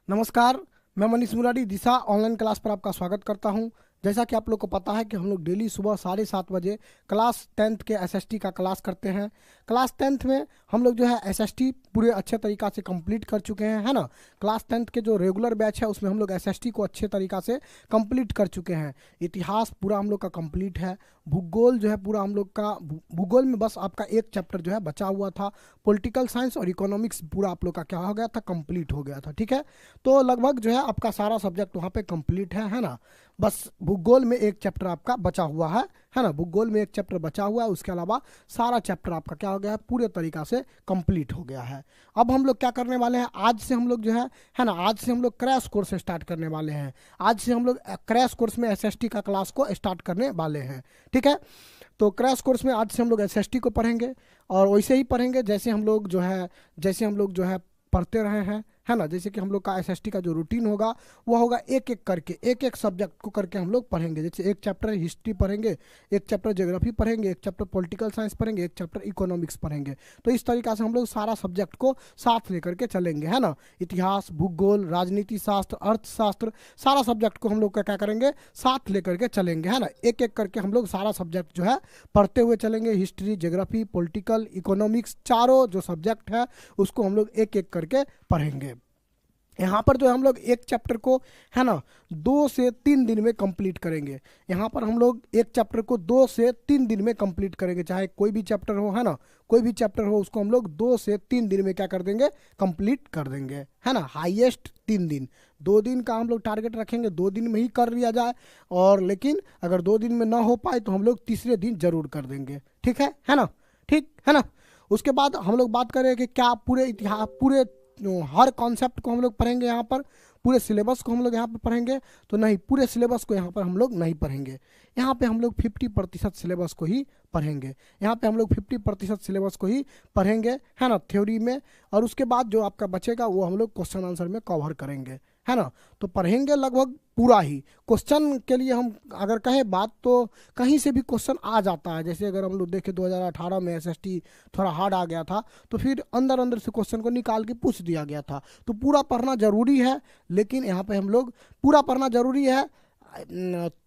नमस्कार। मैं मनीष मुरारी दिशा online class पर आपका स्वागत करता हूं। जैसा कि आप लोग को पता है कि हम लोग डेली सुबह 7:30 बजे क्लास 10th के एसएसटी का क्लास करते हैं। क्लास 10th में हम लोग जो है एसएसटी पूरे अच्छे तरीक़ा से कंप्लीट कर चुके हैं, है ना। क्लास 10th के जो रेगुलर बैच है उसमें हम लोग एसएसटी को अच्छे तरीक़ा से कंप्लीट कर चुके हैं। इतिहास पूरा हम लोग का कंप्लीट है। भूगोल जो है पूरा हम लोग का भूगोल में बस आपका एक चैप्टर जो है बचा हुआ था। पॉलिटिकल साइंस और इकोनॉमिक्स पूरा आप लोग का क्या हो गया था, कंप्लीट हो गया था। ठीक है, तो लगभग जो है आपका सारा सब्जेक्ट वहाँ पे कंप्लीट है ना। बस भूगोल में एक चैप्टर आपका बचा हुआ है ना। भूगोल में एक चैप्टर बचा हुआ है, उसके अलावा सारा चैप्टर आपका क्या हो गया है, पूरे तरीका से कंप्लीट हो गया है। अब हम लोग क्या करने वाले हैं, आज से हम लोग जो है ना, आज से हम लोग क्रैश कोर्स स्टार्ट करने वाले हैं। आज से हम लोग क्रैश कोर्स में एसएसटी का क्लास को स्टार्ट करने वाले हैं। ठीक है, तो क्रैश कोर्स में आज से हम लोग एसएसटी को पढ़ेंगे और वैसे ही पढ़ेंगे जैसे हम लोग जो है पढ़ते रहे हैं, है ना। जैसे कि हम लोग का एसएसटी का जो रूटीन होगा वो होगा एक एक करके, एक एक सब्जेक्ट को करके हम लोग पढ़ेंगे। जैसे एक चैप्टर हिस्ट्री पढ़ेंगे, एक चैप्टर ज्योग्राफी पढ़ेंगे, एक चैप्टर पॉलिटिकल साइंस पढ़ेंगे, एक चैप्टर इकोनॉमिक्स पढ़ेंगे। तो इस तरीका से हम लोग सारा सब्जेक्ट को साथ लेकर के चलेंगे, है ना। इतिहास, भूगोल, राजनीति शास्त्र, अर्थशास्त्र, सारा सब्जेक्ट को हम लोग क्या करेंगे, साथ लेकर के चलेंगे, है ना। एक एक करके हम लोग सारा सब्जेक्ट जो है पढ़ते हुए चलेंगे। हिस्ट्री, ज्योग्राफी, पॉलिटिकल, इकोनॉमिक्स, चारों जो सब्जेक्ट है उसको हम लोग एक एक करके पढ़ेंगे। यहाँ पर जो हम लोग एक चैप्टर को, है ना, 2 से 3 दिन में कंप्लीट करेंगे। यहाँ पर हम लोग एक चैप्टर को 2 से 3 दिन में कंप्लीट करेंगे, चाहे कोई भी चैप्टर हो, है ना। कोई भी चैप्टर हो उसको हम लोग 2 से 3 दिन में क्या कर देंगे, कंप्लीट कर देंगे, है ना। हाईएस्ट 3 दिन, 2 दिन का हम लोग टारगेट रखेंगे, 2 दिन में ही कर लिया जाए। और लेकिन अगर 2 दिन में ना हो पाए तो हम लोग तीसरे दिन जरूर कर देंगे। ठीक है ना, ठीक है ना। उसके बाद हम लोग बात करें कि क्या पूरे इतिहास, पूरे हर कॉन्सेप्ट को हम लोग पढ़ेंगे, यहाँ पर पूरे सिलेबस को हम लोग यहाँ पर पढ़ेंगे तो नहीं, पूरे सिलेबस को यहाँ पर हम लोग नहीं पढ़ेंगे। यहाँ पे हम लोग 50% सिलेबस को ही पढ़ेंगे। यहाँ पे हम लोग 50% सिलेबस को ही पढ़ेंगे, है ना, थ्योरी में। और उसके बाद जो आपका बचेगा वो हम लोग क्वेश्चन आंसर में कवर करेंगे, है ना। तो पढ़ेंगे लगभग पूरा ही। क्वेश्चन के लिए हम अगर कहें बात तो कहीं से भी क्वेश्चन आ जाता है। जैसे अगर हम लोग देखें 2018 में एसएसटी थोड़ा हार्ड आ गया था तो फिर अंदर अंदर से क्वेश्चन को निकाल के पूछ दिया गया था। तो पूरा पढ़ना जरूरी है, लेकिन यहाँ पे हम लोग पूरा पढ़ना जरूरी है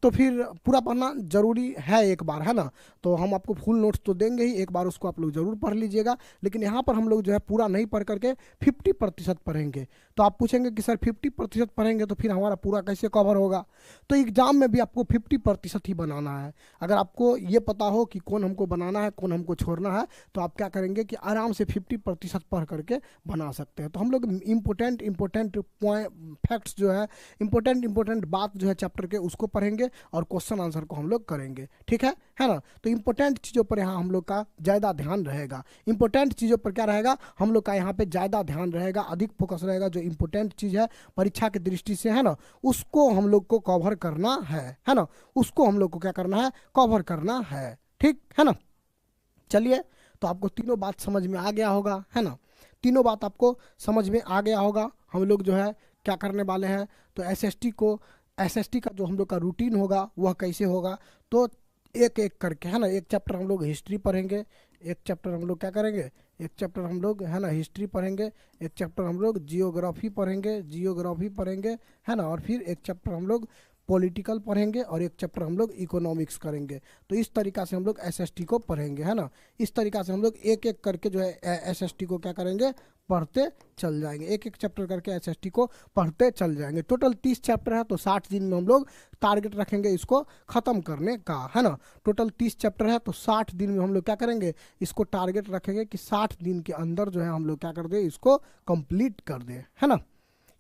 तो फिर पूरा पढ़ना जरूरी है एक बार, है ना। तो हम आपको फुल नोट्स तो देंगे ही, एक बार उसको आप लोग जरूर पढ़ लीजिएगा। लेकिन यहाँ पर हम लोग जो है पूरा नहीं पढ़ करके 50% पढ़ेंगे। तो आप पूछेंगे कि सर 50% पढ़ेंगे तो फिर हमारा पूरा कैसे कवर होगा। तो एग्जाम में भी आपको 50% ही बनाना है। अगर आपको ये पता हो कि कौन हमको बनाना है, कौन हमको छोड़ना है, तो आप क्या करेंगे कि आराम से 50% पढ़ करके बना सकते हैं। तो हम लोग इम्पोर्टेंट पॉइंट फैक्ट्स जो है, इम्पोर्टेंट बात जो है चैप्टर के उसको पढ़ेंगे और क्वेश्चन आंसर को हम लोग करेंगे। ठीक है ना। तो इंपॉर्टेंट चीज़ों पर यहाँ हम लोग का ज़्यादा ध्यान रहेगा। इंपॉर्टेंट चीज़ों पर क्या रहेगा, हम लोग का यहाँ पे ज़्यादा ध्यान रहेगा, अधिक फोकस रहेगा। जो इंपॉर्टेंट चीज़ है परीक्षा की दृष्टि से, है ना, उसको हम लोग को कवर करना है ना। उसको हम लोग को क्या करना है, कवर करना है। ठीक है ना। चलिए, तो आपको तीनों बात समझ में आ गया होगा, है ना। तीनों बात आपको समझ में आ गया होगा। हम लोग जो है क्या करने वाले हैं, तो एसएसटी का जो हम लोग का रूटीन होगा वह कैसे होगा, तो एक एक करके, है ना। एक चैप्टर हम लोग हिस्ट्री पढ़ेंगे, एक चैप्टर हम लोग क्या करेंगे, एक चैप्टर हम लोग, है ना, हिस्ट्री पढ़ेंगे, एक चैप्टर हम लोग जियोग्राफी पढ़ेंगे, है ना। और फिर एक चैप्टर हम लोग पॉलिटिकल पढ़ेंगे और एक चैप्टर हम लोग इकोनॉमिक्स करेंगे। तो इस तरीका से हम लोग एसएसटी को पढ़ेंगे, है ना। इस तरीका से हम लोग एक एक करके जो है एसएसटी को क्या करेंगे, पढ़ते चल जाएंगे। एक एक चैप्टर करके एसएसटी को पढ़ते चल जाएंगे। टोटल 30 चैप्टर है तो 60 दिन में हम लोग टारगेट रखेंगे इसको ख़त्म करने का, है ना। टोटल 30 चैप्टर है तो 60 दिन में हम लोग क्या करेंगे, इसको टारगेट रखेंगे कि 60 दिन के अंदर जो है हम लोग क्या कर दे, इसको कंप्लीट कर दे, है ना।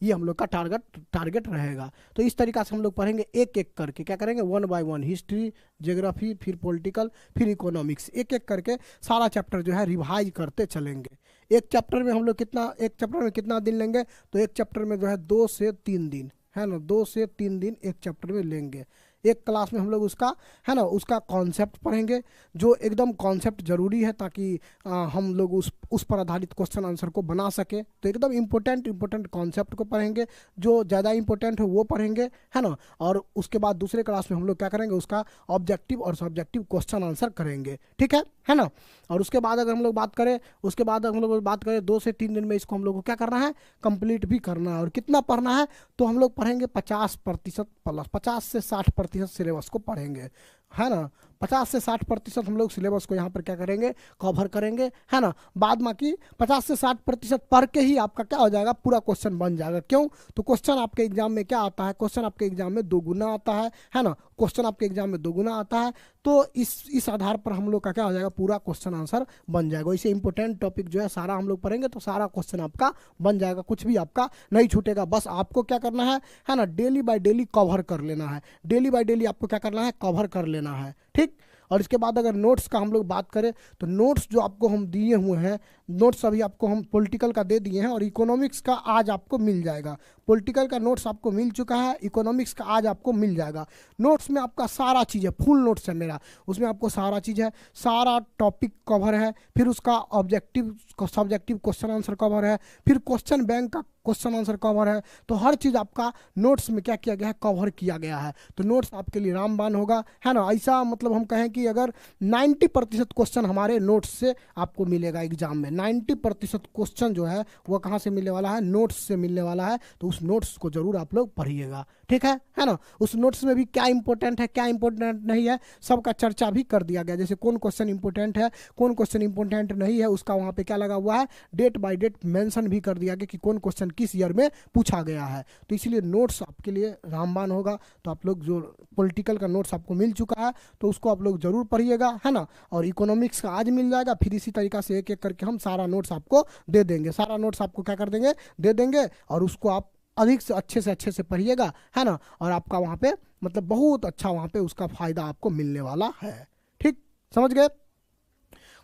ये हम लोग का टारगेट रहेगा। तो इस तरीका से हम लोग पढ़ेंगे एक एक करके, क्या करेंगे, 1 बाय 1 हिस्ट्री, ज्योग्राफी, फिर पॉलिटिकल, फिर इकोनॉमिक्स, एक एक करके सारा चैप्टर जो है रिवाइज करते चलेंगे। एक चैप्टर में कितना दिन लेंगे, तो एक चैप्टर में जो है 2 से 3 दिन, है ना। 2 से 3 दिन एक चैप्टर में लेंगे। एक क्लास में हम लोग उसका, है ना, उसका कॉन्सेप्ट पढ़ेंगे, जो एकदम कॉन्सेप्ट जरूरी है ताकि हम लोग उस पर आधारित क्वेश्चन आंसर को बना सके। तो एकदम इंपॉर्टेंट कॉन्सेप्ट को पढ़ेंगे, जो ज़्यादा इंपॉर्टेंट है वो पढ़ेंगे, है ना। और उसके बाद दूसरे क्लास में हम लोग क्या करेंगे, उसका ऑब्जेक्टिव और सब्जेक्टिव क्वेश्चन आंसर करेंगे, ठीक है ना। और उसके बाद अगर हम लोग बात करें, उसके बाद हम लोग बात करें 2 से 3 दिन में इसको हम लोग को क्या करना है, कंप्लीट भी करना है। और कितना पढ़ना है, तो हम लोग पढ़ेंगे 50% प्लस, 50 से 60% सिलेबस को पढ़ेंगे, है ना। 50 से 60% हम लोग सिलेबस को यहाँ पर क्या करेंगे, कवर करेंगे, है ना। बाद बाकी 50 से 60% पढ़ के ही आपका क्या हो जाएगा, पूरा क्वेश्चन बन जाएगा। क्यों, तो क्वेश्चन आपके एग्जाम में क्या आता है, क्वेश्चन आपके एग्जाम में 2 गुना आता है ना। क्वेश्चन आपके एग्जाम में 2 गुना आता है, तो इस आधार पर हम लोग का क्या हो जाएगा, पूरा क्वेश्चन आंसर बन जाएगा। इसे इंपॉर्टेंट टॉपिक जो है सारा हम लोग पढ़ेंगे, तो सारा क्वेश्चन आपका बन जाएगा, कुछ भी आपका नहीं छूटेगा। बस आपको क्या करना है ना, डेली बाय डेली कवर कर लेना है, डेली बाय डेली आपको क्या करना है, कवर कर लेना है, ठीक। और इसके बाद अगर नोट्स का हम लोग बात करें, तो नोट्स जो आपको हम दिए हुए हैं, नोट्स अभी आपको हम पॉलिटिकल का दे दिए हैं, और इकोनॉमिक्स का आज आपको मिल जाएगा। पॉलिटिकल का नोट्स आपको मिल चुका है, इकोनॉमिक्स का आज आपको मिल जाएगा। नोट्स में आपका सारा चीज़ है, फुल नोट्स है मेरा, उसमें आपको सारा चीज़ है, सारा टॉपिक कवर है, फिर उसका objective subjective question answer cover है, फिर क्वेश्चन बैंक का क्वेश्चन आंसर कवर है। तो हर चीज़ आपका नोट्स में क्या किया गया है, कवर किया गया है। तो नोट्स आपके लिए रामबाण होगा, है ना। ऐसा मतलब हम कहें कि अगर 90% क्वेश्चन हमारे नोट्स से आपको मिलेगा एग्जाम में, 90% क्वेश्चन जो है वो कहाँ से मिलने वाला है, नोट्स से मिलने वाला है। तो उस नोट्स को जरूर आप लोग पढ़िएगा, ठीक है ना। उस नोट्स में भी क्या इंपॉर्टेंट है, क्या इंपॉर्टेंट नहीं है, सबका चर्चा भी कर दिया गया। जैसे कौन क्वेश्चन इंपॉर्टेंट है, कौन क्वेश्चन इंपॉर्टेंट नहीं है, उसका वहाँ पे क्या लगा हुआ है, डेट बाय डेट मेंशन भी कर दिया गया कि कौन क्वेश्चन किस ईयर में पूछा गया है। तो इसलिए नोट्स आपके लिए रामबाण होगा। तो आप लोग जो पॉलिटिकल का नोट्स आपको मिल चुका है, तो उसको आप लोग जरूर पढ़िएगा, है ना। और इकोनॉमिक्स का आज मिल जाएगा, फिर इसी तरीका से एक एक करके हम सारा नोट्स आपको दे देंगे, सारा नोट्स आपको क्या कर देंगे, दे देंगे। और उसको आप अधिक से अच्छे से पढ़िएगा, है ना। और आपका वहाँ पे मतलब बहुत अच्छा वहाँ पे उसका फायदा आपको मिलने वाला है, ठीक, समझ गए।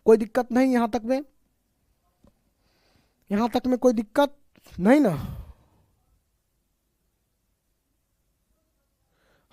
कोई दिक्कत नहीं यहाँ तक में, यहाँ तक में कोई दिक्कत नहीं ना।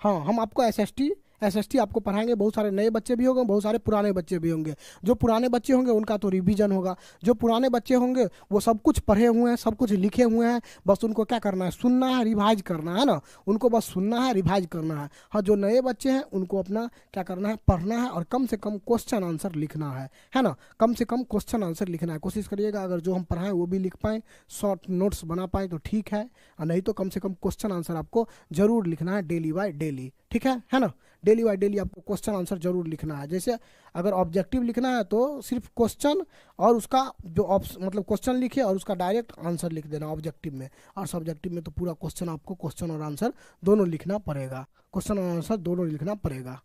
हाँ, हम आपको एसएसटी आपको पढ़ाएंगे। बहुत सारे नए बच्चे भी होंगे, बहुत सारे पुराने बच्चे भी होंगे। जो पुराने बच्चे होंगे उनका तो रिवीजन होगा, जो पुराने बच्चे होंगे वो सब कुछ पढ़े हुए हैं, सब कुछ लिखे हुए हैं, बस उनको क्या करना है, सुनना है, रिवाइज करना है ना। उनको बस सुनना है, रिवाइज करना है। हाँ, जो नए बच्चे हैं उनको अपना क्या करना है, पढ़ना है, और कम से कम क्वेश्चन आंसर लिखना है ना। कम से कम क्वेश्चन आंसर लिखना है, कोशिश करिएगा अगर जो हम पढ़ाएं वो भी लिख पाएँ, शॉर्ट नोट्स बना पाएँ तो ठीक है, और नहीं तो कम से कम क्वेश्चन आंसर आपको जरूर लिखना है डेली बाय डेली, ठीक है ना। डेली बाय डेली आपको क्वेश्चन आंसर जरूर लिखना है। जैसे अगर ऑब्जेक्टिव लिखना है तो सिर्फ क्वेश्चन और उसका जो मतलब क्वेश्चन लिखिए और उसका डायरेक्ट आंसर लिख देना ऑब्जेक्टिव में। और सब्जेक्टिव में तो पूरा क्वेश्चन आपको क्वेश्चन और आंसर दोनों लिखना पड़ेगा, क्वेश्चन और आंसर दोनों लिखना पड़ेगा,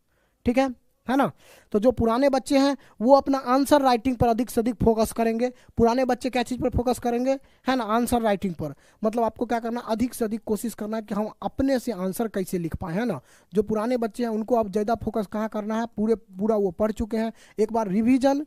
ठीक है ना। तो जो पुराने बच्चे हैं वो अपना आंसर राइटिंग पर अधिक से अधिक फोकस करेंगे। पुराने बच्चे क्या चीज़ पर फोकस करेंगे, है ना, आंसर राइटिंग पर। मतलब आपको क्या करना, अधिक से अधिक कोशिश करना है कि हम अपने से आंसर कैसे लिख पाए, है ना। जो पुराने बच्चे हैं उनको अब ज़्यादा फोकस कहाँ करना है, पूरा वो पढ़ चुके हैं। एक बार रिवीजन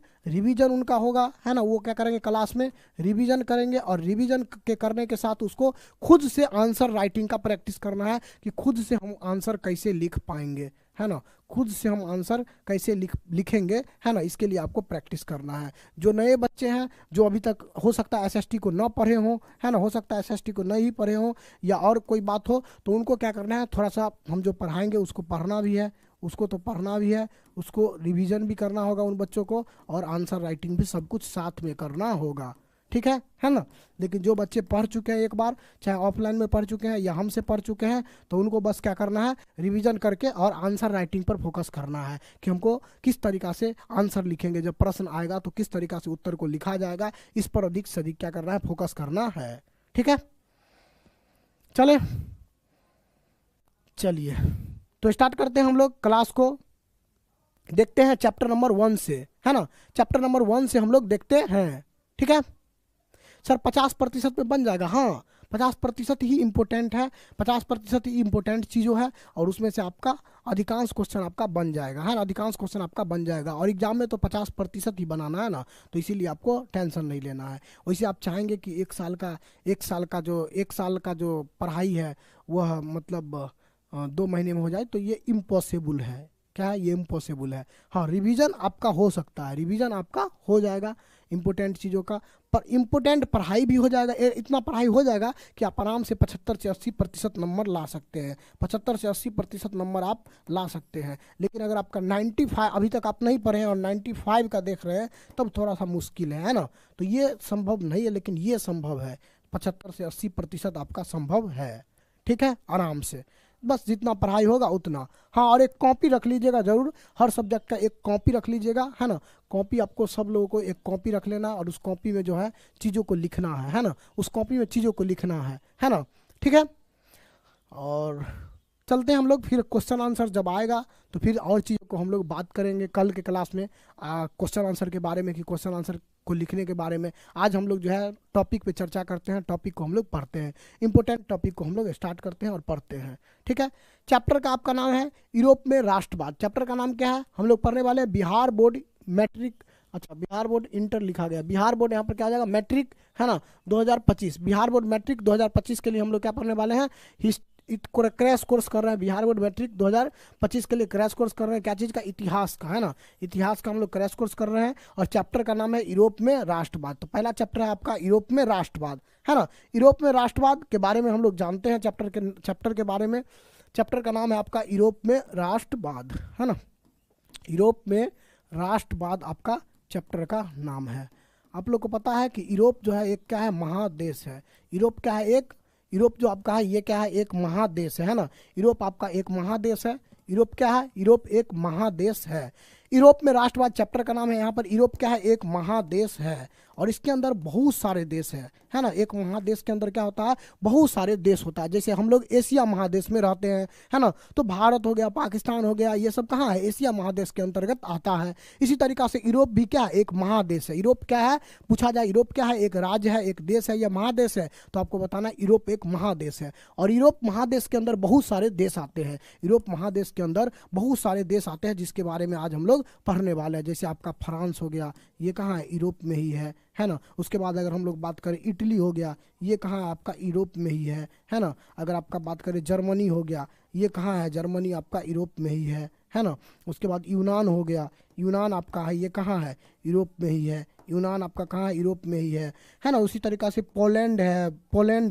उनका होगा, है ना। वो क्या करेंगे, क्लास में रिवीजन करेंगे, और रिवीजन के करने के साथ उसको खुद से आंसर राइटिंग का प्रैक्टिस करना है कि खुद से हम आंसर कैसे लिख पाएंगे, है ना। खुद से हम आंसर कैसे लिखेंगे, है ना, इसके लिए आपको प्रैक्टिस करना है। जो नए बच्चे हैं, जो अभी तक हो सकता है एसएसटी को ना पढ़े हों, है ना, हो सकता है एसएसटी को नहीं पढ़े हों, या और कोई बात हो, तो उनको क्या करना है, थोड़ा सा हम जो पढ़ाएंगे उसको पढ़ना भी है, उसको तो पढ़ना भी है, उसको रिवीजन भी करना होगा उन बच्चों को, और आंसर राइटिंग भी सब कुछ साथ में करना होगा, ठीक है ना। लेकिन जो बच्चे पढ़ चुके हैं एक बार, चाहे ऑफलाइन में पढ़ चुके हैं या हमसे पढ़ चुके हैं, तो उनको बस क्या करना है, रिवीजन करके और आंसर राइटिंग पर फोकस करना है कि हमको किस तरीक़ा से आंसर लिखेंगे, जब प्रश्न आएगा तो किस तरीक़ा से उत्तर को लिखा जाएगा, इस पर अधिक से अधिक क्या करना है, फोकस करना है, ठीक है। चलिए तो स्टार्ट करते हैं हम लोग क्लास को। देखते हैं चैप्टर नंबर 1 से, है ना। चैप्टर नंबर 1 से हम लोग देखते हैं, ठीक है। सर 50% में बन जाएगा, हाँ 50% ही इम्पोर्टेंट है, 50% ही इम्पोर्टेंट चीज़ों है, और उसमें से आपका अधिकांश क्वेश्चन आपका बन जाएगा, है ना। अधिकांश क्वेश्चन आपका बन जाएगा, और एग्जाम में तो 50% ही बनाना है ना, तो इसीलिए आपको टेंशन नहीं लेना है। वैसे आप चाहेंगे कि एक साल का जो पढ़ाई है वह मतलब 2 महीने में हो जाए, तो ये इम्पॉसिबल है। क्या है, ये इम्पॉसिबल है। हाँ, रिवीजन आपका हो सकता है, रिवीजन आपका हो जाएगा, इम्पोर्टेंट चीज़ों का। पर इम्पोर्टेंट पढ़ाई भी हो जाएगा, इतना पढ़ाई हो जाएगा कि आप आराम से 75 से 80% नंबर ला सकते हैं। 75 से 80% नंबर आप ला सकते हैं। लेकिन अगर आपका 95 अभी तक आप नहीं पढ़े हैं और 95 का देख रहे हैं, तब थोड़ा सा मुश्किल है ना। तो ये संभव नहीं है, लेकिन ये संभव है। 75 से 80% आपका संभव है, ठीक है, आराम से। बस जितना पढ़ाई होगा उतना। हाँ, और एक कॉपी रख लीजिएगा जरूर, हर सब्जेक्ट का एक कॉपी रख लीजिएगा, है ना। कॉपी आपको सब लोगों को एक कॉपी रख लेना, और उस कॉपी में जो है चीज़ों को लिखना है ना। उस कॉपी में चीज़ों को लिखना है ना, ठीक है। और चलते हैं हम लोग, फिर क्वेश्चन आंसर जब आएगा तो फिर और चीज़ों को हम लोग बात करेंगे कल के क्लास में, क्वेश्चन आंसर के बारे में, कि क्वेश्चन आंसर को लिखने के बारे में। आज हम लोग जो है टॉपिक पे चर्चा करते हैं, टॉपिक को हम लोग पढ़ते हैं, इंपॉर्टेंट टॉपिक को हम लोग स्टार्ट करते हैं और पढ़ते हैं, ठीक है। चैप्टर का आपका नाम है यूरोप में राष्ट्रवाद। चैप्टर का नाम क्या है, हम लोग पढ़ने वाले हैं बिहार बोर्ड मैट्रिक, अच्छा बिहार बोर्ड इंटर लिखा गया, बिहार बोर्ड यहाँ पर क्या आ जाएगा, मैट्रिक, है ना, 2025। बिहार बोर्ड मैट्रिक 2025 के लिए हम लोग क्या पढ़ने वाले हैं, क्रैश कोर्स कर रहे हैं। बिहार बोर्ड मैट्रिक 2025 के लिए क्रैश कोर्स कर रहे हैं। क्या चीज़ का, इतिहास का, है ना। इतिहास का हम लोग क्रैश कोर्स कर रहे हैं, और चैप्टर का नाम है यूरोप में राष्ट्रवाद। तो पहला चैप्टर है आपका यूरोप में राष्ट्रवाद, है ना। यूरोप में राष्ट्रवाद के बारे में हम लोग जानते हैं, चैप्टर के बारे में। चैप्टर का नाम है आपका यूरोप में राष्ट्रवाद, है ना। यूरोप में राष्ट्रवाद आपका चैप्टर का नाम है। आप लोग को पता है कि यूरोप जो है एक क्या है, महादेश है। यूरोप क्या है, एक, यूरोप जो आपका है ये क्या है, एक महादेश है ना। यूरोप आपका एक महादेश है। यूरोप क्या है, यूरोप एक महादेश है। यूरोप में राष्ट्रवाद चैप्टर का नाम है। यहाँ पर यूरोप क्या है, एक महादेश है, और इसके अंदर बहुत सारे देश है ना। एक महादेश के अंदर क्या होता है, बहुत सारे देश होता है। जैसे हम लोग एशिया महादेश में रहते हैं, है ना, तो भारत हो गया, पाकिस्तान हो गया, ये सब कहाँ है, एशिया महादेश के अंतर्गत आता है। इसी तरीका से यूरोप भी क्या है, एक महादेश है। यूरोप क्या है, पूछा जाए यूरोप क्या है, एक राज्य है, एक देश है या महादेश है, तो आपको बताना है यूरोप एक महादेश है। और यूरोप महादेश के अंदर बहुत सारे देश आते हैं। यूरोप महादेश के अंदर बहुत सारे देश आते हैं, जिसके बारे में आज हम लोग पढ़ने वाले हैं। जैसे आपका फ्रांस हो गया, ये कहाँ है, यूरोप में ही है ना। उसके बाद अगर हम लोग बात करें इटली हो गया, ये कहाँ है, आपका यूरोप में ही है ना। अगर आपका बात करें जर्मनी हो गया, ये कहाँ है, जर्मनी आपका यूरोप में ही है ना। उसके बाद यूनान हो गया, यूनान आपका है, ये कहाँ है, यूरोप में ही है। यूनान आपका कहाँ है, यूरोप में ही है ना। उसी तरीक़ा से पोलैंड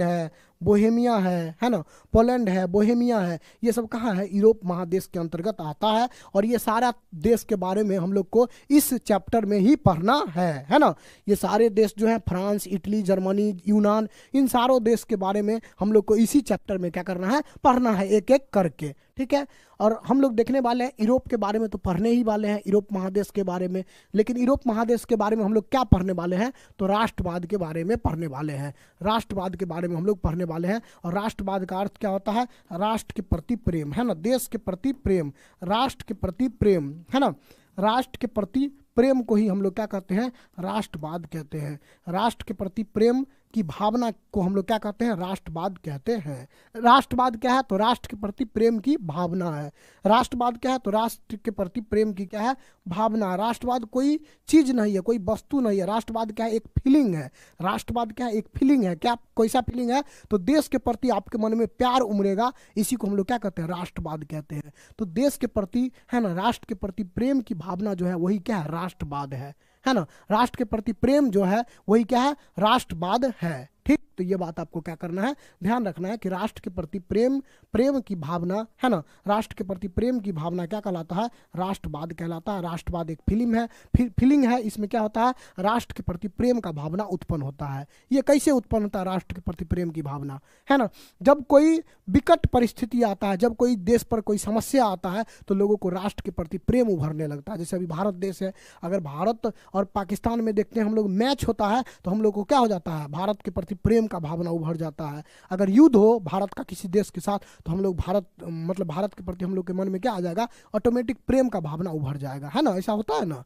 है, बोहेमिया है ना। पोलैंड है, बोहेमिया है, ये सब कहाँ है, यूरोप महादेश के अंतर्गत आता है। और ये सारा देश के बारे में हम लोग को इस चैप्टर में ही पढ़ना है ना। ये सारे देश जो हैं, फ्रांस, इटली, जर्मनी, यूनान, इन सारों देश के बारे में हम लोग को इसी चैप्टर में क्या करना है, पढ़ना है, एक एक करके, ठीक है। और हम लोग देखने वाले हैं यूरोप के बारे में, तो पढ़ने ही वाले हैं यूरोप महादेश के बारे में। लेकिन यूरोप महादेश के बारे में हम लोग क्या पढ़ने वाले हैं, तो राष्ट्रवाद के बारे में पढ़ने वाले हैं। राष्ट्रवाद के बारे में हम लोग पढ़ने वाले हैं। और राष्ट्रवाद का अर्थ क्या होता है, राष्ट्र के प्रति प्रेम, है ना, देश के प्रति प्रेम, राष्ट्र के प्रति प्रेम, है ना। राष्ट्र के प्रति प्रेम को ही हम लोग क्या कहते हैं, राष्ट्रवाद कहते हैं। राष्ट्र के प्रति प्रेम की भावना को हम लोग क्या कहते हैं, राष्ट्रवाद कहते हैं। राष्ट्रवाद क्या है, तो राष्ट्र के प्रति प्रेम की भावना है। राष्ट्रवाद क्या है, तो राष्ट्र के प्रति प्रेम की क्या है, भावना। राष्ट्रवाद कोई चीज नहीं है, कोई वस्तु नहीं है। राष्ट्रवाद क्या है, एक फीलिंग है। राष्ट्रवाद क्या है, एक फीलिंग है। क्या, कैसा फीलिंग है, तो देश के प्रति आपके मन में प्यार उमड़ेगा, इसी को हम लोग क्या कहते हैं, राष्ट्रवाद कहते हैं। तो देश के प्रति, है ना, राष्ट्र के प्रति प्रेम की भावना जो है वही क्या है, राष्ट्रवाद है ना। राष्ट्र के प्रति प्रेम जो है वही क्या है, राष्ट्रवाद है, ठीक। तो ये बात आपको क्या करना है, ध्यान रखना है कि राष्ट्र के प्रति प्रेम की भावना, है ना, राष्ट्र के प्रति प्रेम की भावना क्या कहलाता है, राष्ट्रवाद कहलाता है। राष्ट्रवाद एक फीलिंग है, इसमें क्या होता है, राष्ट्र के प्रति प्रेम का भावना उत्पन्न होता है। ये कैसे उत्पन्न होता है, राष्ट्र के प्रति प्रेम की भावना, है ना, जब कोई विकट परिस्थिति आता है, जब कोई देश पर कोई समस्या आता है, तो लोगों को राष्ट्र के प्रति प्रेम उभरने लगता है। जैसे अभी भारत देश है, अगर भारत और पाकिस्तान में देखते हैं हम लोग, मैच होता है, तो हम लोग को क्या हो जाता है, भारत के प्रति प्रेम का भावना उभर जाता है। अगर युद्ध हो भारत का किसी देश के साथ, तो हम लोग भारत के प्रति हम लोग के मन में क्या आ जाएगा, ऑटोमेटिक प्रेम का भावना उभर जाएगा, है ना। ऐसा होता है ना,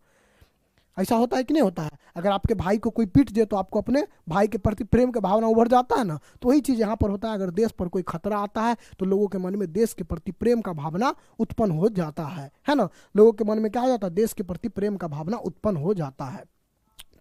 ऐसा होता है कि नहीं होता है। अगर आपके भाई को कोई पीट दे, तो आपको अपने भाई के प्रति प्रेम का भावना उभर जाता है ना। तो वही चीज़ यहाँ पर होता है। अगर देश पर कोई खतरा आता है, तो लोगों के मन में देश के प्रति प्रेम का भावना उत्पन्न हो जाता है ना। लोगों के मन में क्या हो जाता है, देश के प्रति प्रेम का भावना उत्पन्न हो जाता है।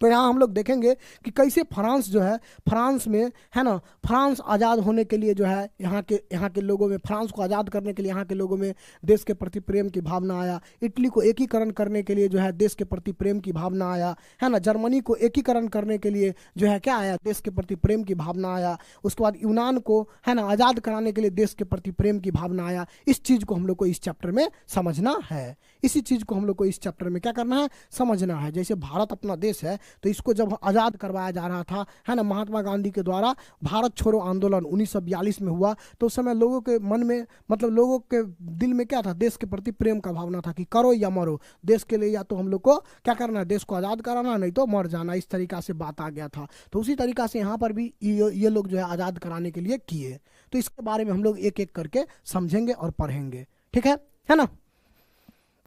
तो यहाँ हम लोग देखेंगे कि कैसे फ्रांस जो है, फ्रांस में है ना, फ्रांस आज़ाद होने के लिए जो है यहाँ के लोगों में, फ्रांस को आज़ाद करने के लिए यहाँ के लोगों में देश के प्रति प्रेम की भावना आया। इटली को एकीकरण करने के लिए जो है देश के प्रति प्रेम की भावना आया, है ना। जर्मनी को एकीकरण करने के लिए जो है क्या आया, देश के प्रति प्रेम की भावना आया। उसके बाद यूनान को है ना आज़ाद कराने के लिए देश के प्रति प्रेम की भावना आया। इस चीज़ को हम लोग को इस चैप्टर में समझना है, इसी चीज़ को हम लोग को इस चैप्टर में क्या करना है, समझना है। जैसे भारत अपना देश है, तो इसको जब आज़ाद करवाया जा रहा था, है ना, महात्मा गांधी के द्वारा भारत छोड़ो आंदोलन 1942 में हुआ, तो उस समय लोगों के मन में, मतलब लोगों के दिल में क्या था, देश के प्रति प्रेम का भावना था कि करो या मरो, देश के लिए या तो हम लोग को क्या करना है, देश को आज़ाद कराना, नहीं तो मर जाना। इस तरीका से बात आ गया था। तो उसी तरीका से यहाँ पर भी ये लोग जो है आज़ाद कराने के लिए किए। तो इसके बारे में हम लोग एक एक करके समझेंगे और पढ़ेंगे, ठीक है ना।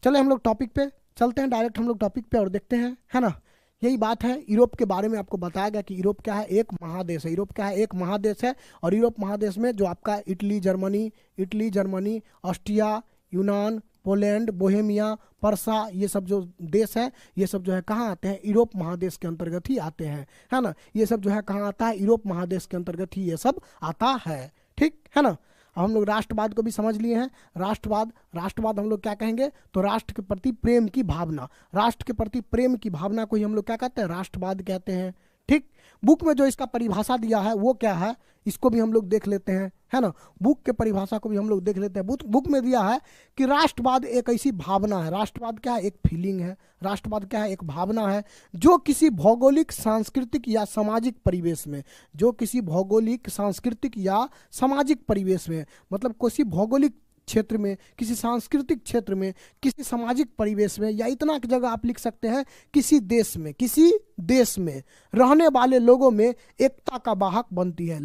चले हम लोग टॉपिक पे चलते हैं, डायरेक्ट हम लोग टॉपिक पे और देखते हैं, है ना। यही बात है, यूरोप के बारे में आपको बताया गया कि यूरोप क्या है, एक महादेश है। यूरोप क्या है, एक महादेश है। और यूरोप महादेश में जो आपका इटली जर्मनी, ऑस्ट्रिया, यूनान, पोलैंड, बोहेमिया, पर्सा, ये सब जो देश है, ये सब जो है कहाँ आते हैं, यूरोप महादेश के अंतर्गत ही आते हैं, है ना। ये सब जो है कहाँ आता है, यूरोप महादेश के अंतर्गत ही ये सब आता है, ठीक है ना। अब हम लोग राष्ट्रवाद को भी समझ लिए हैं। राष्ट्रवाद हम लोग क्या कहेंगे, तो राष्ट्र के प्रति प्रेम की भावना, राष्ट्र के प्रति प्रेम की भावना को ही हम लोग क्या कहते हैं, राष्ट्रवाद कहते हैं, ठीक। बुक में जो इसका परिभाषा दिया है वो क्या है, इसको भी हम लोग देख लेते हैं, है ना। बुक के परिभाषा को भी हम लोग देख लेते हैं। बुक में दिया है कि राष्ट्रवाद एक ऐसी भावना है, राष्ट्रवाद क्या है, एक फीलिंग है, राष्ट्रवाद क्या है, एक भावना है, जो किसी भौगोलिक, सांस्कृतिक या सामाजिक परिवेश में, जो किसी भौगोलिक, सांस्कृतिक या सामाजिक परिवेश में, मतलब किसी भौगोलिक क्षेत्र में, किसी सांस्कृतिक क्षेत्र में, किसी सामाजिक परिवेश में, या इतना की जगह आप लिख सकते हैं किसी देश में रहने वाले लोगों में एकता का वाहक बनती है।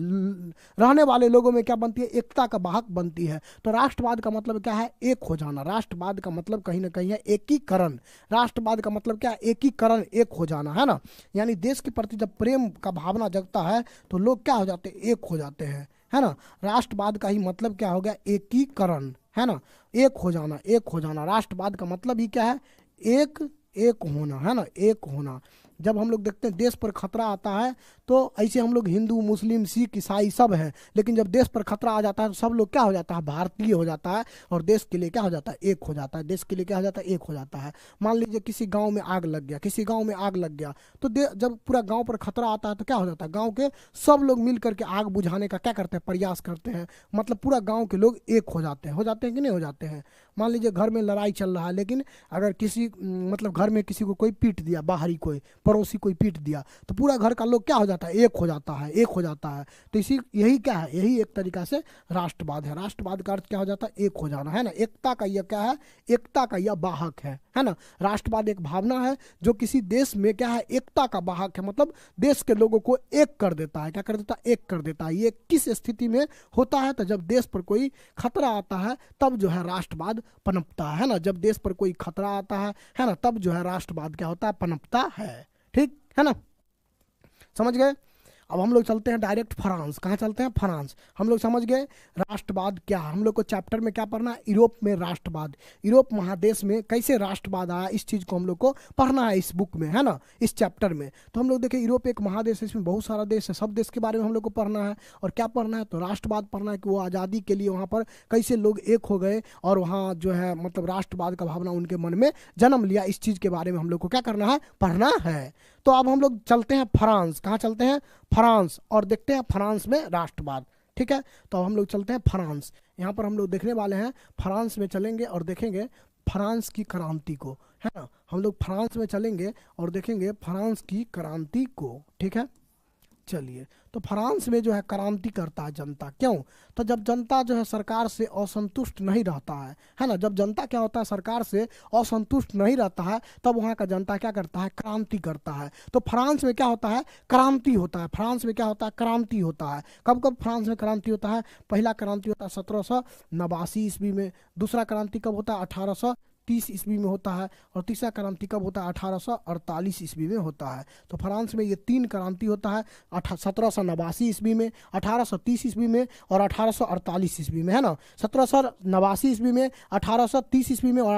रहने वाले लोगों में क्या बनती है, एकता का वाहक बनती है। तो राष्ट्रवाद का मतलब क्या है, एक हो जाना। राष्ट्रवाद का मतलब कहीं ना कहीं है एकीकरण। राष्ट्रवाद का मतलब क्या है, एकीकरण, एक हो जाना, है ना। यानी देश के प्रति जब प्रेम का भावना जगता है तो लोग क्या हो जाते हैं, एक हो जाते हैं, है ना। राष्ट्रवाद का ही मतलब क्या हो गया, एकीकरण, है ना, एक हो जाना, एक हो जाना। राष्ट्रवाद का मतलब ही क्या है, एक होना, है ना, एक होना। जब हम लोग देखते हैं देश पर खतरा आता है, तो ऐसे हम लोग हिंदू, मुस्लिम, सिख, ईसाई सब हैं, लेकिन जब देश पर खतरा आ जाता है तो सब लोग क्या हो जाता है, भारतीय हो जाता है, और देश के लिए क्या हो जाता है, एक हो जाता है। देश के लिए क्या हो जाता है, एक हो जाता है। मान लीजिए किसी गांव में आग लग गया, तो जब पूरा गांव पर खतरा आता है तो क्या हो जाता है, गांव के सब लोग मिल करके आग बुझाने का क्या करते हैं, प्रयास करते हैं। मतलब पूरा गाँव के लोग एक हो जाते हैं कि नहीं हो जाते हैं। मान लीजिए घर में लड़ाई चल रहा है, लेकिन अगर किसी मतलब घर में किसी को कोई पीट दिया, बाहरी कोई पड़ोसी कोई पीट दिया, तो पूरा घर का लोग क्या हो जाता है, एक हो जाता है। तो यही क्या है, यही एक तरीका से राष्ट्रवाद है। राष्ट्रवाद का अर्थ क्या हो जाता है, एक हो जाना, है ना। एकता का यह क्या है, एकता का यह वाहक है ना। राष्ट्रवाद एक भावना है जो किसी देश में क्या है, एकता का वाहक है। मतलब देश के लोगों को एक कर देता है। क्या कर देता है, एक कर देता है। ये किस स्थिति में होता है, तो जब देश पर कोई खतरा आता है तब जो है राष्ट्रवाद पनपता है ना। जब देश पर कोई खतरा आता है ना, तब जो है राष्ट्रवाद क्या होता है, पनपता है, ठीक है ना। समझ गए। अब हम लोग चलते हैं डायरेक्ट फ्रांस। कहाँ चलते हैं, फ्रांस। हम लोग समझ गए राष्ट्रवाद क्या है। हम लोग को चैप्टर में क्या पढ़ना है, यूरोप में राष्ट्रवाद, यूरोप महादेश में कैसे राष्ट्रवाद आया, इस चीज़ को हम लोग को पढ़ना है इस बुक में, है ना, इस चैप्टर में। तो हम लोग देखें यूरोप एक महादेश है, इसमें बहुत सारा देश है, सब देश के बारे में हम लोग को पढ़ना है। और क्या पढ़ना है, तो राष्ट्रवाद पढ़ना है कि वो आज़ादी के लिए वहाँ पर कैसे लोग एक हो गए, और वहाँ जो है मतलब राष्ट्रवाद का भावना उनके मन में जन्म लिया। इस चीज़ के बारे में हम लोग को क्या करना है, पढ़ना है। तो अब हम लोग चलते हैं फ्रांस। कहाँ चलते हैं, फ्रांस, और देखते हैं फ्रांस में राष्ट्रवाद, ठीक है। तो अब हम लोग चलते हैं फ्रांस। यहाँ पर हम लोग देखने वाले हैं, फ्रांस में चलेंगे और देखेंगे फ्रांस की क्रांति को, है ना। हम लोग फ्रांस में चलेंगे और देखेंगे फ्रांस की क्रांति को, ठीक है। चलिए, तो फ्रांस में जो है क्रांति करता है जनता। क्यों, तो जब जनता जो है सरकार से असंतुष्ट नहीं रहता है ना, जब जनता क्या होता है, सरकार से असंतुष्ट नहीं रहता है, तब वहाँ का जनता क्या करता है, क्रांति करता है। तो फ्रांस में क्या होता है, क्रांति होता है। फ्रांस में क्या होता है, क्रांति होता है। कब कब फ्रांस में क्रांति होता है, पहला क्रांति होता है 1789 ईस्वी में, दूसरा क्रांति कब होता है, 1830 ईस्वी में होता है, और तीसरा क्रांति कब होता है, 1848 ईस्वी में होता है। तो फ्रांस में ये तीन क्रांति होता है, 1789 ईस्वी में, 1830 ईस्वी में, और 1848 ईस्वी में, है ना। 1789 ईस्वी में, 1830 ईस्वी में, और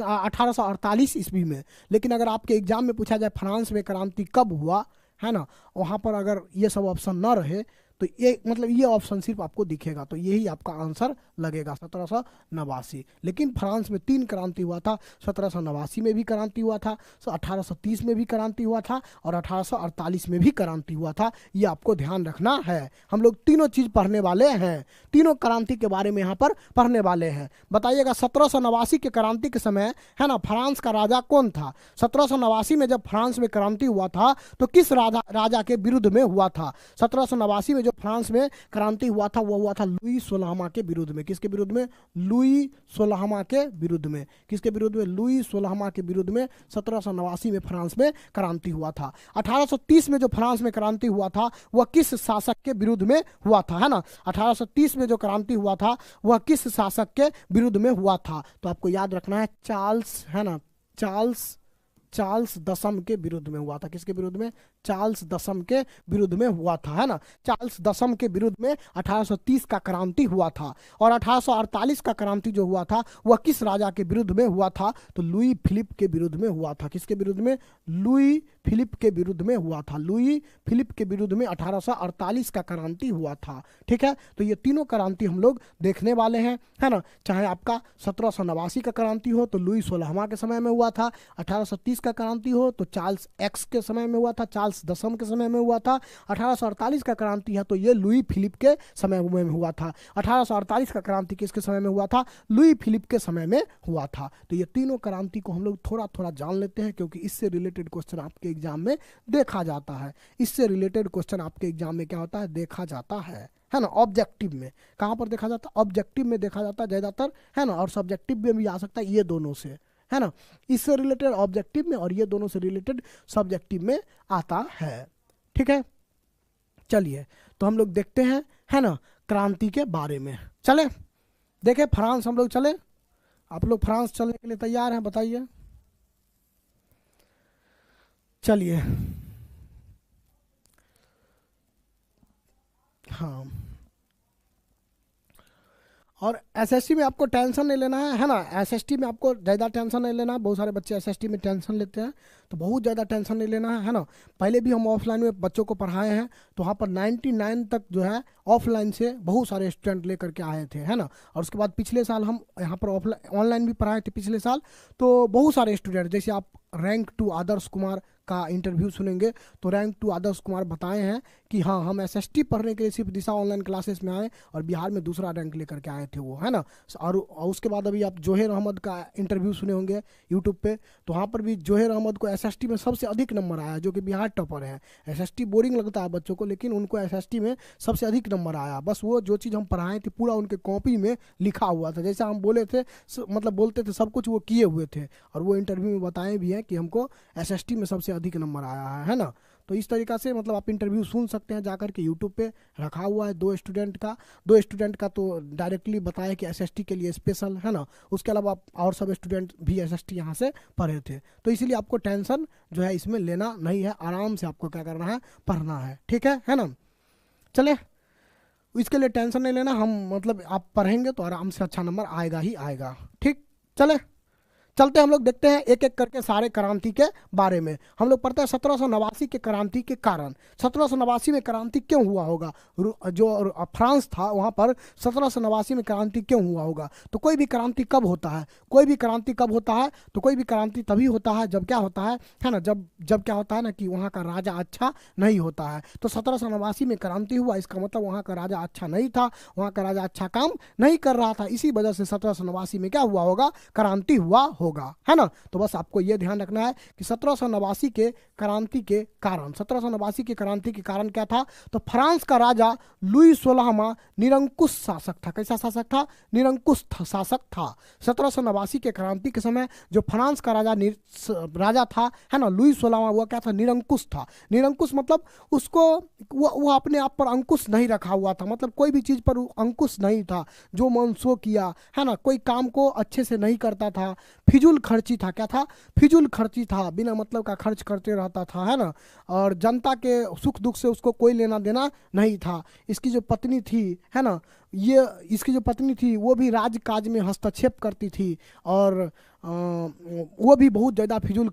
1848 ईस्वी में। लेकिन अगर आपके एग्जाम में पूछा जाए फ्रांस में क्रांति कब हुआ, है ना, वहाँ पर अगर ये सब ऑप्शन ना रहे तो ये मतलब ये ऑप्शन सिर्फ आपको दिखेगा, तो यही आपका आंसर लगेगा 1789। लेकिन फ्रांस में 3 क्रांति हुआ था। 1789 में भी क्रांति हुआ था, 1830 में भी क्रांति हुआ था और 1848 में भी क्रांति हुआ था। ये आपको ध्यान रखना है। हम लोग तीनों चीज पढ़ने वाले हैं, तीनों क्रांति के बारे में यहाँ पर पढ़ने वाले हैं। बताइएगा 1789 के क्रांति के समय, है ना, फ्रांस का राजा कौन था? 1789 में जब फ्रांस में क्रांति हुआ था तो किस राजा के विरुद्ध में हुआ था? 1789 में जो फ्रांस में क्रांति हुआ था वो हुआ था लुई 16वां के विरुद्ध में। किसके विरुद्ध में? लुई 16वां के विरुद्ध में। किसके विरुद्ध में? लुई 16वां के विरुद्ध में 1789 में फ्रांस में क्रांति हुआ था। 1830 में जो फ्रांस में क्रांति हुआ था वह किस शासक के विरुद्ध में हुआ था, है ना? 1830 में जो क्रांति हुआ था वह किस शासक के विरुद्ध में हुआ था? तो आपको याद रखना है चार्ल्स, है ना, चार्ल्स दशम के विरुद्ध में हुआ था। किसके विरुद्ध में? चार्ल्स दशम के विरुद्ध में हुआ था, है ना। चार्ल्स दशम के विरुद्ध में 1830 का क्रांति हुआ था। और 1848 का क्रांति जो हुआ था वह किस राजा के विरुद्ध में हुआ था? तो लुई फिलिप के विरुद्ध में हुआ था। किसके विरुद्ध में? लुई फिलिप के विरुद्ध में हुआ था। लुई फिलिप के विरुद्ध में 1848 का क्रांति हुआ था। ठीक है, तो ये तीनों क्रांति हम लोग देखने वाले हैं, है ना। चाहे आपका 1789 का क्रांति हो तो लुई 16वां के समय में हुआ था, 1830 का क्रांति हो तो चार्ल्स एक्स के समय में हुआ था, चार्ल्स दशम के समय में हुआ था। 1848 का क्रांति है तो ये लुई फिलिप के समय में हुआ था। 1848 का क्रांति किसके समय में हुआ था? लुई फिलिप के समय में हुआ था। तो ये तीनों क्रांति को हम लोग थोड़ा थोड़ा जान लेते हैं, क्योंकि इससे रिलेटेड क्वेश्चन आपके एग्जाम में देखा जाता है। इससे रिलेटेड क्वेश्चन आपके एग्जाम में क्या होता है? देखा जाता है ना। ऑब्जेक्टिव में कहाँ पर देखा जाता है? ऑब्जेक्टिव में देखा जाता है ज़्यादातर, है ना। और सब्जेक्टिव में भी आ सकता है, ये दोनों से, है ना। इससे रिलेटेड ऑब्जेक्टिव में और ये दोनों से रिलेटेड सब्जेक्टिव में आता है। ठीक है, चलिए तो हम लोग देखते हैं, है ना, क्रांति के बारे में। चले देखें, फ्रांस हम लोग चले। आप लोग फ्रांस चलने के लिए तैयार हैं? बताइए। चलिए, हाँ, और एसएसटी में आपको टेंशन नहीं लेना है ना। एसएसटी में आपको ज़्यादा टेंशन नहीं लेना है। बहुत सारे बच्चे एसएसटी में टेंशन लेते हैं, तो बहुत ज़्यादा टेंशन नहीं लेना है ना। पहले भी हम ऑफलाइन में बच्चों को पढ़ाए हैं, तो वहाँ पर 99 तक जो है ऑफलाइन से बहुत सारे स्टूडेंट लेकर के आए थे, है ना। और उसके बाद पिछले साल हम यहाँ पर ऑनलाइन भी पढ़ाए थे पिछले साल, तो बहुत सारे स्टूडेंट, जैसे आप रैंक 2 आदर्श कुमार का इंटरव्यू सुनेंगे तो रैंक 2 आदर्श कुमार बताए हैं कि हाँ, हम एसएसटी पढ़ने के लिए सिर्फ दिशा ऑनलाइन क्लासेस में आए और बिहार में दूसरा रैंक लेकर के आए थे वो, है ना। और उसके बाद अभी आप जोहेर अहमद का इंटरव्यू सुने होंगे यूट्यूब पे, तो वहाँ पर भी जोहेर अहमद को एसएसटी में सबसे अधिक नंबर आया, जो कि बिहार टॉपर है। एसएसटी बोरिंग लगता है बच्चों को, लेकिन उनको एसएसटी में सबसे अधिक नंबर आया। बस वो जो चीज़ हम पढ़ाए थे पूरा उनके कॉपी में लिखा हुआ था, जैसा हम बोले थे, मतलब बोलते थे सब कुछ वो किए हुए थे। और वो इंटरव्यू में बताए भी हैं कि हमको एसएसटी में सबसे अधिक नंबर आया है ना। तो इस तरीक़ा से मतलब आप इंटरव्यू सुन सकते हैं जाकर के, यूट्यूब पे रखा हुआ है। दो स्टूडेंट का तो डायरेक्टली बताया कि एसएसटी के लिए स्पेशल, है ना। उसके अलावा और सब स्टूडेंट भी एसएसटी यहाँ से पढ़े थे, तो इसीलिए आपको टेंशन जो है इसमें लेना नहीं है। आराम से आपको क्या करना है? पढ़ना है। ठीक है ना। चले, इसके लिए टेंशन नहीं लेना। हम मतलब आप पढ़ेंगे तो आराम से अच्छा नंबर आएगा ही आएगा। ठीक, चले चलते हम लोग देखते हैं एक एक करके सारे क्रांति के बारे में। हम लोग पढ़ते हैं 1789 के क्रांति के कारण। 1789 में क्रांति क्यों हुआ होगा? जो फ्रांस था वहाँ पर 1789 में क्रांति क्यों हुआ होगा? तो कोई भी क्रांति कब होता है? कोई भी क्रांति कब होता है? तो कोई भी क्रांति तभी होता है जब क्या होता है ना, जब क्या होता है ना कि वहाँ का राजा अच्छा नहीं होता है। तो 1789 में क्रांति हुआ, इसका मतलब वहाँ का राजा अच्छा नहीं था, वहाँ का राजा अच्छा काम नहीं कर रहा था। इसी वजह से 1789 में क्या हुआ होगा? क्रांति हुआ होगा, है ना। तो बस आपको यह ध्यान रखना है कि 1789 के क्रांति के कारण, 1789 के क्रांति के कारण क्या था? तो फ्रांस का राजा लुई 16वां निरंकुश शासक था। कैसा शासक था? निरंकुश शासक था। 1789 के क्रांति के समय जो फ्रांस का राजा था, है ना, लुई 16वां, वो क्या था? निरंकुश था। निरंकुश मतलब उसको वो अपने आप पर अंकुश नहीं रखा हुआ था, मतलब कोई भी चीज पर अंकुश नहीं था। जो मन सो किया, है ना, कोई काम को अच्छे से नहीं करता था, फिजूल खर्ची था। क्या था? फिजूल खर्ची था, बिना मतलब का खर्च करते रहता था, है ना। और जनता के सुख दुख से उसको कोई लेना देना नहीं था। इसकी जो पत्नी थी, है ना, ये इसकी जो पत्नी थी वो भी राजकाज में हस्तक्षेप करती थी, और वो भी बहुत ज़्यादा फिजूल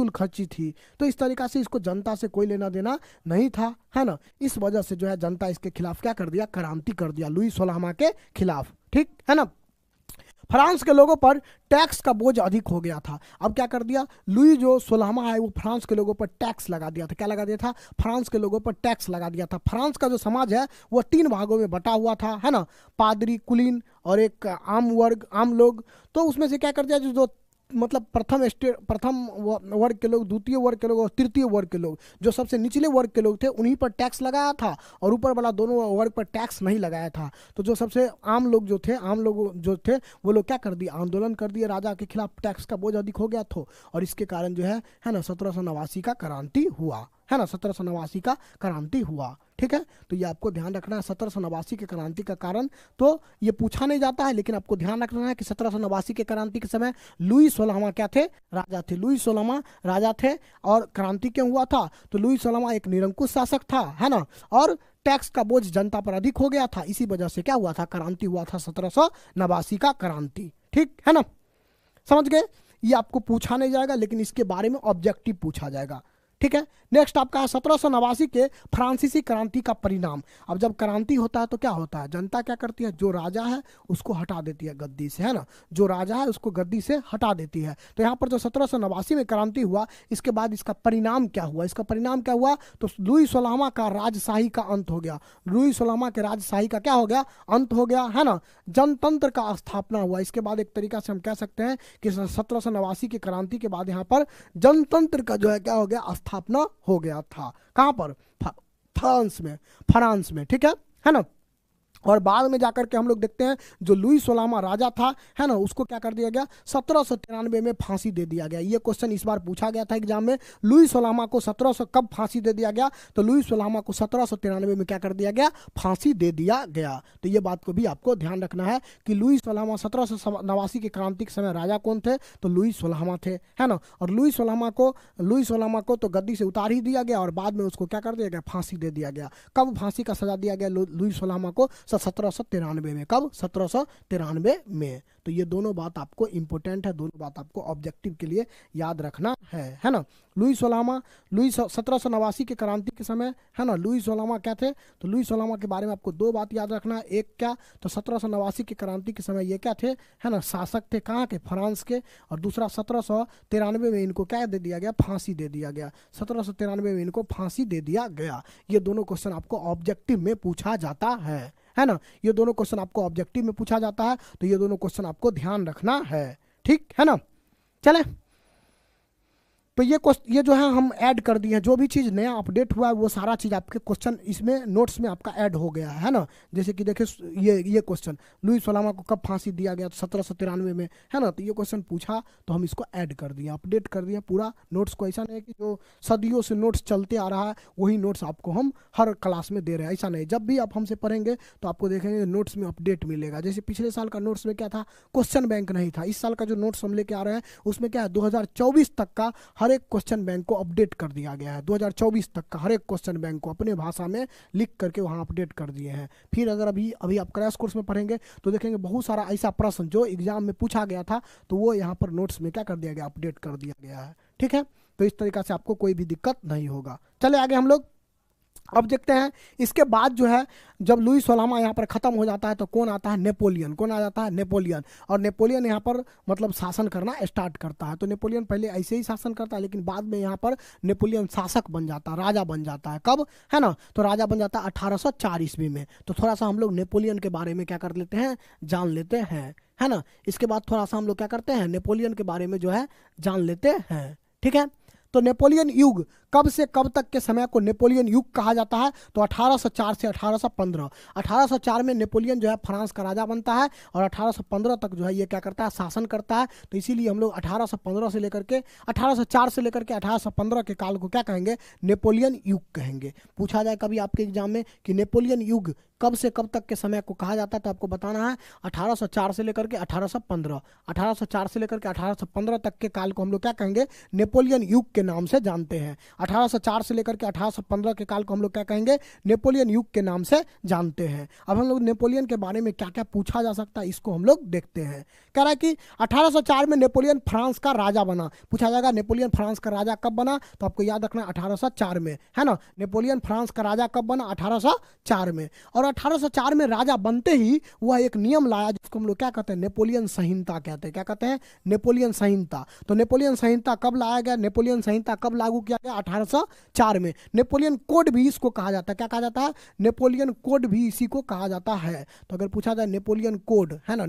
खर्ची थी। तो इस तरीक़ा से इसको जनता से कोई लेना देना नहीं था, है ना। इस वजह से जो है जनता इसके खिलाफ क्या कर दिया? क्रांति कर दिया, लुई सोलहवां के खिलाफ, ठीक है ना। फ्रांस के लोगों पर टैक्स का बोझ अधिक हो गया था। अब क्या कर दिया? लुई जो 16वां है वो फ्रांस के लोगों पर टैक्स लगा दिया था। क्या लगा दिया था? फ्रांस के लोगों पर टैक्स लगा दिया था। फ्रांस का जो समाज है वो 3 भागों में बटा हुआ था, है ना, पादरी, कुलीन और एक आम वर्ग, आम लोग। तो उसमें से क्या कर दिया, जो मतलब प्रथम वर्ग के लोग, द्वितीय वर्ग के लोग और तृतीय वर्ग के लोग, जो सबसे निचले वर्ग के लोग थे उन्हीं पर टैक्स लगाया था, और ऊपर वाला दोनों वर्ग पर टैक्स नहीं लगाया था। तो जो सबसे आम लोग जो थे वो लोग क्या कर दिए? आंदोलन कर दिए राजा के खिलाफ। टैक्स का बोझ अधिक हो गया था, और इसके कारण जो है ना 1789 का क्रांति हुआ, है ना, 1789 का क्रांति हुआ, ठीक है। तो ये आपको ध्यान रखना है, 1789 के क्रांति का कारण तो ये पूछा नहीं जाता है, लेकिन आपको ध्यान रखना है कि 1789 के क्रांति के समय लुई 16वां क्या थे? राजा थे। लुई 16वां राजा थे। और क्रांति क्यों हुआ था? तो लुई 16वां एक निरंकुश शासक था, है ना, और टैक्स का बोझ जनता पर अधिक हो गया था। इसी वजह से क्या हुआ था? क्रांति हुआ था, 1789 का क्रांति, ठीक है ना। समझ गए? ये आपको पूछा नहीं जाएगा, लेकिन इसके बारे में ऑब्जेक्टिव पूछा जाएगा, ठीक है। नेक्स्ट आपका है 1789 के फ्रांसीसी क्रांति का परिणाम। अब जब क्रांति होता है तो क्या होता है? जनता क्या करती है? जो राजा है उसको हटा देती है गद्दी से, है ना, जो राजा है उसको गद्दी से हटा देती है। तो यहाँ पर जो 1789 में क्रांति हुआ, इसके बाद इसका परिणाम क्या हुआ? इसका परिणाम क्या हुआ? तो लुई 16वां का राजशाही का अंत हो गया। लुई 16वां के राजशाही का क्या हो गया? अंत हो गया, है ना। जनतंत्र का स्थापना हुआ। इसके बाद एक तरीका से हम कह सकते हैं कि 1789 की क्रांति के बाद यहाँ पर जनतंत्र का जो है क्या हो गया? स्थापना हो गया था। कहां पर? फ्रांस में, ठीक है ना। और बाद में जाकर के हम लोग देखते हैं जो लुई 16वां राजा था, है ना, उसको क्या कर दिया गया? 1793 में फांसी दे दिया गया। ये क्वेश्चन इस बार पूछा गया था एग्जाम में। लुई 16वां को 1700 कब फांसी दे दिया गया? तो लुई 16वां को 1793 में क्या कर दिया गया? फांसी दे दिया गया। तो ये बात को भी आपको ध्यान रखना है कि लुई 16वां 1789 की क्रांति के समय राजा कौन थे? तो लुई 16वां थे, है ना। और लुई 16वां को तो गद्दी से उतार ही दिया गया, और बाद में उसको क्या कर दिया गया? फांसी दे दिया गया। कब फांसी का सजा दिया गया लुई 16वां को? 1793 में। कब? 1793 में। तो ये दोनों बात आपको इंपॉर्टेंट है, दोनों बात आपको ऑब्जेक्टिव के लिए याद रखना है ना। लुई 1789 के क्रांति के समय, है ना, लुई 16वां क्या थे? तो लुई 16वां के बारे में आपको 2 बात याद रखना है। एक क्या? तो 1789 की क्रांति के समय ये क्या थे? है ना, शासक थे। कहाँ के? फ्रांस के। और दूसरा 1793 में इनको क्या दे दिया गया? फांसी दे दिया गया। 1793 में इनको फांसी दे दिया गया। ये दोनों क्वेश्चन आपको ऑब्जेक्टिव में पूछा जाता है ना। ये दोनों क्वेश्चन आपको ऑब्जेक्टिव में पूछा जाता है, तो ये दोनों क्वेश्चन आपको ध्यान रखना है, ठीक है ना। चले, तो ये जो है हम ऐड कर दिए हैं। जो भी चीज़ नया अपडेट हुआ है वो सारा चीज़ आपके क्वेश्चन इसमें नोट्स में आपका ऐड हो गया है ना। जैसे कि देखिए ये क्वेश्चन, लुई 16वां को कब फांसी दिया गया? तो 1793 में, है ना। तो ये क्वेश्चन पूछा तो हम इसको ऐड कर दिए, अपडेट कर दिए पूरा नोट्स को। ऐसा नहीं है कि जो सदियों से नोट्स चलते आ रहा है वही नोट्स आपको हम हर क्लास में दे रहे हैं, ऐसा नहीं। जब भी आप हमसे पढ़ेंगे तो आपको देखेंगे नोट्स में अपडेट मिलेगा। जैसे पिछले साल का नोट्स में क्या था? क्वेश्चन बैंक नहीं था। इस साल का जो नोट्स हम लेके आ रहे हैं उसमें क्या है? 2024 तक का हर एक क्वेश्चन बैंक को अपडेट कर दिया गया है। 2024 तक का हर एक क्वेश्चन बैंक को अपने भाषा में लिख करके वहां अपडेट कर दिए हैं। फिर अगर अभी आप क्रैश कोर्स में पढ़ेंगे तो देखेंगे बहुत सारा ऐसा प्रश्न जो एग्जाम में पूछा गया था तो वो यहाँ पर नोट्स में क्या कर दिया गया? अपडेट कर दिया गया है, ठीक है। तो इस तरीका से आपको कोई भी दिक्कत नहीं होगा। चले आगे हम लोग अब देखते हैं। इसके बाद जो है जब लुई 16वां यहाँ पर ख़त्म हो जाता है तो कौन आता है? नेपोलियन। कौन आ जाता है? नेपोलियन। और नेपोलियन यहाँ पर मतलब शासन करना स्टार्ट करता है। तो नेपोलियन पहले ऐसे ही शासन करता है, लेकिन बाद में यहाँ पर नेपोलियन शासक बन जाता है, राजा बन जाता है। कब? है ना। तो राजा बन जाता है 1804 ईस्वी में। तो थोड़ा सा हम लोग नेपोलियन के बारे में क्या कर लेते हैं? जान लेते हैं, है ना। इसके बाद थोड़ा सा हम लोग क्या करते हैं? नेपोलियन के बारे में जो है जान लेते हैं, ठीक है। तो नेपोलियन युग कब से कब तक के समय को नेपोलियन युग कहा जाता है? तो 1804 से 1815। 1804 में नेपोलियन जो है फ्रांस का राजा बनता है और 1815 तक जो है ये क्या करता है, शासन करता है। तो इसीलिए हम लोग 1815 से लेकर के 1804 से लेकर के 1815 के काल को क्या कहेंगे? नेपोलियन युग कहेंगे। पूछा जाए कभी आपके एग्जाम में कि नेपोलियन युग कब से कब तक के समय को कहा जाता है, तो आपको बताना है 1804 से लेकर के 1815। 1804 से लेकर के 1815 तक के काल को हम लोग क्या कहेंगे? नेपोलियन युग के नाम से जानते हैं। 1804 से लेकर के 1815 के काल को हम लोग क्या कहेंगे? नेपोलियन युग के नाम से जानते हैं। अब हम लोग नेपोलियन के बारे में क्या क्या पूछा जा सकता है इसको हम लोग देखते हैं। कह रहा है कि 1804 में नेपोलियन फ्रांस का राजा बना। पूछा जाएगा नेपोलियन फ्रांस का राजा कब बना, तो आपको याद रखना 1804 में, है ना। नेपोलियन फ्रांस का राजा कब बना? 1804 में। और 1804 में राजा बनते ही वह एक नियम लाया जिसको हम लोग क्या कहते हैं? नेपोलियन संहिता कहते हैं। क्या कहते हैं? नेपोलियन संहिता। तो नेपोलियन संहिता कब लाया गया? नेपोलियन संहिता कब लागू किया गया? 1804 में। नेपोलियन कोड भी इसको कहा जाता है। क्या कहा जाता है? नेपोलियन कोड भी इसी को कहा जाता है। तो अगर पूछा जाए नेपोलियन कोड, है ना,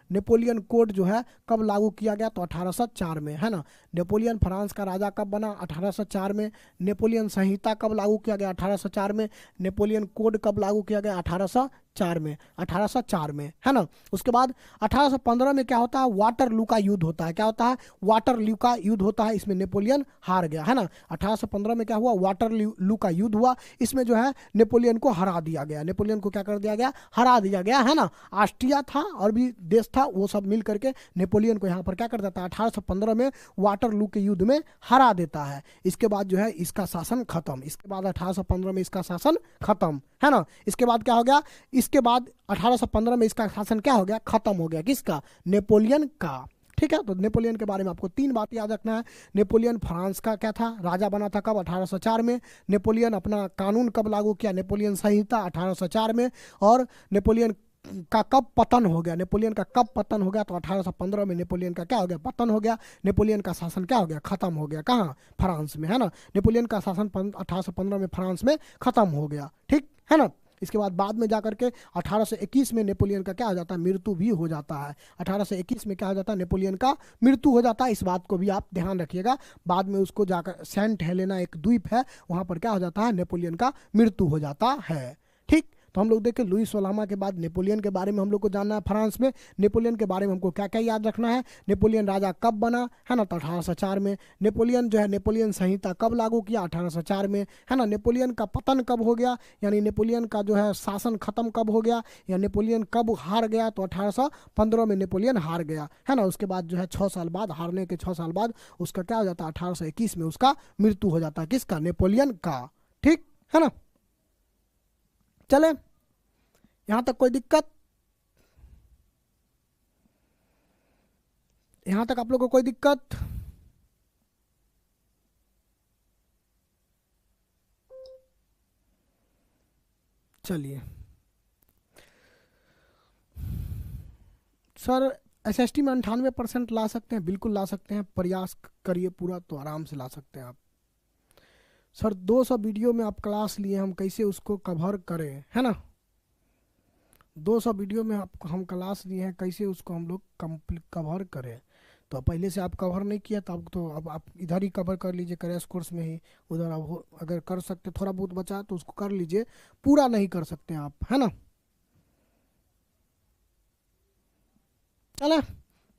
नेपोलियन कोड जो है कब लागू किया गया? तो 1804 में, है ना। नेपोलियन फ्रांस का राजा कब बना? 1804 में। नेपोलियन संहिता कब लागू किया गया? 1804 में। नेपोलियन कोड कब लागू किया गया? 1804 में। 1804 में, है ना। उसके बाद 1815 में क्या होता है? वाटरलू का युद्ध होता है। क्या होता है? वाटरलू का युद्ध होता है। इसमें नेपोलियन हार गया, है ना। 1815 में क्या हुआ? वाटरलू का युद्ध हुआ। इसमें जो है नेपोलियन को हरा दिया गया। नेपोलियन को क्या कर दिया गया? हरा दिया गया, है ना। ऑस्ट्रिया था और भी देश था, वो सब मिल करके नेपोलियन को यहाँ पर क्या कर देता है? 1815 में वाटरलू के युद्ध में हरा देता है। इसके बाद जो है इसका शासन खत्म। इसके बाद 1815 में इसका शासन खत्म, है ना। इसके बाद क्या हो गया? इसके बाद 1815 में इसका शासन क्या हो गया? खत्म हो गया। किसका? नेपोलियन का। ठीक है। तो नेपोलियन के बारे में आपको 3 बात याद रखना है। नेपोलियन फ्रांस का क्या था? राजा बना था कब? 1804 में। नेपोलियन अपना कानून कब लागू किया? नेपोलियन संहिता 1804 में। और नेपोलियन का कब पतन हो गया? नेपोलियन का कब पतन हो गया? तो 1815 में नेपोलियन का क्या हो गया? पतन हो गया। नेपोलियन का शासन क्या हो गया? खत्म हो गया। कहाँ? फ्रांस में, है ना। नेपोलियन का शासन 1815 में फ्रांस में खत्म हो गया। ठीक है ना। इसके बाद में जाकर के 1821 में नेपोलियन का क्या हो जाता है? मृत्यु भी हो जाता है। 1821 में क्या हो जाता है? नेपोलियन का मृत्यु हो जाता है। इस बात को भी आप ध्यान रखिएगा। बाद में उसको जाकर सेंट हेलेना एक द्वीप है, वहां पर क्या हो जाता है? नेपोलियन का मृत्यु हो जाता है। ठीक। तो हम लोग देखें लुई सोलामा के बाद नेपोलियन के बारे में हम लोग को जानना है। फ्रांस में नेपोलियन के बारे में हमको क्या क्या याद रखना है? नेपोलियन राजा कब बना, है ना? तो 1804 में। नेपोलियन जो है नेपोलियन संहिता कब लागू किया? 1804 में, है ना। नेपोलियन का पतन कब हो गया, यानी नेपोलियन का जो है शासन खत्म कब हो गया, या नेपोलियन कब हार गया? तो 1815 में नेपोलियन हार गया, है ना। उसके बाद जो है 6 साल बाद, हारने के 6 साल बाद उसका क्या हो जाता है? 1821 में उसका मृत्यु हो जाता है। किसका? नेपोलियन का। ठीक है ना। चले, यहां तक कोई दिक्कत? यहां तक आप लोगों को कोई दिक्कत? चलिए सर, एसएसटी में 98% ला सकते हैं, बिल्कुल ला सकते हैं। प्रयास करिए पूरा तो आराम से ला सकते हैं आप। सर 200 वीडियो में आप क्लास लिए, हम कैसे उसको कवर करें, है ना। 200 वीडियो में आप हम क्लास लिए हैं, कैसे उसको हम लोग कवर करें। तो पहले से आप कवर नहीं किया तो अब आप इधर ही कवर कर लीजिए, क्रैश कोर्स में ही। उधर आप अगर कर सकते, थोड़ा बहुत बचा तो उसको कर लीजिए, पूरा नहीं कर सकते आप, है ना। चले,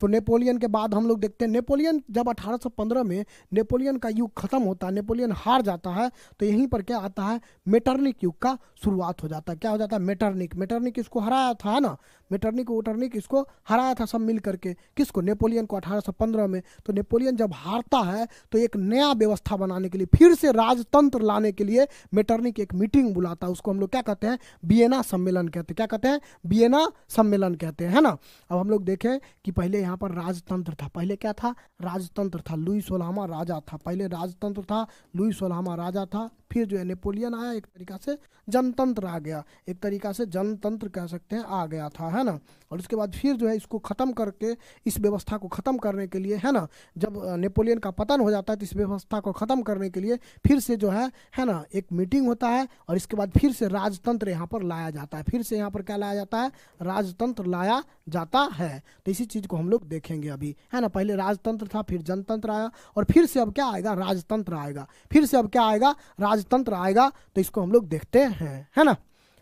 तो नेपोलियन के बाद हम लोग देखते हैं नेपोलियन जब 1815 में नेपोलियन का युग खत्म होता है, नेपोलियन हार जाता है, तो यहीं पर क्या आता है? मेटरनिक युग का शुरुआत हो जाता है। क्या हो जाता है? मेटरनिक इसको हराया था, है ना। मेटरनिक इसको हराया था सब मिल करके। किसको? नेपोलियन को 1815 में। तो नेपोलियन जब हारता है तो एक नया व्यवस्था बनाने के लिए, फिर से राजतंत्र लाने के लिए मेटरनिक एक मीटिंग बुलाता है। उसको हम लोग क्या कहते हैं? वियना सम्मेलन कहते हैं। क्या कहते हैं? वियना सम्मेलन कहते हैं, है ना। अब हम लोग देखें कि पहले यहाँ पर राजतंत्र था। पहले क्या था? राजतंत्र था। लुई सोलहवां राजा था। पहले राजतंत्र था, लुई सोलहवां राजा था। फिर जो है नेपोलियन आया, एक तरीका से जनतंत्र आ गया, एक तरीका से जनतंत्र कह सकते हैं आ गया था, है ना। और उसके बाद फिर जो है इसको ख़त्म करके, इस व्यवस्था को ख़त्म करने के लिए, है ना, जब नेपोलियन का पतन हो जाता है तो इस व्यवस्था को ख़त्म करने के लिए फिर से जो है ना, एक मीटिंग होता है और इसके बाद फिर से राजतंत्र यहाँ पर लाया जाता है। फिर से यहाँ पर क्या लाया जाता है, राजतंत्र लाया जाता है। तो इसी चीज़ को हम लोग देखेंगे अभी, है ना। पहले राजतंत्र था, फिर जनतंत्र आया और फिर से अब क्या आएगा, राजतंत्र आएगा। फिर से अब क्या आएगा, राजतंत्र आएगा। तो इसको हम लोग देखते हैं, है ना।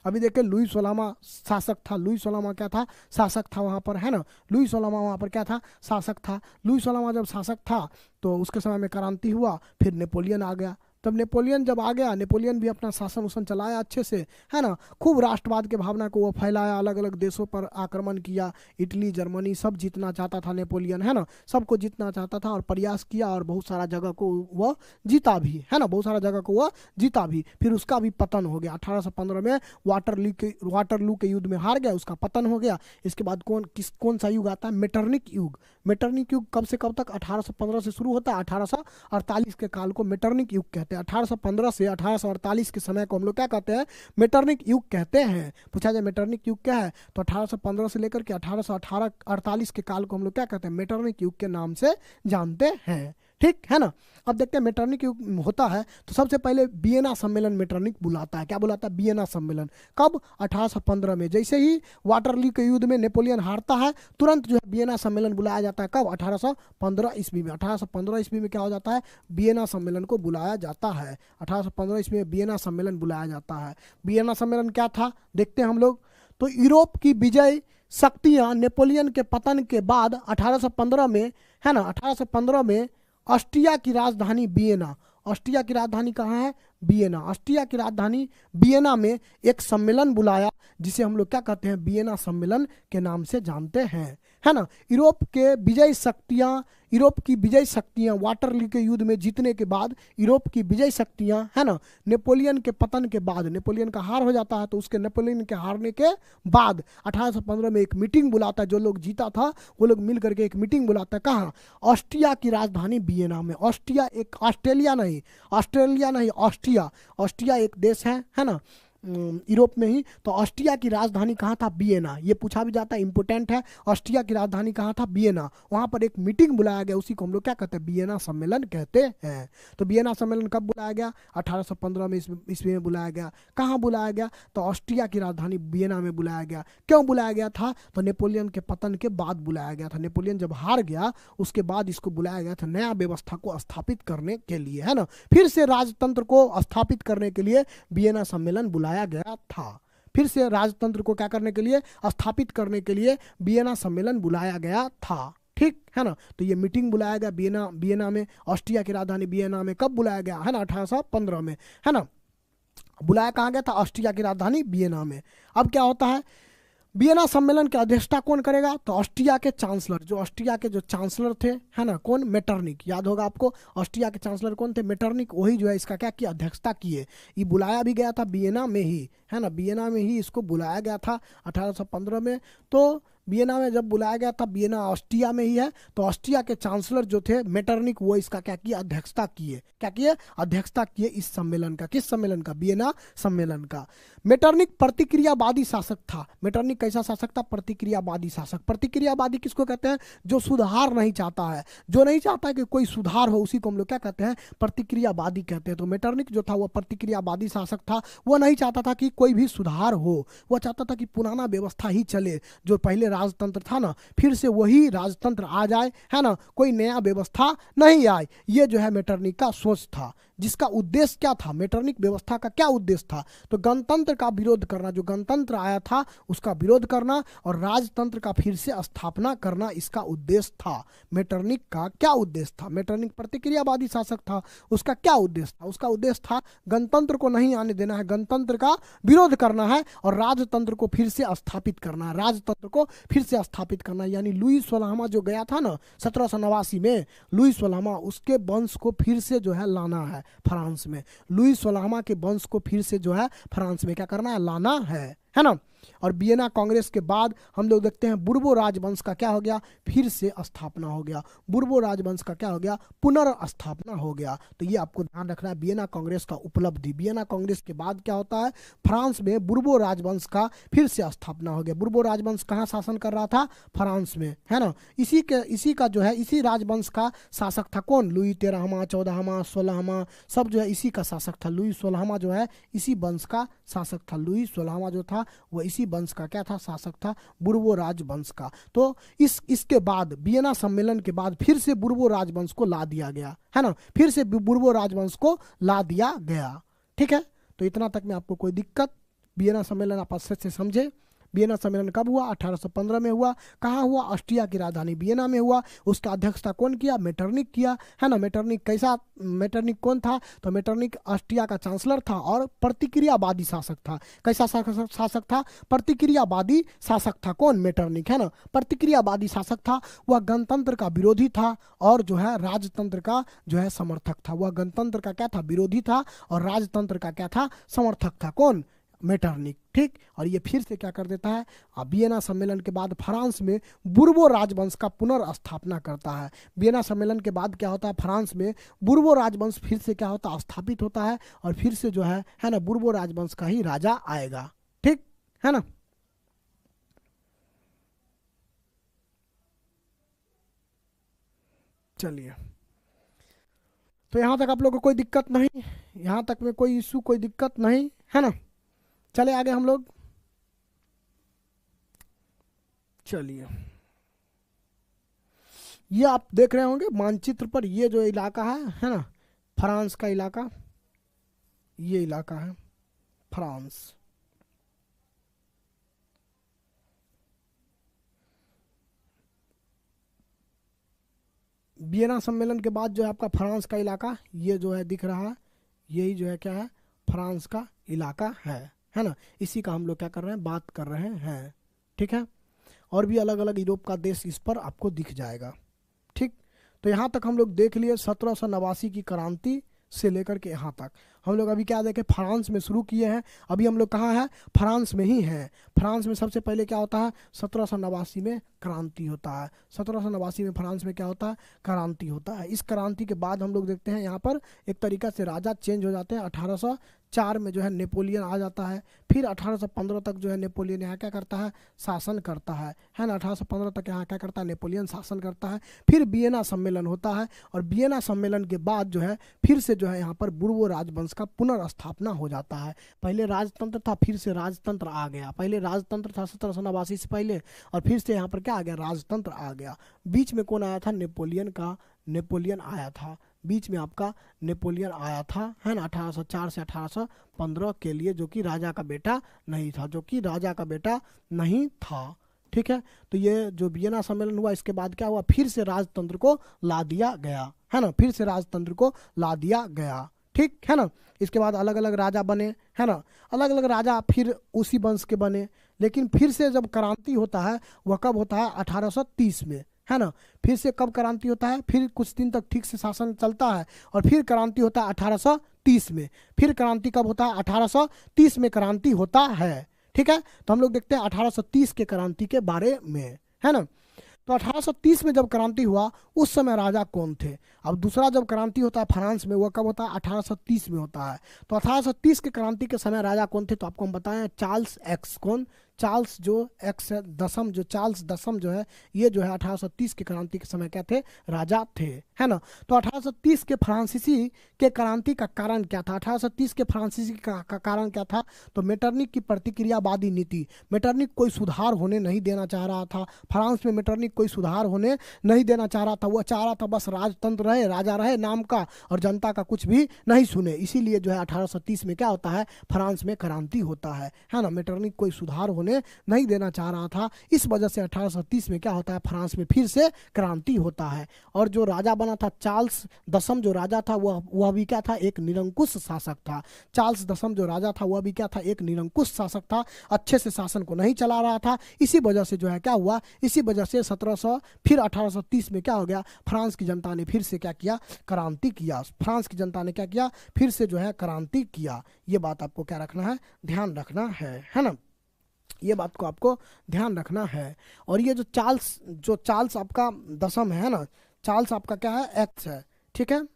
अभी देखिए लुई सोलामा शासक था। लुई सोलामा क्या था, शासक था वहाँ पर, है ना। लुई सोलामा वहाँ पर क्या था, शासक था। लुई सोलामा जब शासक था तो उसके समय में क्रांति हुआ, फिर नेपोलियन आ गया। तब नेपोलियन जब आ गया, नेपोलियन भी अपना शासन उसन चलाया अच्छे से, है ना। खूब राष्ट्रवाद के भावना को वो फैलाया, अलग अलग देशों पर आक्रमण किया, इटली जर्मनी सब जीतना चाहता था नेपोलियन, है ना। सबको जीतना चाहता था और प्रयास किया और बहुत सारा जगह को वह जीता भी, है ना। बहुत सारा जगह को वह जीता भी। फिर उसका भी पतन हो गया 1815 में। वाटरलू के युद्ध में हार गया, उसका पतन हो गया। इसके बाद कौन सा युग आता है, मेटरनिक युग। मेटरनिक युग कब से कब तक, 1815 से शुरू होता है, 1848 के काल को मेटरनिक युग कहते हैं। 1815 से 1848 के समय को हम लोग क्या कहते हैं, मेटरनिक युग कहते हैं। पूछा जाए मेटरनिक युग क्या है, तो 1815 से लेकर के 1848 के काल को हम लोग क्या कहते हैं, मेटरनिक युग के नाम से जानते हैं, ठीक है ना। अब देखते हैं मेटरनिक युग होता है तो सबसे पहले वियना सम्मेलन मेटरनिक बुलाता है। क्या बुलाता है, वियना सम्मेलन। कब, 1815 में। जैसे ही वाटरलू के युद्ध में नेपोलियन हारता है, तुरंत जो है वियना सम्मेलन बुलाया जाता है। कब, 1815 ईस्वी में। 1815 ईस्वी में क्या हो जाता है, वियना सम्मेलन को बुलाया जाता है। 1815 ईस्वी में वियना सम्मेलन बुलाया जाता है। वियना सम्मेलन क्या था, देखते हैं हम लोग। तो यूरोप की विजय शक्तियाँ नेपोलियन के पतन के बाद 1815 में, है ना, 1815 में ऑस्ट्रिया की राजधानी वियना, ऑस्ट्रिया की राजधानी कहाँ है, वियना। ऑस्ट्रिया की राजधानी वियना में एक सम्मेलन बुलाया जिसे हम लोग क्या कहते हैं, वियना सम्मेलन के नाम से जानते हैं, है ना। यूरोप की विजय शक्तियां वाटरलू के युद्ध में जीतने के बाद, यूरोप की विजय शक्तियां, है ना, नेपोलियन के पतन के बाद, नेपोलियन का हार हो जाता है तो उसके नेपोलियन के हारने के बाद 1815 में एक मीटिंग बुलाता है। जो लोग जीता था वो लोग मिल करके एक मीटिंग बुलाता है। कहाँ, ऑस्ट्रिया की राजधानी वियना में। ऑस्ट्रिया एक, ऑस्ट्रेलिया नहीं, ऑस्ट्रिया। ऑस्ट्रिया एक देश है ना, यूरोप में ही। तो ऑस्ट्रिया की राजधानी कहाँ था, वियना। ये पूछा भी जाता है, इंपोर्टेंट है। ऑस्ट्रिया की राजधानी कहाँ था, वियना। वहाँ पर एक मीटिंग बुलाया गया, उसी को हम लोग क्या कहते हैं, वियना सम्मेलन कहते हैं। तो वियना सम्मेलन कब बुलाया गया, 1815 में ईस्वी में बुलाया गया। कहाँ बुलाया गया, तो ऑस्ट्रिया की राजधानी वियना में बुलाया गया। क्यों बुलाया गया था, तो नेपोलियन के पतन के बाद बुलाया गया था। नेपोलियन जब हार गया उसके बाद इसको बुलाया गया था, नया व्यवस्था को स्थापित करने के लिए, है ना। फिर से राजतंत्र को स्थापित करने के लिए वियना सम्मेलन बुलाया गया था। फिर से राजतंत्र को क्या करने के लिए, स्थापित करने के लिए वियना सम्मेलन बुलाया गया था, ठीक है ना। तो ये मीटिंग बुलाया गया वियना में, ऑस्ट्रिया की राजधानी वियना में। कब बुलाया गया, है ना, 1815 में, है ना। बुलाया कहाँ गया था, ऑस्ट्रिया की राजधानी वियना में। अब क्या होता है, वियना सम्मेलन की अध्यक्षता कौन करेगा, तो ऑस्ट्रिया के चांसलर, जो ऑस्ट्रिया के जो चांसलर थे, है ना, कौन, मेटरनिक। याद होगा आपको, ऑस्ट्रिया के चांसलर कौन थे, मेटरनिक। वही जो है इसका क्या किया, अध्यक्षता किए। ये बुलाया भी गया था वियना में ही, है ना, वियना में ही इसको बुलाया गया था 1815 में। तो वियना में जब बुलाया गया था, वियना ऑस्ट्रिया में ही है, तो ऑस्ट्रिया के चांसलर जो थे मेटरनिक, वो इसका क्या किया, अध्यक्षता किए। क्या किए, अध्यक्षता किए इस सम्मेलन का। किस सम्मेलन का, वियना सम्मेलन का। मेटरनिक प्रतिक्रियावादी शासक था। मेटरनिक कैसा शासक था, प्रतिक्रियावादी शासक। प्रतिक्रियावादी किसको कहते हैं, जो सुधार नहीं चाहता है, जो नहीं चाहता है कि कोई सुधार हो, उसी को हम लोग क्या कहते हैं, प्रतिक्रियावादी कहते हैं। तो मेटरनिक जो था वो प्रतिक्रियावादी शासक था। वो नहीं चाहता था कि कोई भी सुधार हो, वो चाहता था कि पुराना व्यवस्था ही चले, जो पहले राजतंत्र था ना, फिर से वही राजतंत्र आ जाए, है ना, कोई नया व्यवस्था नहीं आए। ये जो है मेटरनिक का सोच था, जिसका उद्देश्य क्या था, मेटरनिक व्यवस्था का क्या उद्देश्य था, तो गणतंत्र का विरोध करना। जो गणतंत्र आया था उसका विरोध करना और राजतंत्र का फिर से स्थापना करना, इसका उद्देश्य था। मेटरनिक का क्या उद्देश्य था, मेटरनिक प्रतिक्रियावादी शासक था, उसका क्या उद्देश्य था, उसका उद्देश्य था गणतंत्र को नहीं आने देना है, गणतंत्र का विरोध करना है और राजतंत्र को फिर से स्थापित करना है, राजतंत्र को फिर से स्थापित करना। यानी लुई सोलहवां जो गया था ना 1789 में, लुई सोलहवां, उसके वंश को फिर से जो है लाना है फ्रांस में। लुई सोलहवां के वंश को फिर से जो है फ्रांस में क्या करना है, लाना है ना। और वियना कांग्रेस के बाद हम लोग देखते हैं बुर्बो राजवंश का क्या हो गया, फिर से स्थापना हो गया। बुर्बो राजवंश का क्या हो गया, पुनर्स्थापना हो गया। तो ये आपको ध्यान रखना है, वियना कांग्रेस का उपलब्धि। वियना कांग्रेस के बाद क्या होता है, फ्रांस में बुर्बो राजवंश का फिर से स्थापना हो गया। बुर्बो राजवंश कहाँ शासन कर रहा था, फ्रांस में, है ना। इसी का जो है, इसी राजवंश का शासक था कौन, लुई 13वां 14वां 16वां, सब जो है इसी का शासक था। लुई 16वां जो है इसी वंश का शासक था। लुई 16वां जो था वो इसी वंश का क्या था, शासक था, बुर्बो राजवंश का। तो इसके बाद वियना सम्मेलन के बाद फिर से बुर्बो राजवंश को ला दिया गया, है ना, फिर से बुर्बो राजवंश को ला दिया गया। ठीक है, तो इतना तक में आपको कोई दिक्कत, वियना सम्मेलन आप अच्छे से समझे। वियना सम्मेलन कब हुआ, 1815 में हुआ। कहाँ हुआ, ऑस्ट्रिया की राजधानी वियना में हुआ। उसका अध्यक्षता कौन किया, मेटरनिक किया, है ना। मेटरनिक कौन था, तो मेटरनिक ऑस्ट्रिया का चांसलर था और प्रतिक्रियावादी शासक था। कैसा शासक था, प्रतिक्रियावादी शासक था कौन, मेटरनिक, है ना। प्रतिक्रियावादी शासक था, वह गणतंत्र का विरोधी था और जो है राजतंत्र का जो है समर्थक था। वह गणतंत्र का क्या था, विरोधी था, और राजतंत्र का क्या था, समर्थक था कौन, मेटरनिक। ठीक, और ये फिर से क्या कर देता है, वियना सम्मेलन के बाद फ्रांस में बुर्बो राजवंश का पुनर्स्थापना करता है। वियना सम्मेलन के बाद क्या होता है, फ्रांस में बुर्बो राजवंश फिर से क्या होता है, स्थापित होता है, और फिर से जो है ना, बुर्बो राजवंश का ही राजा आएगा। ठीक है ना। चलिए, तो यहां तक आप लोगों को कोई दिक्कत नहीं, यहां तक में कोई इशू, कोई दिक्कत नहीं, है ना। चले आगे हम लोग, चलिए, ये आप देख रहे होंगे मानचित्र पर, ये जो इलाका है ना, फ्रांस का इलाका, ये इलाका है फ्रांस। वियना सम्मेलन के बाद जो है आपका फ्रांस का इलाका, ये जो है दिख रहा है, यही जो है क्या है, फ्रांस का इलाका है ना। इसी का हम लोग क्या कर रहे हैं, बात कर रहे हैं। ठीक है, और भी अलग अलग यूरोप का देश इस पर आपको दिख जाएगा। ठीक, तो यहाँ तक हम लोग देख लिए 1789 की क्रांति से लेकर के यहाँ तक हम लोग अभी क्या देखें, फ्रांस में शुरू किए हैं। अभी हम लोग कहाँ हैं, फ्रांस में ही हैं। फ्रांस में सबसे पहले क्या होता है, 1789 में क्रांति होता है। 1789 में फ्रांस में क्या होता है, क्रांति होता है। इस क्रांति के बाद हम लोग देखते हैं यहाँ पर एक तरीका से राजा चेंज हो जाते हैं। 1804 में जो है नेपोलियन आ जाता है। फिर 1815 तक जो है नेपोलियन यहाँ क्या करता है, शासन करता है ना। 1815 तक यहाँ क्या करता है, नेपोलियन शासन करता है। फिर वियना सम्मेलन होता है, और वियना सम्मेलन के बाद जो है फिर से जो है यहाँ पर बुर्बो राजवंश का पुनर्स्थापना हो जाता है। पहले राजतंत्र था, फिर से राजतंत्र आ गया। पहले राजतंत्र था 1789 से पहले, और फिर से यहाँ पर क्या आ गया, राजतंत्र आ गया। बीच में कौन आया था, नेपोलियन आया था। बीच में आपका नेपोलियन आया था, है ना, 1804 से 1815 के लिए, जो कि राजा का बेटा नहीं था। ठीक है, तो ये जो वियना सम्मेलन हुआ, इसके बाद क्या हुआ, फिर से राजतंत्र को ला दिया गया, है ना, फिर से राजतंत्र को ला दिया गया। ठीक है ना। इसके बाद अलग अलग राजा बने, है ना, अलग अलग राजा फिर उसी वंश के बने। लेकिन फिर से जब क्रांति होता है, वह कब होता है, 1830 में, है ना। फिर से कब क्रांति होता है, फिर कुछ दिन तक ठीक से शासन चलता है, और फिर क्रांति होता है 1830 में। फिर क्रांति कब होता है, 1830 में क्रांति होता है। ठीक है, तो हम लोग देखते हैं 1830 के क्रांति के बारे में, है ना। तो 1830 में जब क्रांति हुआ, उस समय राजा कौन थे। अब दूसरा जब क्रांति होता है फ्रांस में, वो कब होता है, 1830 में होता है। तो 1830 के क्रांति के समय राजा कौन थे, तो आपको हम बताएं, चार्ल्स एक्स, कौन, चार्ल्स जो एक्स दसम, जो चार्ल्स दसम जो है, ये जो है 1830 के क्रांति के समय क्या थे, राजा थे, है ना। तो 1830 के फ्रांसीसी के क्रांति का कारण क्या था, 1830 के फ्रांसीसी का कारण क्या था, तो मेटरनिक की प्रतिक्रियावादी नीति। मेटरनिक कोई सुधार होने नहीं देना चाह रहा था फ्रांस में, मेटरनिक कोई सुधार होने नहीं देना चाह रहा था। वह चाह रहा था बस राजतंत्र रहे, राजा रहे नाम का, और जनता का कुछ भी नहीं सुने। इसीलिए जो है 1830 में क्या होता है, फ्रांस में क्रांति होता है ना। मेटरनिक कोई सुधार होने नहीं देना चाह रहा था, इस वजह से 1830 में क्या होता है, फ्रांस में फिर से क्रांति होता है। और जो राजा बना था चार्ल्स दसम, जो राजा था वह भी क्या था, एक निरंकुश शासक था। चार्ल्स दसम जो राजा था वह भी क्या था, एक निरंकुश शासक था, अच्छे से शासन को नहीं चला रहा था। इसी वजह से जो है क्या हुआ, इसी वजह से 1700 फिर 1830 में क्या हो गया, फ्रांस की जनता ने फिर से क्या किया, क्रांति किया। फ्रांस की जनता ने क्या किया, फिर से जो है क्रांति किया। ये बात आपको क्या रखना है, ध्यान रखना है ना। ये बात को आपको ध्यान रखना है। और ये जो चार्ल्स आपका दशम है ना, चार्ल्स आपका क्या है, एक्स है, ठीक है।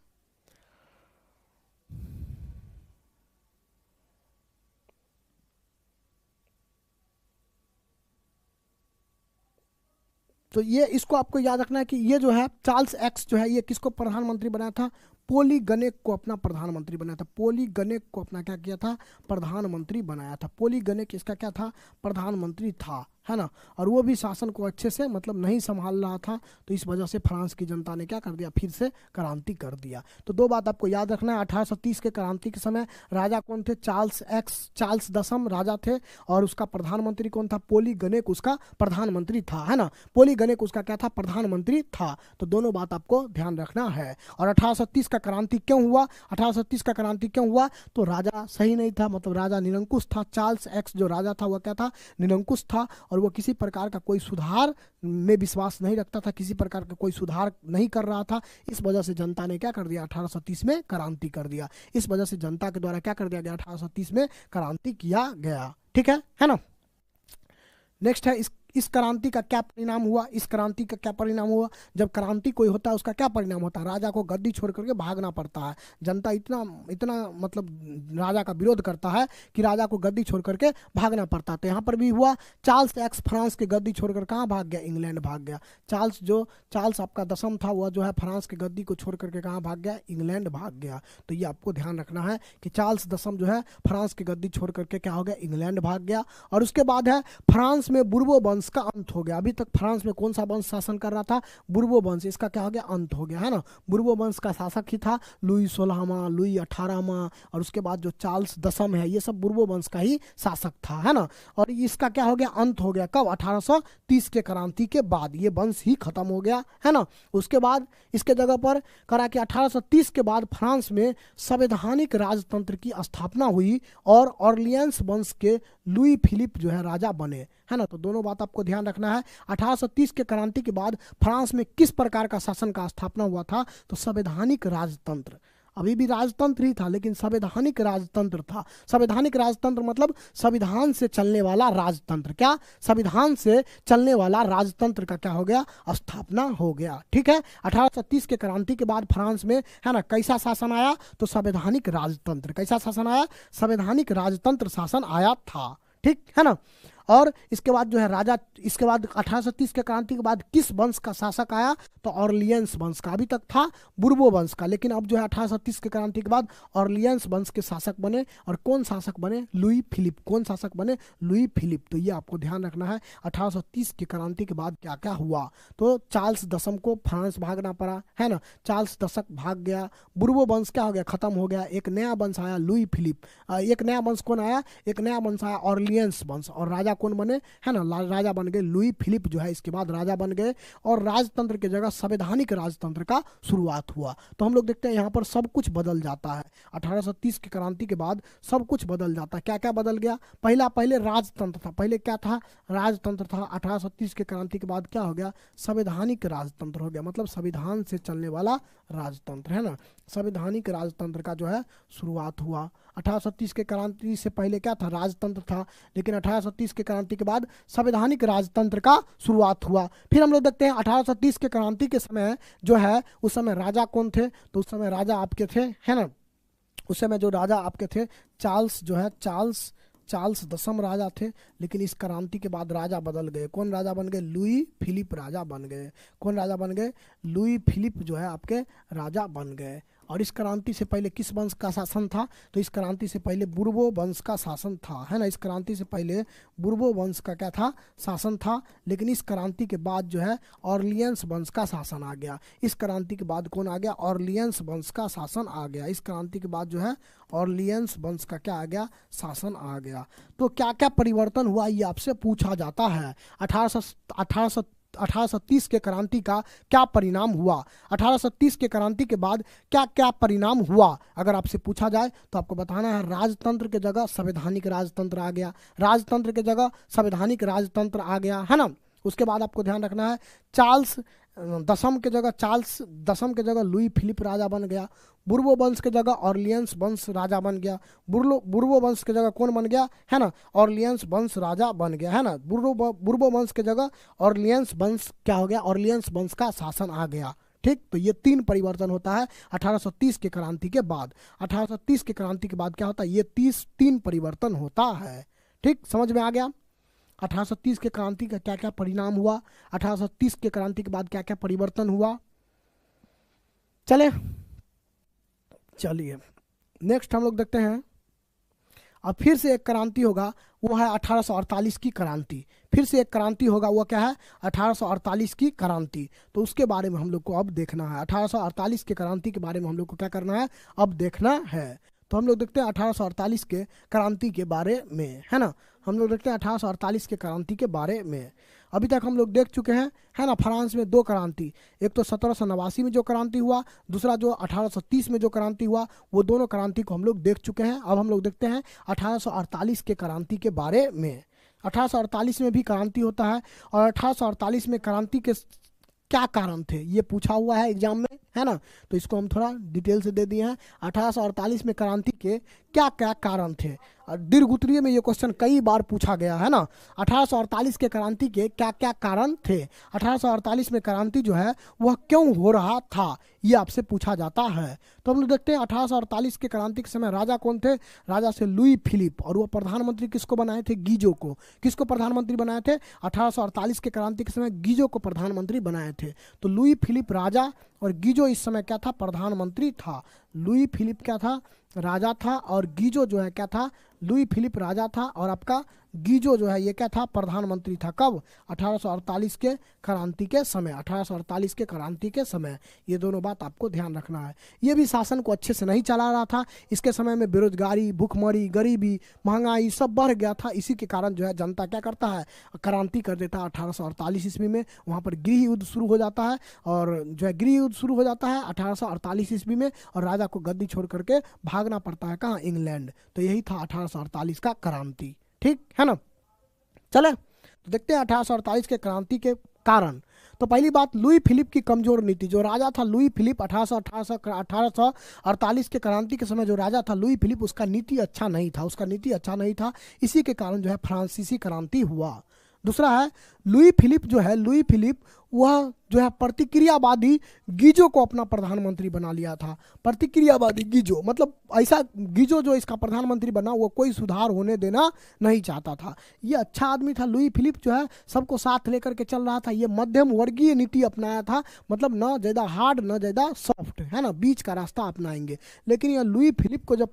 तो ये इसको आपको याद रखना है कि ये जो है चार्ल्स एक्स जो है ये किसको प्रधानमंत्री बनाया था, पोलीगनेक को अपना प्रधानमंत्री बनाया था। पोलीगनेक को अपना क्या किया था, प्रधानमंत्री बनाया था। पोलीगनेक इसका क्या था, प्रधानमंत्री था, है ना। और वो भी शासन को अच्छे से मतलब नहीं संभाल रहा था, तो इस वजह से फ्रांस की जनता ने क्या कर दिया, फिर से क्रांति कर दिया। तो दो बात आपको याद रखना है, 1830 के क्रांति के समय राजा कौन थे, चार्ल्स एक्स, चार्ल्स दशम राजा थे, और उसका प्रधानमंत्री कौन था, पोलीगनेक उसका प्रधानमंत्री था, है ना। पोलीगनेक उसका क्या था, प्रधानमंत्री था। तो दोनों बात आपको ध्यान रखना है। और 1830 का क्रांति क्यों हुआ, 1830 का क्रांति क्यों हुआ, तो राजा सही नहीं था, मतलब राजा निरंकुश था। चार्ल्स एक्स जो राजा था वह क्या था, निरंकुश था, और वो किसी प्रकार का कोई सुधार में विश्वास नहीं रखता था, किसी प्रकार का कोई सुधार नहीं कर रहा था। इस वजह से जनता ने क्या कर दिया, 1830 में क्रांति कर दिया। इस वजह से जनता के द्वारा क्या कर दिया गया, 1830 में क्रांति किया गया, ठीक है ना। नेक्स्ट है इस क्रांति का क्या परिणाम हुआ, इस क्रांति का क्या परिणाम हुआ। जब क्रांति कोई होता है उसका क्या परिणाम होता है, राजा को गद्दी छोड़ करके भागना पड़ता है। जनता इतना इतना मतलब राजा का विरोध करता है कि राजा को गद्दी छोड़ करके भागना पड़ता है। तो यहाँ पर भी हुआ, चार्ल्स एक्स फ्रांस की गद्दी छोड़कर कहाँ भाग गया, इंग्लैंड भाग गया। चार्ल्स आपका दशम था वह जो है फ्रांस की गद्दी को छोड़ करके कहाँ भाग गया, इंग्लैंड भाग गया। तो ये आपको ध्यान रखना है कि चार्ल्स दशम जो है फ्रांस की गद्दी छोड़ करके क्या हो गया, इंग्लैंड भाग गया। और उसके बाद है फ्रांस में बुर्बो वंश का अंत हो गया। अभी तक फ्रांस में कौन सा वंश शासन कर रहा था, बुर्बो वंश, इसका क्या हो गया, अंत हो गया, है ना। बुर्बो वंश का शासक ही था लुई 16वां, लुई 18वां, और उसके बाद जो चार्ल्स दशम है ये सब बुर्बो वंश का ही शासक था, है ना। और इसका क्या हो गया, अंत हो गया कब, 1830 के क्रांति के बाद ये वंश ही खत्म हो गया, है ना। उसके बाद इसके जगह पर करा कि 1830 के बाद फ्रांस में संवैधानिक राजतंत्र की स्थापना हुई और ऑर्लियंस वंश के लुई फिलिप जो है राजा बने, है ना। तो दोनों बात आपको ध्यान रखना है। 1830 के क्रांति के बाद फ्रांस में किस प्रकार का शासन का स्थापना हुआ था, तो संवैधानिक राजतंत्र। अभी भी राजतंत्र ही था लेकिन संवैधानिक राजतंत्र था। संवैधानिक राजतंत्र मतलब संविधान से चलने वाला राजतंत्र। क्या, संविधान से चलने वाला राजतंत्र का क्या हो गया, स्थापना हो गया, ठीक है। 1830 के क्रांति के बाद फ्रांस में, है ना, कैसा शासन आया, तो संवैधानिक राजतंत्र। कैसा शासन आया, संवैधानिक राजतंत्र शासन आया था, ठीक है ना। और इसके बाद जो है राजा, इसके बाद 1830 के क्रांति के बाद किस वंश का शासक आया, तो ऑर्लियंस वंश का। अभी तक था बुर्बो वंश का, लेकिन अब जो है 1830 के क्रांति के बाद ऑर्लियंस वंश के शासक बने। और कौन शासक बने, लुई फिलिप। कौन शासक बने, लुई फिलिप। तो ये आपको ध्यान रखना है 1830 की क्रांति के बाद क्या क्या हुआ। तो चार्ल्स दशम को फ्रांस भागना पड़ा, है ना, चार्ल्स दशक भाग गया, बुर्बो वंश क्या हो गया, खत्म हो गया, एक नया वंश आया लुई फिलिप। एक नया वंश कौन आया, एक नया वंश आया ऑर्लियंस वंश, और राजा कौन बने, है ना, राजा बन गए लुई फिलिप जो है, इसके बाद राजा बन गए। और राजतंत्र की जगह संवैधानिक राजतंत्र का शुरुआत हुआ। तो हम लोग देखते हैं यहाँ पर सब कुछ बदल जाता है। 1830 की क्रांति के बाद सब कुछ बदल जाता है। क्या क्या बदल गया, पहले राजतंत्र था, पहले क्या था, राजतंत्र था। 1830 की क्रांति के बाद क्या हो गया, संवैधानिक राजतंत्र हो गया, मतलब संविधान से चलने वाला राजतंत्र, है ना। संवैधानिक राजतंत्र का जो है शुरुआत हुआ। 1830 के क्रांति से पहले क्या था, राजतंत्र था, लेकिन 1830 के क्रांति के बाद संवैधानिक राजतंत्र का शुरुआत हुआ। फिर हम लोग देखते हैं 1830 के क्रांति के समय जो है, उस समय राजा कौन थे, तो उस समय राजा आपके थे, है ना, उस समय जो राजा आपके थे चार्ल्स जो है, चार्ल्स दशम राजा थे। लेकिन इस क्रांति के बाद राजा बदल गए। कौन राजा बन गए, लुई फिलिप राजा बन गए। कौन राजा बन गए, लुई फिलिप जो है आपके राजा बन गए। और इस क्रांति से पहले किस वंश का शासन था, तो इस क्रांति से पहले बुर्बो वंश का शासन था, है ना। इस क्रांति से पहले बुर्बो वंश का क्या था, शासन था। लेकिन इस क्रांति के बाद जो है ऑर्लियंस वंश का शासन आ गया। इस क्रांति के बाद कौन आ गया, ऑर्लियंस वंश का शासन आ गया। इस क्रांति के बाद जो है ऑर्लियंस वंश का क्या आ गया, शासन आ गया। तो क्या क्या परिवर्तन हुआ ये आपसे पूछा जाता है। 1830 के क्रांति का क्या परिणाम हुआ, 1830 के क्रांति के बाद क्या क्या परिणाम हुआ, अगर आपसे पूछा जाए तो आपको बताना है राजतंत्र के जगह संवैधानिक राजतंत्र आ गया, राजतंत्र के जगह संवैधानिक राजतंत्र आ गया, है ना। उसके बाद आपको ध्यान रखना है चार्ल्स दसम के जगह चार्ल्स दसम के जगह लुई फिलिप राजा बन गया। बुर्बो वंश के जगह ऑर्लियंस वंश राजा बन गया। बुर्बो वंश के जगह कौन बन गया है ना, ऑर्लियंस वंश राजा बन गया है ना। बुर्बो वंश के जगह ऑर्लियंस वंश क्या हो गया, ऑर्लियंस वंश का शासन आ गया। ठीक, तो ये 3 परिवर्तन होता है 1830 के क्रांति के बाद। 1830 के क्रांति के बाद क्या होता है, ये 3 परिवर्तन होता है। ठीक, समझ में आ गया। 1830 के क्रांति का क्या क्या परिणाम हुआ, 1830 के क्रांति के बाद क्या क्या परिवर्तन हुआ। चलिए नेक्स्ट हम लोग देखते हैं। अब फिर से एक क्रांति होगा, वो है 1848 की क्रांति। फिर से एक क्रांति होगा, वो क्या है, 1848 की क्रांति। तो उसके बारे में हम लोग को अब देखना है। 1848 के क्रांति के बारे में हम लोग को क्या करना है, अब देखना है। तो हम लोग देखते हैं 1848 के क्रांति के बारे में, है ना। हम लोग देखते हैं 1848 के क्रांति के बारे में। अभी तक हम लोग देख चुके हैं, है ना, फ्रांस में 2 क्रांति, एक तो 1789 में जो क्रांति हुआ, दूसरा जो 1830 में जो क्रांति हुआ, वो दोनों क्रांति को हम लोग देख चुके हैं। अब हम लोग देखते हैं 1848 के क्रांति के बारे में। 1848 में भी क्रांति होता है, और 1848 में क्रांति के क्या कारण थे ये पूछा हुआ है एग्जाम में, है ना। तो इसको हम थोड़ा डिटेल से दे दिए हैं। 1848 में क्रांति के क्या क्या कारण थे, और दीर्घ उत्तरीय में ये क्वेश्चन कई बार पूछा गया है ना। 1848 के क्रांति के क्या क्या कारण थे, 1848 में क्रांति जो है वह क्यों हो रहा था, ये आपसे पूछा जाता है। तो हम लोग देखते हैं 1848 के क्रांति के समय राजा कौन थे, राजा से लुई फिलिप, और वो प्रधानमंत्री किसको बनाए थे, गीजो को। किसको प्रधानमंत्री बनाए थे, 1848 के क्रांति के समय गीजो को प्रधानमंत्री बनाए थे। तो लुई फिलिप राजा और गीजो इस समय क्या था, प्रधानमंत्री था। लुई फिलिप क्या था, राजा था, और गीजो जो है क्या था, लुई फिलिप राजा था, और आपका गीजो जो है ये क्या था, प्रधानमंत्री था। कब, 1848 के क्रांति के समय। 1848 के क्रांति के समय, ये दोनों बात आपको ध्यान रखना है। ये भी शासन को अच्छे से नहीं चला रहा था। इसके समय में बेरोजगारी, भूखमरी, गरीबी, महंगाई सब बढ़ गया था। इसी के कारण जो है जनता क्या करता है, क्रांति कर देता है 1848 ईस्वी में। वहाँ पर गृह युद्ध शुरू हो जाता है, और जो है गृह युद्ध शुरू हो जाता है 1848 ईस्वी में, और राजा को गद्दी छोड़ करके भागना पड़ता है कहाँ, इंग्लैंड। तो यही था 1848 का क्रांति। ठीक है ना। चले तो देखते हैं 1848 के क्रांति के कारण। तो पहली बात, लुई फिलिप की कमजोर नीति। जो राजा था लुई फिलिप 1848 के क्रांति के समय जो राजा था लुई फिलिप, उसका नीति अच्छा नहीं था, उसका नीति अच्छा नहीं था। इसी के कारण जो है फ्रांसीसी क्रांति हुआ। दूसरा है, लुई फिलिप जो है, लुई फिलिप वह जो है प्रतिक्रियावादी गीजो को अपना प्रधानमंत्री बना लिया था। प्रतिक्रियावादी गीजो मतलब ऐसा गीजो जो इसका प्रधानमंत्री बना, वो कोई सुधार होने देना नहीं चाहता था। ये अच्छा आदमी था लुई फिलिप, जो है सबको साथ लेकर के चल रहा था। ये मध्यम वर्गीय नीति अपनाया था, मतलब न ज़्यादा हार्ड न ज़्यादा सॉफ्ट, है ना, बीच का रास्ता अपनाएंगे। लेकिन यह लुई फिलिप को जब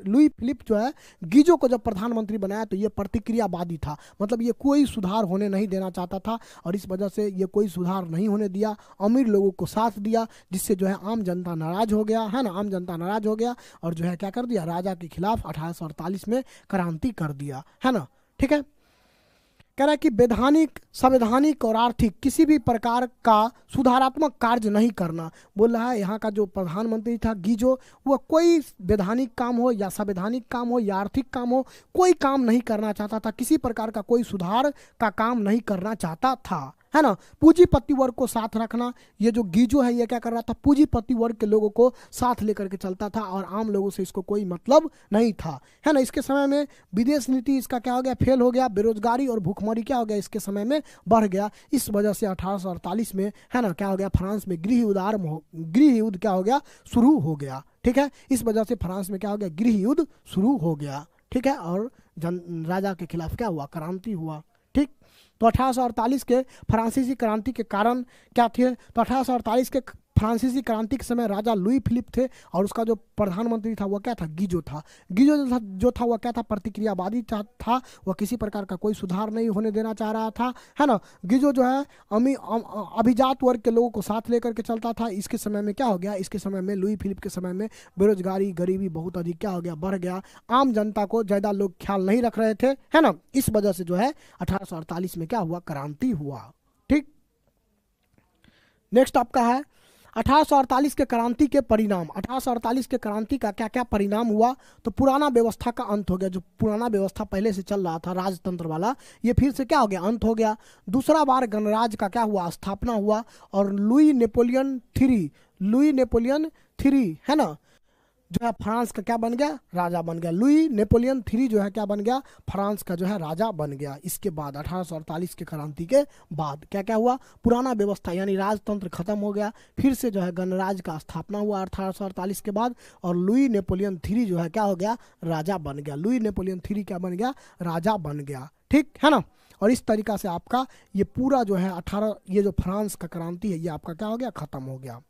लुई फिलिप जो है गीजो को जब प्रधानमंत्री बनाया, तो ये प्रतिक्रियावादी था, मतलब ये कोई सुधार होने नहीं देना चाहता था, और इस वजह से ये कोई सुधार नहीं होने दिया। अमीर लोगों को साथ दिया, जिससे जो है आम जनता नाराज हो गया, है ना, आम जनता नाराज हो गया, और जो है क्या कर दिया, राजा के खिलाफ 1848 में क्रांति कर दिया, है ना। ठीक है, कह रहा है कि वैधानिक, संवैधानिक और आर्थिक किसी भी प्रकार का सुधारात्मक कार्य नहीं करना। बोल रहा है यहाँ का जो प्रधानमंत्री था गीजो, वह कोई वैधानिक काम हो या संवैधानिक काम हो या आर्थिक काम हो, कोई काम नहीं करना चाहता था। किसी प्रकार का कोई सुधार का काम नहीं करना चाहता था, है ना। पूंजीपति वर्ग को साथ रखना, ये जो गीजो है ये क्या कर रहा था, पूंजीपति वर्ग के लोगों को साथ लेकर के चलता था, और आम लोगों से इसको कोई मतलब नहीं था, है ना। इसके समय में विदेश नीति इसका क्या हो गया, फेल हो गया। बेरोजगारी और भूखमरी क्या हो गया, इसके समय में बढ़ गया। इस वजह से 1848 में, है ना, क्या हो गया, फ्रांस में गृह युद्ध क्या हो गया, शुरू हो गया। ठीक है, इस वजह से फ्रांस में क्या हो गया, गृह युद्ध शुरू हो गया। ठीक है, और राजा के खिलाफ क्या हुआ, क्रांति हुआ। ठीक, तो 1848 के फ्रांसीसी क्रांति के कारण क्या थे, तो 1848 के फ्रांसीसी क्रांति के समय राजा लुई फिलिप थे, और उसका जो प्रधानमंत्री था वो क्या था, गीजो था। गीजो जो था वह क्या था, प्रतिक्रियावादी था। वह किसी प्रकार का कोई सुधार नहीं होने देना चाह रहा था, है ना। गीजो जो है अभिजात वर्ग के लोगों को साथ लेकर के चलता था। इसके समय में क्या हो गया, इसके समय में लुई फिलिप के समय में बेरोजगारी, गरीबी बहुत अधिक क्या हो गया, बढ़ गया। आम जनता को ज़्यादा लोग ख्याल नहीं रख रहे थे, है ना। इस वजह से जो है 1848 में क्या हुआ, क्रांति हुआ। ठीक, नेक्स्ट आपका है 1848 के क्रांति के परिणाम, 1848 के क्रांति का क्या क्या परिणाम हुआ? तो पुराना व्यवस्था का अंत हो गया। जो पुराना व्यवस्था पहले से चल रहा था राजतंत्र वाला, ये फिर से क्या हो गया? अंत हो गया। दूसरा बार गणराज्य का क्या हुआ? स्थापना हुआ। और लुई नेपोलियन थ्री है ना, जो है फ्रांस का क्या बन गया? राजा बन गया। लुई नेपोलियन थ्री जो है क्या बन गया? फ्रांस का जो है राजा बन गया। इसके बाद 1848 के क्रांति के बाद क्या क्या हुआ? पुराना व्यवस्था यानी राजतंत्र खत्म हो गया, फिर से जो है गणराज्य का स्थापना हुआ 1848 के बाद, और लुई नेपोलियन थ्री जो है क्या हो गया? राजा बन गया। लुई नेपोलियन थ्री क्या बन गया? राजा बन गया। ठीक है ना। और इस तरीका से आपका ये पूरा जो है ये जो फ्रांस का क्रांति है ये आपका क्या हो गया? खत्म हो गया।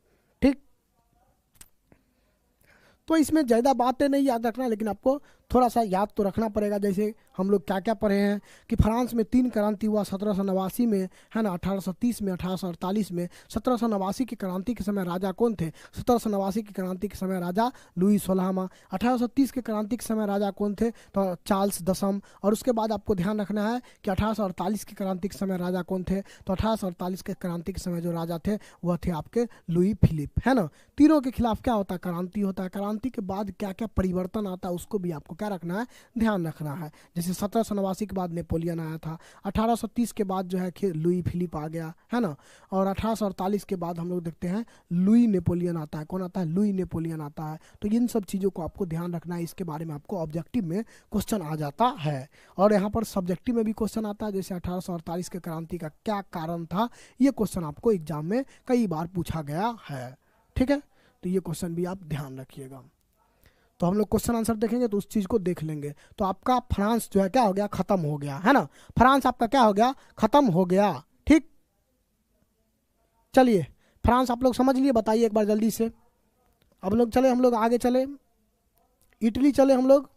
ठीक। तो इसमें ज़्यादा बातें नहीं याद रखना, लेकिन आपको थोड़ा सा याद तो रखना पड़ेगा। जैसे हम लोग क्या क्या पढ़े हैं कि फ्रांस में 3 क्रांति हुआ 1789 में, है ना, 1830 में, 1848 में। 1789 की क्रांति के समय राजा कौन थे? 1789 की क्रांति के समय राजा लुई 16वां। 1830 के क्रांति के समय राजा कौन थे? तो चार्ल्स 10म। और उसके बाद आपको ध्यान रखना है कि 1848 की क्रांति के समय राजा कौन थे? तो 1848 के क्रांति के समय जो राजा थे वह थे आपके लुई फिलिप, है ना। तीनों के खिलाफ क्या होता है? क्रांति होता है। क्रांति के बाद क्या क्या परिवर्तन आता है उसको भी आपको क्या रखना है? ध्यान रखना है। जैसे 1789 के बाद नेपोलियन आया था, 1830 के बाद जो है लुई फिलिप आ गया, है ना, और 1848 के बाद हम लोग देखते हैं लुई नेपोलियन आता है। कौन आता है? लुई नेपोलियन आता है। तो इन सब चीज़ों को आपको ध्यान रखना है। इसके बारे में आपको ऑब्जेक्टिव में क्वेश्चन आ जाता है, और यहाँ पर सब्जेक्टिव में भी क्वेश्चन आता है। जैसे 1848 के क्रांति का क्या कारण था, ये क्वेश्चन आपको एग्जाम में कई बार पूछा गया है। ठीक है, तो ये क्वेश्चन भी आप ध्यान रखिएगा। तो हम लोग क्वेश्चन आंसर देखेंगे तो उस चीज़ को देख लेंगे। तो आपका फ्रांस जो है क्या हो गया? खत्म हो गया, है ना। फ्रांस आपका क्या हो गया? खत्म हो गया। ठीक, चलिए फ्रांस आप लोग समझ लिए, बताइए एक बार जल्दी से। अब लोग चले, हम लोग आगे चले, इटली चले हम लोग।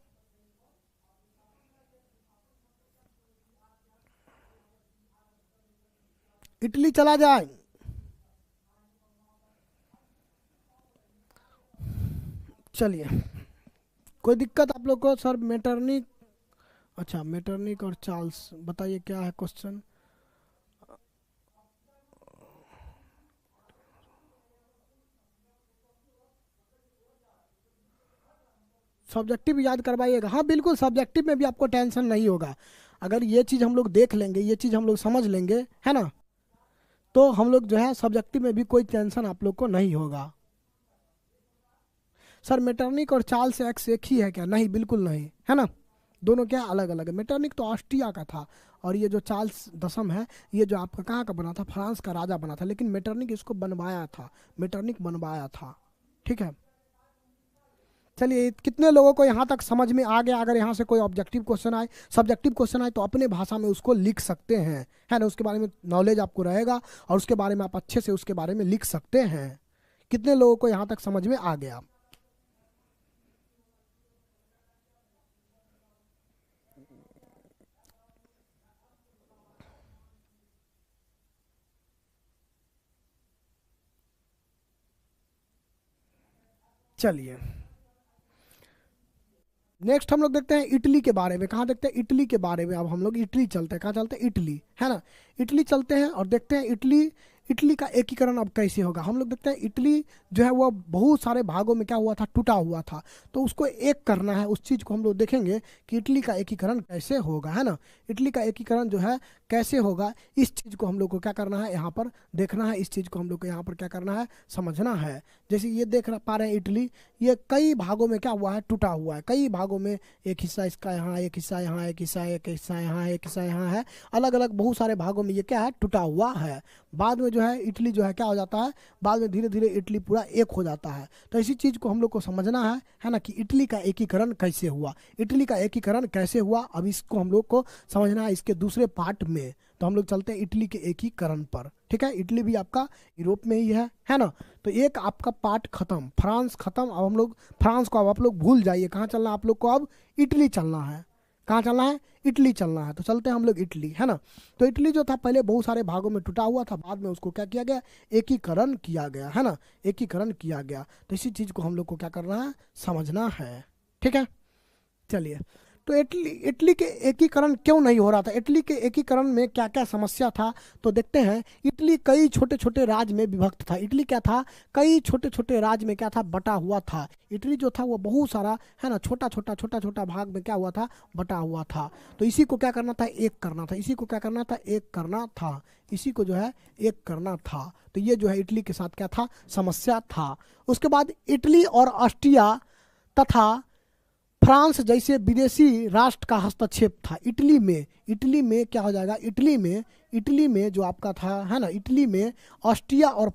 इटली चला जाए। चलिए, कोई दिक्कत आप लोग को? सर मेटरनिक, अच्छा मेटरनिक और चार्ल्स, बताइए क्या है क्वेश्चन। सब्जेक्टिव याद करवाइएगा। हाँ बिल्कुल, सब्जेक्टिव में भी आपको टेंशन नहीं होगा। अगर ये चीज़ हम लोग देख लेंगे, ये चीज़ हम लोग समझ लेंगे, है ना, तो हम लोग जो है सब्जेक्टिव में भी कोई टेंशन आप लोग को नहीं होगा। सर मेटरनिक और चार्ल्स एक्स एक ही है क्या? नहीं, बिल्कुल नहीं, है ना। दोनों क्या अलग अलग है। मेटरनिक तो ऑस्ट्रिया का था, और ये जो चार्ल्स 10म है ये जो आपका कहाँ का बना था? फ्रांस का राजा बना था, लेकिन मेटरनिक इसको बनवाया था, मेटरनिक बनवाया था। ठीक है, चलिए कितने लोगों को यहाँ तक समझ में आ गया? अगर यहाँ से कोई ऑब्जेक्टिव क्वेश्चन आए, सब्जेक्टिव क्वेश्चन आए, तो अपने भाषा में उसको लिख सकते हैं, है ना। उसके बारे में नॉलेज आपको रहेगा, और उसके बारे में आप अच्छे से उसके बारे में लिख सकते हैं। कितने लोगों को यहाँ तक समझ में आ गया? चलिए नेक्स्ट हम लोग देखते हैं इटली के बारे में। कहाँ देखते हैं? इटली के बारे में। अब हम लोग इटली चलते हैं। कहाँ चलते हैं? इटली, है ना। इटली चलते हैं और देखते हैं इटली का एकीकरण अब कैसे होगा। हम लोग देखते हैं इटली जो है वो बहुत सारे भागों में क्या हुआ था? टूटा हुआ था। तो उसको एक करना है, उस चीज़ को हम लोग देखेंगे कि इटली का एकीकरण कैसे होगा, है ना। इटली का एकीकरण जो है कैसे होगा, इस चीज़ को हम लोग को क्या करना है? यहाँ पर देखना है। इस चीज़ को हम लोग को यहाँ पर क्या करना है? समझना है। जैसे ये देख पा रहे हैं इटली, ये कई भागों में क्या हुआ है? टूटा हुआ है। कई भागों में, एक हिस्सा इसका यहाँ, एक हिस्सा यहाँ, एक हिस्सा यहाँ, एक हिस्सा यहाँ है। अलग अलग बहुत सारे भागों में ये क्या है? टूटा हुआ है। बाद में जो है इटली जो है क्या हो जाता है? बाद में धीरे धीरे इटली पूरा एक हो जाता है। तो इसी चीज़ को हम लोग को समझना है ना, कि इटली का एकीकरण कैसे हुआ। इटली का एकीकरण कैसे हुआ, अब इसको हम लोग को समझना है इसके दूसरे पार्ट में। तो हम लोग चलते हैं इटली के एकीकरण पर। ठीक है, इटली भी आपका यूरोप में ही है ना। तो एक आपका पार्ट खत्म, फ्रांस खत्म। अब हम लोग फ्रांस को अब आप लोग भूल जाइए। कहाँ चलना है आप लोग को? अब इटली चलना है। कहाँ चलना है? इटली चलना है। तो चलते हैं हम लोग इटली, है ना। तो इटली जो था पहले बहुत सारे भागों में टूटा हुआ था, बाद में उसको क्या किया गया? एकीकरण किया गया, है ना। एकीकरण किया गया। तो इसी चीज़ को हम लोग को क्या करना है? समझना है। ठीक है, चलिए तो इटली के एकीकरण क्यों नहीं हो रहा था, इटली के एकीकरण में क्या क्या समस्या था, तो देखते हैं। इटली कई छोटे छोटे राज्य में विभक्त था। इटली क्या था, कई छोटे छोटे राज्य में क्या था, बटा हुआ था। इटली जो था वो बहुत सारा है ना छोटा छोटा भाग में क्या हुआ था, बटा हुआ था। तो इसी को क्या करना था, एक करना था। इसी को क्या करना था, एक करना था। इसी को जो है एक करना था। तो ये जो है इटली के साथ क्या था, समस्या था। उसके बाद इटली और ऑस्ट्रिया तथा फ्रांस जैसे विदेशी राष्ट्र का हस्तक्षेप था इटली में क्या हो जाएगा, इटली में जो आपका था है ना, इटली में ऑस्ट्रिया और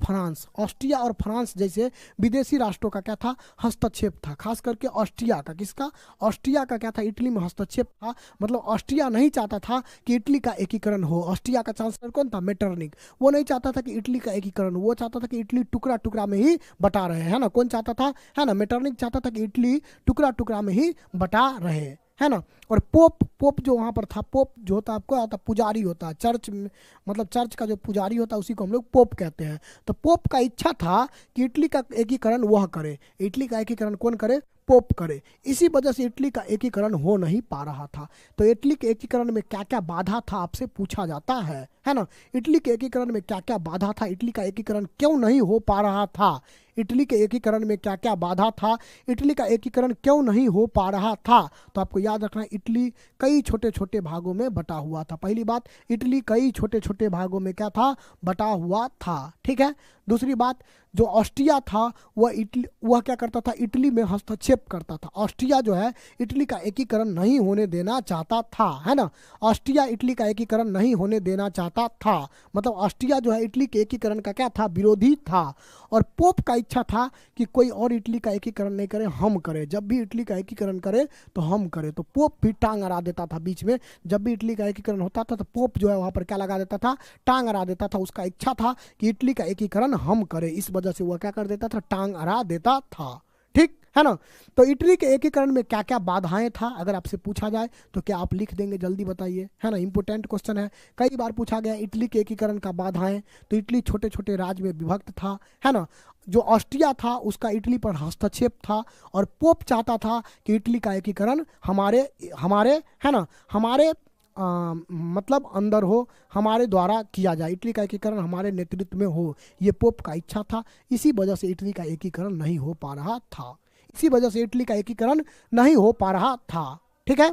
फ्रांस जैसे विदेशी राष्ट्रों का क्या था, हस्तक्षेप था। खास करके ऑस्ट्रिया का, किसका, ऑस्ट्रिया का क्या था, इटली में हस्तक्षेप था। मतलब ऑस्ट्रिया नहीं चाहता था कि इटली का एकीकरण हो। ऑस्ट्रिया का चांसलर कौन था, मेटरनिक। वो नहीं चाहता था कि इटली का एकीकरण हो, वो चाहता था कि इटली टुकड़ा टुकड़ा में ही बटा रहे, है ना। कौन चाहता था, है ना, मेटरनिक चाहता था कि इटली टुकड़ा टुकड़ा में ही बटा रहे, है ना। और पोप जो वहाँ पर था, पोप जो होता है आपको आता, पुजारी होता है चर्च में, मतलब चर्च का जो पुजारी होता है उसी को हम लोग पोप कहते हैं। तो पोप का इच्छा था कि इटली का एकीकरण वह करे, इटली का एकीकरण कौन करे, पोप करे। इसी वजह से इटली का एकीकरण हो नहीं पा रहा था। तो इटली के एकीकरण में क्या क्या बाधा था आपसे पूछा जाता है ना। इटली के एकीकरण में क्या क्या बाधा था, इटली का एकीकरण क्यों नहीं हो पा रहा था, इटली के एकीकरण में क्या क्या बाधा था, इटली का एकीकरण क्यों नहीं हो पा रहा था। तो आपको याद रखना है, इटली कई छोटे छोटे भागों में बटा हुआ था। पहली बात, इटली कई छोटे छोटे भागों में क्या था, बटा हुआ था, ठीक है। दूसरी बात, जो ऑस्ट्रिया था वह क्या करता था, इटली में हस्तक्षेप करता था। ऑस्ट्रिया जो है इटली का एकीकरण नहीं होने देना चाहता था, है ना। ऑस्ट्रिया इटली का एकीकरण नहीं होने देना चाहता था। मतलब ऑस्ट्रिया जो है इटली के एकीकरण का क्या था, विरोधी था। और पोप का इच्छा था कि कोई और इटली का एकीकरण नहीं करे, हम करें। जब भी इटली का एकीकरण करे तो हम करें। तो पोप भी टांग अड़ा देता था बीच में। जब भी इटली का एकीकरण होता था तो पोप जो है वहाँ पर क्या लगा देता था, टांग अड़ा देता था। उसका इच्छा था कि इटली का एकीकरण हम करें, इस वजह से वह क्या कर देता था, टांग अड़ा देता था, ठीक है ना। तो इटली के एकीकरण में क्या क्या बाधाएं था, अगर आपसे पूछा जाए तो क्या आप लिख देंगे, जल्दी बताइए, है ना। इंपोर्टेंट क्वेश्चन है, कई बार पूछा गया इटली के एकीकरण का बाधाएं। तो इटली छोटे छोटे राज्य में विभक्त था, है ना। जो ऑस्ट्रिया था उसका इटली पर हस्तक्षेप था। और पोप चाहता था कि इटली का एकीकरण हमारे हमारे है ना, हमारे मतलब अंदर हो, हमारे द्वारा किया जाए, इटली का एकीकरण हमारे नेतृत्व में हो, ये पोप का इच्छा था। इसी वजह से इटली का एकीकरण नहीं हो पा रहा था, इसी वजह से इटली का एकीकरण नहीं हो पा रहा था, ठीक है,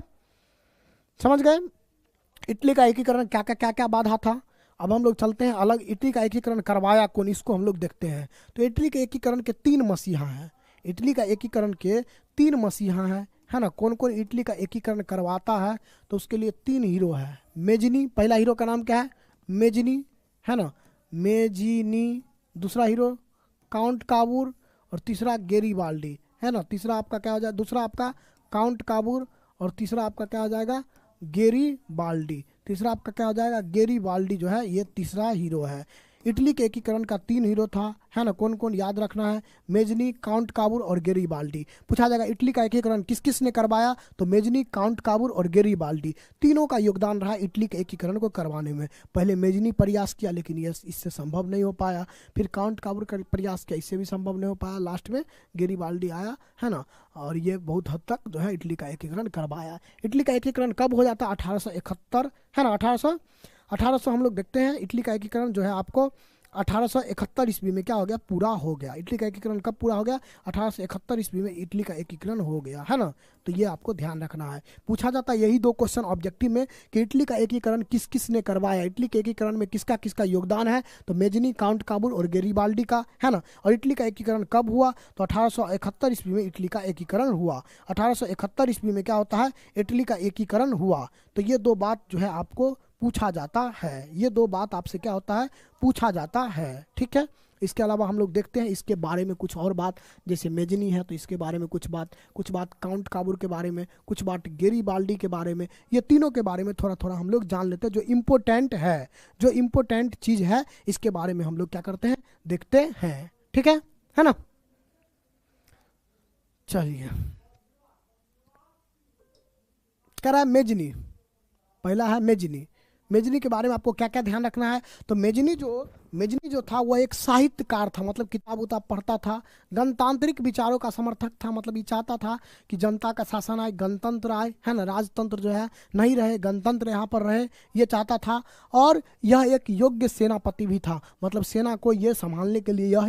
समझ गए। इटली का एकीकरण क्या क्या बाधा था। अब हम लोग चलते हैं अलग, इटली का एकीकरण करवाया कौन, इसको हम लोग देखते हैं। तो इटली के एकीकरण के 3 मसीहा हैं, इटली का एकीकरण के 3 मसीहा हैं, है ना। कौन कौन इटली का एकीकरण करवाता है, तो उसके लिए 3 हीरो है। मेजनी, पहला हीरो का नाम क्या है, मेजनी, है ना, मेजिनी। दूसरा हीरो काउंट काबूर, और तीसरा गेरीबाल्डी, है ना। तीसरा आपका क्या हो जाएगा, दूसरा आपका काउंट काबूर, और तीसरा आपका क्या हो जाएगा, गेरीबाल्डी। तीसरा आपका क्या हो जाएगा, गेरीबाल्डी जो है ये तीसरा हीरो है। इटली के एकीकरण का 3 हीरो था, है ना। कौन कौन याद रखना है, मेजनी, काउंट काबूर और गेरीबाल्डी। पूछा जाएगा इटली का एकीकरण किस किस ने करवाया, तो मेजनी, काउंट काबूर और गेरीबाल्डी, तीनों का योगदान रहा इटली के एकीकरण को करवाने में। पहले मेजनी प्रयास किया लेकिन ये इससे संभव नहीं हो पाया, फिर काउंट काबूर का प्रयास किया, इससे भी संभव नहीं हो पाया, लास्ट में गेरीबाल्डी आया, है ना। और ये बहुत हद तक जो है इटली का एकीकरण करवाया। इटली का एकीकरण कब हो जाता है, 1871, है ना। 1800 हम लोग देखते हैं। इटली का एकीकरण जो है आपको 1871 ईस्वी में क्या हो गया, पूरा हो गया। इटली का एकीकरण कब पूरा हो गया, 1871 ईस्वी में इटली का एकीकरण हो गया, है ना। तो ये आपको ध्यान रखना है। पूछा जाता है यही 2 क्वेश्चन ऑब्जेक्टिव में कि इटली का एकीकरण किस किस ने करवाया, इटली के एकीकरण में किसका किसका योगदान है, तो मेजनी, काउंट काबूल और गेरीबाल्डी का, है ना। और इटली का एकीकरण कब हुआ, तो 1871 ईस्वी में इटली का एकीकरण हुआ। 1871 ईस्वी में क्या होता है, इटली का एकीकरण हुआ। तो ये 2 बात जो है आपको पूछा जाता है, ये 2 बात आपसे क्या होता है, पूछा जाता है, ठीक है। इसके अलावा हम लोग देखते हैं इसके बारे में कुछ और बात, जैसे मेजनी है तो इसके बारे में कुछ बात काउंट काबूर के बारे में, कुछ बात गेरीबाल्डी के बारे में, ये तीनों के बारे में थोड़ा थोड़ा हम लोग जान लेते हैं। जो इम्पोर्टेंट है, जो इम्पोर्टेंट चीज़ है, इसके बारे में हम लोग क्या करते हैं, देखते हैं, ठीक है ना। चलिए, कह रहा है मेजनी, पहला है मेजनी। मेजनी के बारे में आपको क्या क्या ध्यान रखना है, तो मेजनी मेजनी जो था वह एक साहित्यकार था, मतलब किताब उताब पढ़ता था। गणतांत्रिक विचारों का समर्थक था, मतलब ये चाहता था कि जनता का शासन आए, गणतंत्र आए, है ना, राजतंत्र जो है नहीं रहे, गणतंत्र यहाँ पर रहे, ये चाहता था। और यह एक योग्य सेनापति भी था, मतलब सेना को ये संभालने के लिए यह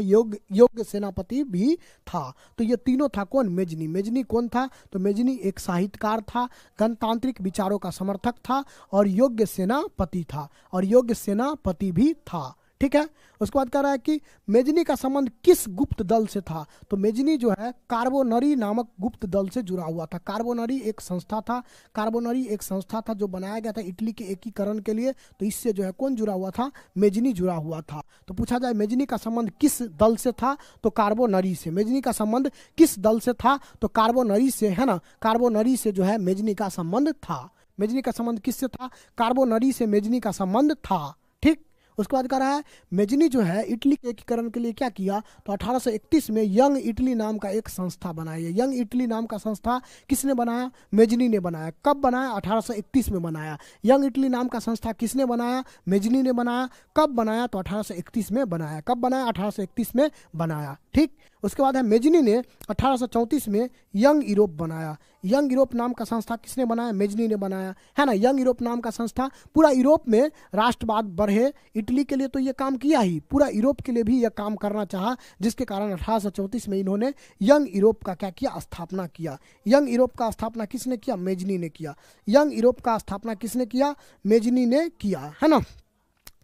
योग्य सेनापति भी था। तो ये तीनों था कौन? मेजनी। मेजनी कौन था? तो मेजनी एक साहित्यकार था, गणतांत्रिक विचारों का समर्थक था और योग्य सेनापति था, और योग्य सेनापति भी था। ठीक है। उसके बाद कह रहा है कि मेजनी का संबंध किस गुप्त दल से था? तो मेजनी जो है कार्बोनरी नामक गुप्त दल से जुड़ा हुआ था। कार्बोनरी एक संस्था था, कार्बोनरी एक संस्था था जो बनाया गया था इटली के एकीकरण के लिए। तो इससे जो है कौन जुड़ा हुआ था? मेजनी जुड़ा हुआ था। तो पूछा जाए मेजनी का संबंध किस दल से था? तो कार्बोनरी से। मेजनी का संबंध किस दल से था? तो कार्बोनरी से, है ना, कार्बोनरी से जो है मेजनी का संबंध था। मेजनी का संबंध किससे था? कार्बोनरी से मेजनी का संबंध था। ठीक। उसके बाद कह रहा है मेजनी जो है इटली के एकीकरण के लिए क्या किया? तो 1831 में यंग इटली नाम का एक संस्था बनाया। यंग इटली नाम का संस्था किसने बनाया? मेजनी ने बनाया। कब बनाया? 1831 में बनाया। यंग इटली नाम का संस्था किसने बनाया? मेजनी ने बनाया। कब बनाया? तो 1831 में बनाया। कब बनाया? 1831 में बनाया। ठीक। उसके बाद है मेजनी ने 1834 में यंग यूरोप बनाया। यंग यूरोप नाम का संस्था किसने बनाया? मेजनी ने बनाया, है ना। यंग यूरोप नाम का संस्था पूरा यूरोप में राष्ट्रवाद बढ़े, इटली के लिए तो ये काम किया ही, पूरा यूरोप के लिए भी यह काम करना चाहा, जिसके कारण 1834 में इन्होंने यंग यूरोप का क्या किया? स्थापना किया। यंग यूरोप का स्थापना किसने किया? मेजनी ने किया। यंग यूरोप का स्थापना किसने किया? मेजनी ने किया, है ना।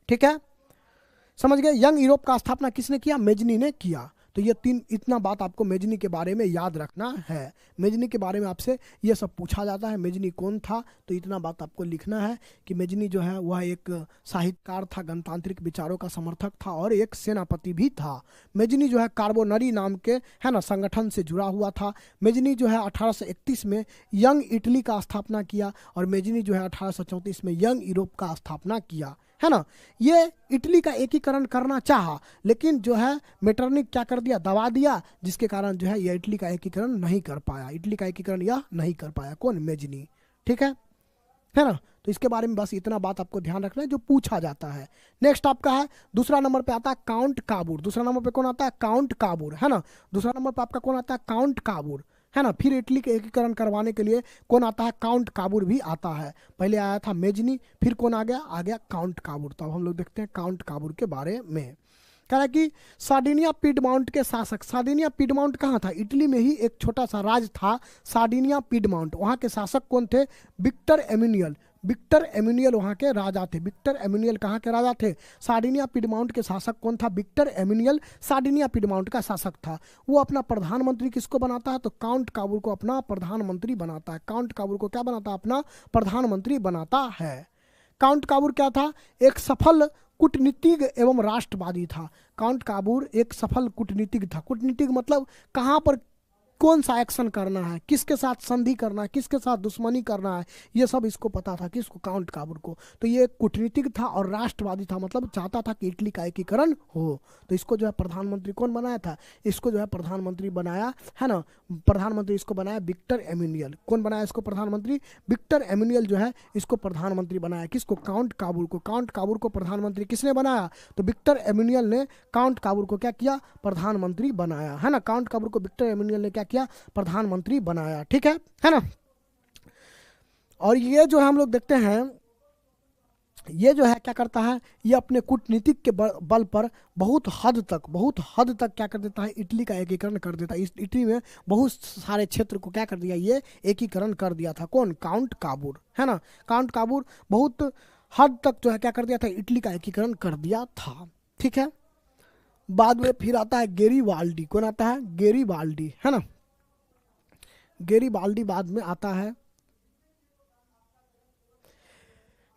ठीक है, समझ गए। यंग यूरोप का स्थापना किसने किया? मेजनी ने किया। तो ये इतना बात आपको मेजनी के बारे में याद रखना है। मेजनी के बारे में आपसे ये सब पूछा जाता है, मेजनी कौन था, तो इतना बात आपको लिखना है कि मेजनी जो है वह एक साहित्यकार था, गणतांत्रिक विचारों का समर्थक था और एक सेनापति भी था। मेजनी जो है कार्बोनरी नाम के, है ना, संगठन से जुड़ा हुआ था। मेजनी जो है 1831 में यंग इटली का स्थापना किया और मेजनी जो है 1834 में यंग यूरोप का स्थापना किया, है ना। ये इटली का एकीकरण करना चाहा, लेकिन जो है मेटरनिक क्या कर दिया? दबा दिया, जिसके कारण जो है यह इटली का एकीकरण नहीं कर पाया। इटली का एकीकरण यह नहीं कर पाया। कौन? मेजनी। ठीक है ना। तो इसके बारे में बस इतना बात आपको ध्यान रखना है जो पूछा जाता है। नेक्स्ट आपका है दूसरा नंबर पे आता है काउंट काबूर। दूसरा नंबर पे कौन आता है? काउंट काबूर, है ना। दूसरा नंबर पे आपका कौन आता है? काउंट काबूर, है ना। फिर इटली के एकीकरण करवाने के लिए कौन आता है? काउंट काबूर भी आता है। पहले आया था मेजनी, फिर कौन आ गया? आ गया काउंट काबूर। तो अब हम लोग देखते हैं काउंट काबूर के बारे में। कह रहा है कि सार्डिनिया पिडमाउंट के शासक। सार्डिनिया पिडमाउंट कहाँ था? इटली में ही एक छोटा सा राज्य था सार्डिनिया पिडमाउंट। वहाँ के शासक कौन थे? विक्टर एम्यूनियल। विक्टर एम्यूनियल वहाँ के राजा थे। विक्टर एम्यूनियल कहाँ के राजा थे? सार्डिनिया पिडमाउंट के शासक कौन था? विक्टर एम्यूनियल सार्डिनिया पिडमाउंट का शासक था। वो अपना प्रधानमंत्री किसको बनाता है? तो काउंट काबूर को अपना प्रधानमंत्री बनाता है। काउंट काबूर को क्या बनाता है? अपना प्रधानमंत्री बनाता है। काउंट काबूर क्या था? एक सफल कूटनीतिज्ञ एवं राष्ट्रवादी था। काउंट काबूर एक सफल कूटनीतिज्ञ था। कूटनीतिज्ञ मतलब कहाँ पर कौन सा एक्शन करना है, किसके साथ संधि करना है, किसके साथ दुश्मनी करना है, ये सब इसको पता था। किसको? काउंट काबूर को। तो ये कूटनीतिज्ञ था और राष्ट्रवादी था, मतलब चाहता था कि इटली का एकीकरण हो। तो इसको जो है प्रधानमंत्री कौन बनाया था? इसको जो है प्रधानमंत्री बनाया, है ना, प्रधानमंत्री इसको बनाया विक्टर एम्यूनियल। कौन बनाया इसको प्रधानमंत्री? विक्टर एम्यूनियल जो है इसको प्रधानमंत्री बनाया। किसको? काउंट काबूर को। काउंट काबूर को प्रधानमंत्री किसने बनाया? तो विक्टर एम्यूनियल ने काउंट काबूर को क्या किया? प्रधानमंत्री बनाया, है ना। काउंट काबूर को विक्टर एम्यूनियल ने क्या किया? प्रधानमंत्री बनाया। ठीक है ना। और ये जो है हम लोग देखते हैं, ये जो है क्या करता है? ये अपने कूटनीतिक के बल पर बहुत हद तक क्या कर देता है? इटली का एकीकरण कर देता है। इस इटली में बहुत सारे क्षेत्र को क्या कर दिया? ये एकीकरण कर दिया था। कौन? काउंट काबूर, है ना। काउंट काबूर बहुत हद तक जो है क्या कर दिया था? इटली का एकीकरण कर दिया था। ठीक है। बाद में फिर आता है गेरीबाल्डी। कौन आता है? गेरीबाल्डी, है ना। गेरीबाल्डी बाद में आता है।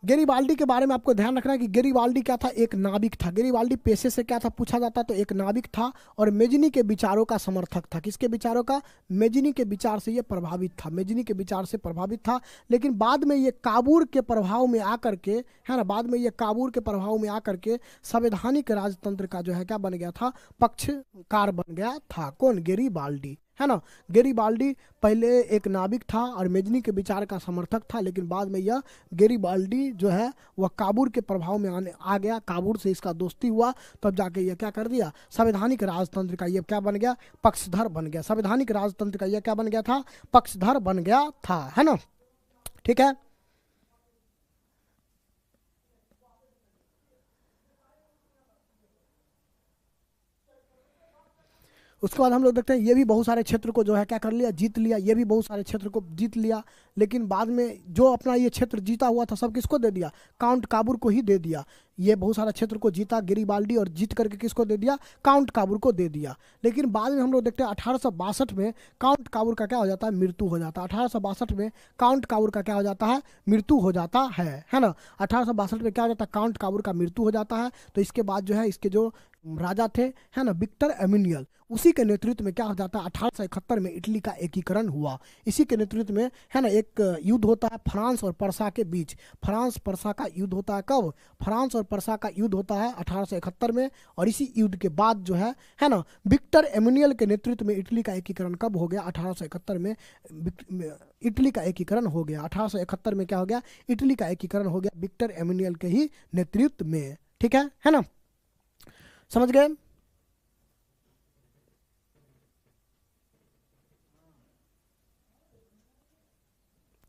गेरीबाल्डी के बारे में आपको ध्यान रखना है कि गेरीबाल्डी क्या था? एक नाविक था। गेरीबाल्डी पेशे से क्या था पूछा जाता, तो एक नाविक था और मेजनी के विचारों का समर्थक था। किसके विचारों का? मेजनी के विचार से ये प्रभावित था। मेजनी के विचार से प्रभावित था, लेकिन बाद में ये काबूर के प्रभाव में आकर के, है ना, बाद में ये काबूर के प्रभाव में आकर के संवैधानिक राजतंत्र का जो है क्या बन गया था? पक्षकार बन गया था। कौन? गेरीबाल्डी, है ना। गेरिबाल्डी पहले एक नाविक था और मेजनी के विचार का समर्थक था, लेकिन बाद में यह गेरिबाल्डी जो है वह काबूल के प्रभाव में आने आ गया, काबूल से इसका दोस्ती हुआ, तब जाके यह क्या कर दिया, संवैधानिक राजतंत्र का यह क्या बन गया, पक्षधर बन गया। संवैधानिक राजतंत्र का यह क्या बन गया था, पक्षधर बन गया था, है ना। ठीक है, उसके बाद हम लोग देखते हैं ये भी बहुत सारे क्षेत्र को जो है क्या कर लिया, जीत लिया, ये भी बहुत सारे क्षेत्र को जीत लिया। लेकिन बाद में जो अपना ये क्षेत्र जीता हुआ था सब किसको दे दिया, काउंट काबूर को ही दे दिया। ये बहुत सारा क्षेत्र को जीता गेरिबाल्डी और जीत करके किसको दे दिया, काउंट काबूर को दे दिया। लेकिन बाद में हम लोग देखते हैं 1862 में काउंट काबूर का क्या हो जाता है, मृत्यु हो जाता है। 1862 में काउंट काबूर का क्या हो जाता है, मृत्यु हो जाता है ना। 1862 में क्या हो जाता है, काउंट काबूर का मृत्यु हो जाता है। तो इसके बाद जो है इसके जो राजा थे, है ना, विक्टर एमिनियल, उसी के नेतृत्व में क्या हो जाता है, 1871 में इटली का एकीकरण हुआ। इसी के नेतृत्व में, है ना, एक युद्ध होता है फ्रांस और पर्सा के बीच। फ्रांस पर्सा का युद्ध होता है कब, फ्रांस और पर्सा का युद्ध होता है 1871 में। और इसी युद्ध के बाद जो है ना, विक्टर एमिनियल के नेतृत्व में इटली का एकीकरण कब हो गया, 1871 में इटली का एकीकरण हो गया। 1871 में क्या हो गया, इटली का एकीकरण हो गया विक्टर एमिनियल के ही नेतृत्व में। ठीक है ना, समझ गए।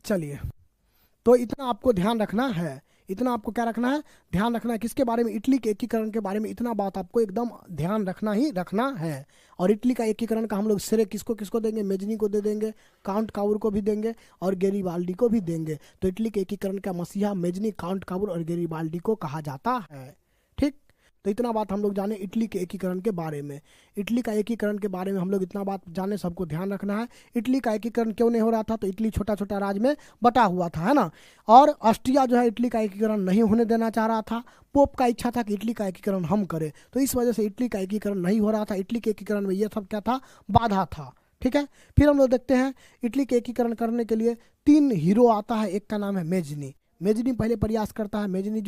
चलिए, तो इतना आपको ध्यान रखना है, इतना आपको क्या रखना है, ध्यान रखना है। किसके बारे में, इटली के एकीकरण के बारे में इतना बात आपको एकदम ध्यान रखना ही रखना है। और इटली का एकीकरण का हम लोग श्रेय किसको किसको देंगे, मेजनी को दे देंगे, काउंट काबूर को भी देंगे और गेरिबाल्डी को भी देंगे। तो इटली के एकीकरण का मसीहा मेजनी, काउंट काबूर और गेरिबाल्डी को कहा जाता है। ठीक, तो इतना बात हम लोग जाने इटली के एकीकरण के बारे में। इटली का एकीकरण के बारे में हम लोग इतना बात जाने, सबको ध्यान रखना है। इटली का एकीकरण क्यों नहीं हो रहा था, तो इटली छोटा छोटा राज्य में बटा हुआ था, है ना। और ऑस्ट्रिया जो है इटली का एकीकरण नहीं होने देना चाह रहा था। पोप का इच्छा था कि इटली का एकीकरण हम करें, तो इस वजह से इटली का एकीकरण नहीं हो रहा था। इटली के एकीकरण में ये सब क्या था, बाधा था। ठीक है, फिर हम लोग देखते हैं इटली के एकीकरण करने के लिए 3 हीरो आता है। एक का नाम है मेजनी। मेजनी पहले प्रयास करता है। मेजनी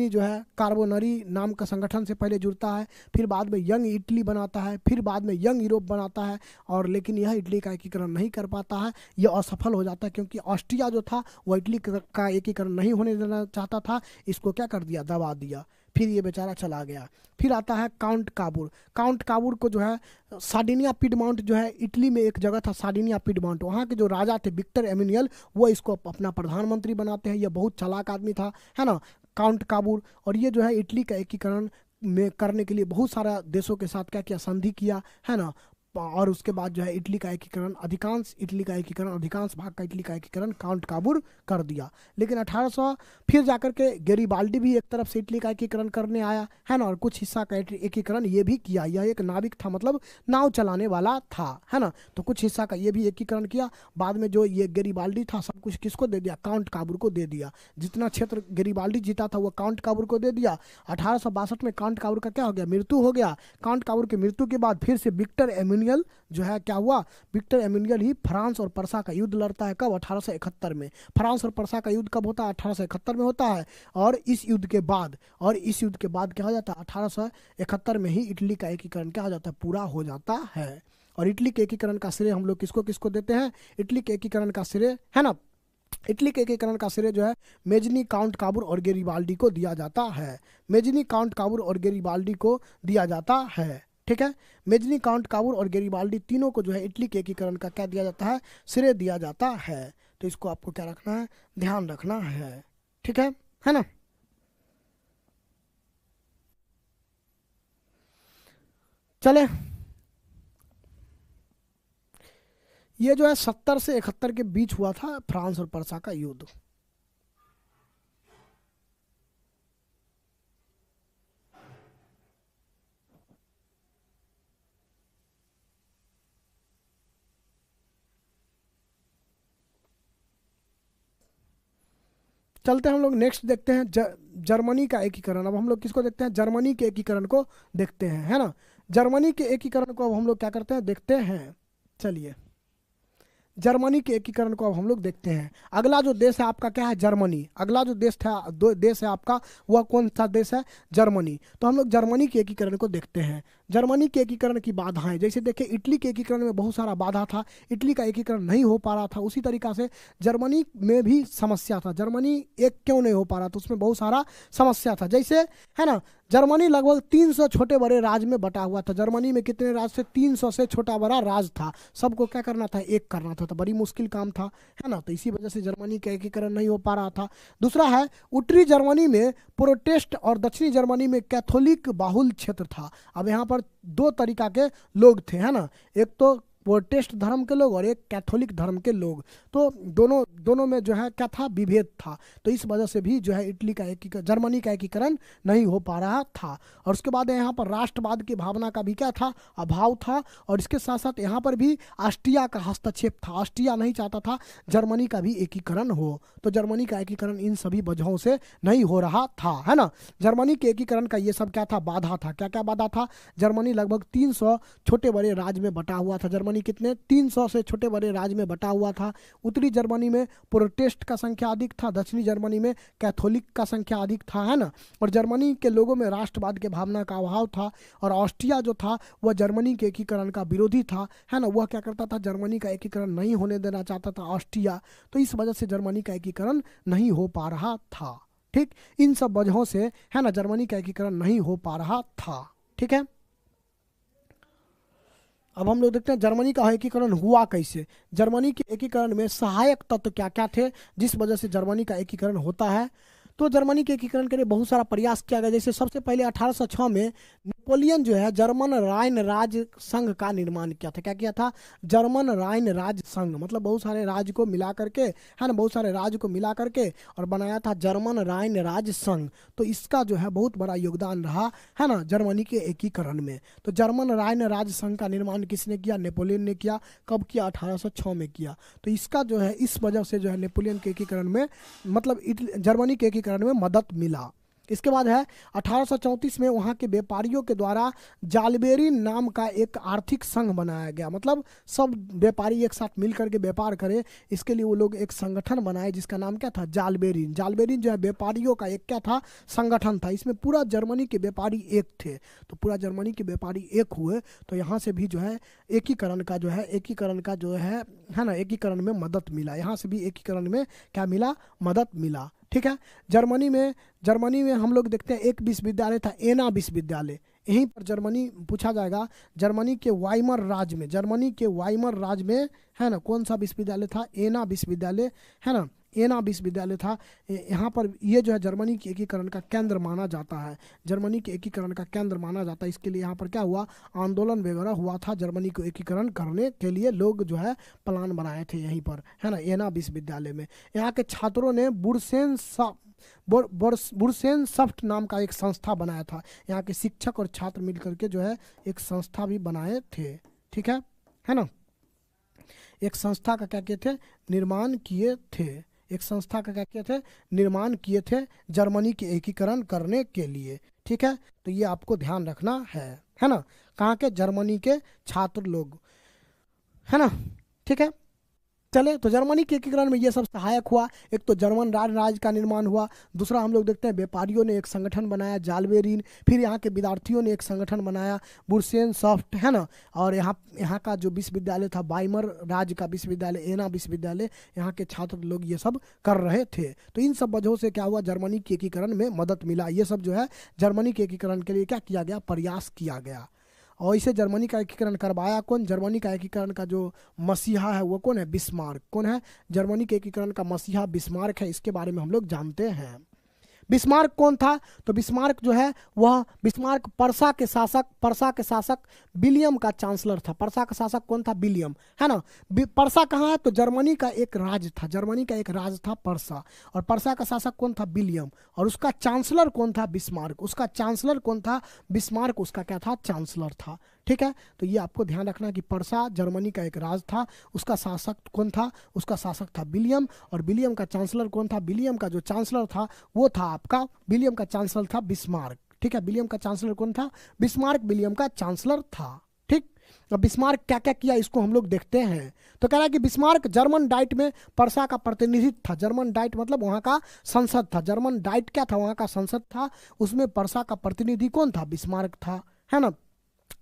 जो है कार्बोनरी नाम का संगठन से पहले जुड़ता है, फिर बाद में यंग इटली बनाता है, फिर बाद में यंग यूरोप बनाता है। और लेकिन यह इटली का एकीकरण नहीं कर पाता है, यह असफल हो जाता है, क्योंकि ऑस्ट्रिया जो था वह इटली का एकीकरण नहीं होने देना चाहता था। इसको क्या कर दिया, दबा दिया। फिर ये बेचारा चला गया। फिर आता है काउंट काबूर। काउंट काबूर को जो है सार्डिनिया पिडमाउंट जो है, इटली में एक जगह था सार्डिनिया पिडमाउंट, वहाँ के जो राजा थे विक्टर एमिनियल, वो इसको अपना प्रधानमंत्री बनाते हैं। यह बहुत चालाक आदमी था, है ना, काउंट काबूर। और ये जो है इटली का एकीकरण में करने के लिए बहुत सारा देशों के साथ क्या किया, संधि किया, है ना। और उसके बाद जो है इटली का एकीकरण, अधिकांश भाग का इटली का एकीकरण काउंट काबूर कर दिया। लेकिन 1800 फिर जाकर के गेरिबाल्डी भी एक तरफ से इटली का एकीकरण करने आया, है ना, और कुछ हिस्सा का एकीकरण ये भी किया। यह एक नाविक था, मतलब नाव चलाने वाला था, है ना। तो कुछ हिस्सा का ये भी एकीकरण किया। बाद में जो ये गेरिबाल्डी था सब कुछ किसको दे दिया, काउंट काबूर को दे दिया। जितना क्षेत्र गेरिबाल्डी जीता था वो काउंट काबूर को दे दिया। 1862 में काउंट काबूर का क्या हो गया, मृत्यु हो गया। काउंट काबूर की मृत्यु के बाद फिर से विक्टर एमिनियल जो है क्या हुआ, विक्टर एमिनियल ही फ्रांस और पर्सा का युद्ध लड़ता है। कब, 1871 में। फ्रांस और पर्सा का युद्ध कब होता है, 1871 में होता है। और इस युद्ध के बाद क्या हो जाता है, 1871 में ही इटली का एकीकरण क्या हो जाता है, पूरा हो जाता है। और इटली के एकीकरण का श्रेय हम लोग किसको किसको देते हैं, इटली के एकीकरण का श्रेय, है ना, इटली के एकीकरण का श्रेय जो है मेजनी, काउंट काबूर और गेरिबाल्डी को दिया जाता है। मेजनी, काउंट काबूर और गेरिबाल्डी को दिया जाता है। ठीक है, मेजनी, काउंट काबूर और गेरिबाल्डी तीनों को जो है इटली के एकीकरण का क्या दिया जाता है, श्रेय दिया जाता है। तो इसको आपको क्या रखना है, ध्यान रखना है। ठीक है ना। चले, ये जो है 70 से 71 के बीच हुआ था फ्रांस और पर्सा का युद्ध। चलते हैं हम लोग नेक्स्ट देखते हैं जर्मनी का एकीकरण। अब हम लोग किसको देखते हैं, जर्मनी के एकीकरण को देखते हैं, है ना। जर्मनी के एकीकरण को अब हम लोग क्या करते हैं, देखते हैं। चलिए, जर्मनी के एकीकरण को अब हम लोग देखते हैं। अगला जो देश है आपका क्या है, जर्मनी। अगला जो देश था देश है आपका, वह कौन सा देश है, जर्मनी। तो हम लोग जर्मनी के एकीकरण को देखते हैं। जर्मनी के एकीकरण की बाधाएं, जैसे देखिए इटली के एकीकरण में बहुत सारा बाधा था, इटली का एकीकरण नहीं हो पा रहा था। उसी तरीका से जर्मनी में भी समस्या था, जर्मनी एक क्यों नहीं हो पा रहा था, उसमें बहुत सारा समस्या था। जैसे है ना, जर्मनी लगभग 300 छोटे बड़े राज्य में बटा हुआ था। जर्मनी में कितने राज्य थे, 300 से छोटा बड़ा राज्य था। सबको क्या करना था, एक करना था, तो बड़ी मुश्किल काम था, है ना। तो इसी वजह से जर्मनी का एकीकरण नहीं हो पा रहा था। दूसरा है, उत्तरी जर्मनी में प्रोटेस्ट और दक्षिणी जर्मनी में कैथोलिक बाहुल क्षेत्र था। अब यहाँ पर दो तरीका के लोग थे, है ना, एक तो प्रोटेस्ट धर्म के लोग और एक कैथोलिक धर्म के लोग। तो दोनों में जो है क्या था, विभेद था। तो इस वजह से भी जो है जर्मनी का एकीकरण नहीं हो पा रहा था। और उसके बाद यहाँ पर राष्ट्रवाद की भावना का भी क्या था, अभाव था। और इसके साथ साथ यहाँ पर भी ऑस्ट्रिया का हस्तक्षेप था। ऑस्ट्रिया नहीं चाहता था जर्मनी का भी एकीकरण हो। तो जर्मनी का एकीकरण इन सभी वजहों से नहीं हो रहा था, है ना। जर्मनी के एकीकरण का ये सब क्या था, बाधा था। क्या क्या बाधा था, जर्मनी लगभग 300 छोटे बड़े राज्य में बटा हुआ था। जर्मनी कितने, 300 से छोटे बड़े राज्य में बटा हुआ था। उत्तरी जर्मनी में प्रोटेस्ट का संख्या अधिक था, दक्षिणी जर्मनी में कैथोलिक का संख्या अधिक था, है ना। और जर्मनी के लोगों में राष्ट्रवाद के भावना का अभाव था। और ऑस्ट्रिया जो था वह जर्मनी के एकीकरण का विरोधी था, है ना। वह क्या करता था, जर्मनी का एकीकरण नहीं होने देना चाहता था ऑस्ट्रिया। तो इस वजह से जर्मनी का एकीकरण नहीं हो पा रहा था। ठीक, इन सब वजहों से, है ना, जर्मनी का एकीकरण नहीं हो पा रहा था। ठीक है, अब हम लोग देखते हैं जर्मनी का एकीकरण हुआ कैसे। जर्मनी के एकीकरण में सहायक तत्व क्या क्या थे जिस वजह से जर्मनी का एकीकरण होता है। तो जर्मनी के एकीकरण के लिए बहुत सारा प्रयास किया गया। जैसे सबसे पहले 1806 में नेपोलियन जो है जर्मन राइन राज्य संघ का निर्माण किया था। क्या किया था, जर्मन राइन राज्य संघ, मतलब बहुत सारे राज्य को मिला करके, है ना, बहुत सारे राज्य को मिला करके और बनाया था जर्मन राइन राज्य संघ। तो इसका जो है बहुत बड़ा योगदान रहा, है ना, जर्मनी के एकीकरण में। तो जर्मन राइन राज्य संघ का निर्माण किसने किया, नेपोलियन ने किया। कब किया, 1806 में किया। तो इसका जो है इस वजह से जो है नेपोलियन के एकीकरण में, मतलब जर्मनी के एकीकरण में मदद मिला। इसके बाद है 1834 में वहाँ के व्यापारियों के द्वारा जालबेरिन नाम का एक आर्थिक संघ बनाया गया। मतलब सब व्यापारी एक साथ मिल करके व्यापार करें, इसके लिए वो लोग एक संगठन बनाए जिसका नाम क्या था, जालबेरिन। जालबेरिन जो है व्यापारियों का एक क्या था, संगठन था। इसमें पूरा जर्मनी के व्यापारी एक थे। तो पूरा जर्मनी के व्यापारी एक हुए, तो यहाँ से भी जो है एकीकरण का जो है ना, एकीकरण में मदद मिला। यहाँ से भी एकीकरण में क्या मिला, मदद मिला। ठीक है, जर्मनी में हम लोग देखते हैं एक विश्वविद्यालय था, एना विश्वविद्यालय। यहीं पर जर्मनी पूछा जाएगा, जर्मनी के वाइमर राज्य में, है ना, कौन सा विश्वविद्यालय था, एना विश्वविद्यालय, है ना, एना विश्वविद्यालय था। यहाँ पर ये जो है जर्मनी के एकीकरण का केंद्र माना जाता है। जर्मनी के एकीकरण का केंद्र माना जाता है। इसके लिए यहाँ पर क्या हुआ, आंदोलन वगैरह हुआ था। जर्मनी को एकीकरण करने के लिए लोग जो है प्लान बनाए थे यहीं पर, है ना, एना विश्वविद्यालय में। यहाँ के छात्रों ने बुरसेनसफ्ट नाम का एक संस्था बनाया था। यहाँ के शिक्षक और छात्र मिलकर के जो है एक संस्था भी बनाए थे। ठीक है ना, एक संस्था का क्या किए थे, निर्माण किए थे। एक संस्था का क्या किए थे, निर्माण किए थे जर्मनी के एकीकरण करने के लिए। ठीक है, तो ये आपको ध्यान रखना है ना। कहाँ के, जर्मनी के छात्र लोग, है ना। ठीक है, चले, तो जर्मनी के एकीकरण में ये सब सहायक हुआ। एक तो जर्मन राज्य का निर्माण हुआ। दूसरा हम लोग देखते हैं व्यापारियों ने एक संगठन बनाया, जालबेरिन। फिर यहाँ के विद्यार्थियों ने एक संगठन बनाया, बुरसेनसफ्ट, है ना। और यहाँ का जो विश्वविद्यालय था, वाइमर राज्य का विश्वविद्यालय, एना विश्वविद्यालय, यहाँ के छात्र लोग ये सब कर रहे थे। तो इन सब वजहों से क्या हुआ, जर्मनी के एकीकरण में मदद मिला। ये सब जो है जर्मनी के एकीकरण के लिए क्या किया गया, प्रयास किया गया। और इसे जर्मनी का एकीकरण करवाया कौन, जर्मनी का एकीकरण का जो मसीहा है वो कौन है, बिस्मार्क। कौन है, जर्मनी के एकीकरण का मसीहा बिस्मार्क है। इसके बारे में हम लोग जानते हैं। बिस्मार्क कौन था, तो बिस्मार्क जो है वह बिस्मार्क पर्सा के शासक विलियम का चांसलर था। पर्सा का शासक कौन था, विलियम, है ना। पर्सा कहाँ है, तो जर्मनी का एक राज्य था पर्सा। और पर्सा का शासक कौन था, विलियम। और उसका चांसलर कौन था, बिस्मार्क। उसका क्या था, चांसलर था। ठीक है, तो ये आपको ध्यान रखना कि पर्सा जर्मनी का एक राज था। उसका शासक कौन था, उसका शासक था विलियम। और विलियम का चांसलर कौन था, विलियम का जो चांसलर था वो था आपका, विलियम का चांसलर था बिस्मार्क। ठीक है, विलियम का चांसलर कौन था, बिस्मार्क विलियम का चांसलर था। ठीक, अब बिस्मार्क क्या क्या किया इसको हम लोग देखते हैं। तो कह रहा है कि बिस्मार्क जर्मन डाइट में पर्सा का प्रतिनिधित्व था। जर्मन डाइट मतलब वहाँ का संसद था। जर्मन डाइट क्या था? वहाँ का संसद था। उसमें पर्सा का प्रतिनिधि कौन था? बिस्मार्क था, है ना।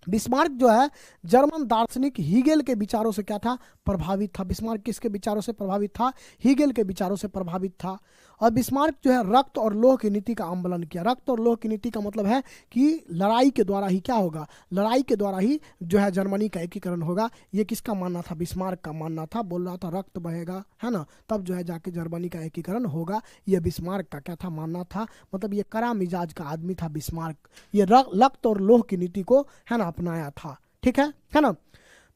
बिस्मार्क जो है जर्मन दार्शनिक हीगेल के विचारों से क्या था? प्रभावित था। बिस्मार्क किसके विचारों से प्रभावित था? हीगेल के विचारों से प्रभावित था। और बिस्मार्क जो है रक्त और लोह की नीति का अवलंबन किया। रक्त और लोह की नीति का मतलब है कि लड़ाई के द्वारा ही क्या होगा? लड़ाई के द्वारा ही जो है जर्मनी का एकीकरण होगा। ये किसका मानना था? बिस्मार्क का मानना था। बोल रहा था रक्त बहेगा, है ना, तब जो है जाके जर्मनी का एकीकरण होगा। ये बिस्मार्क का क्या था? मानना था। मतलब ये कड़ा मिजाज का आदमी था बिस्मार्क। ये रक्त और लोह की नीति को, है ना, अपनाया था। ठीक है ना।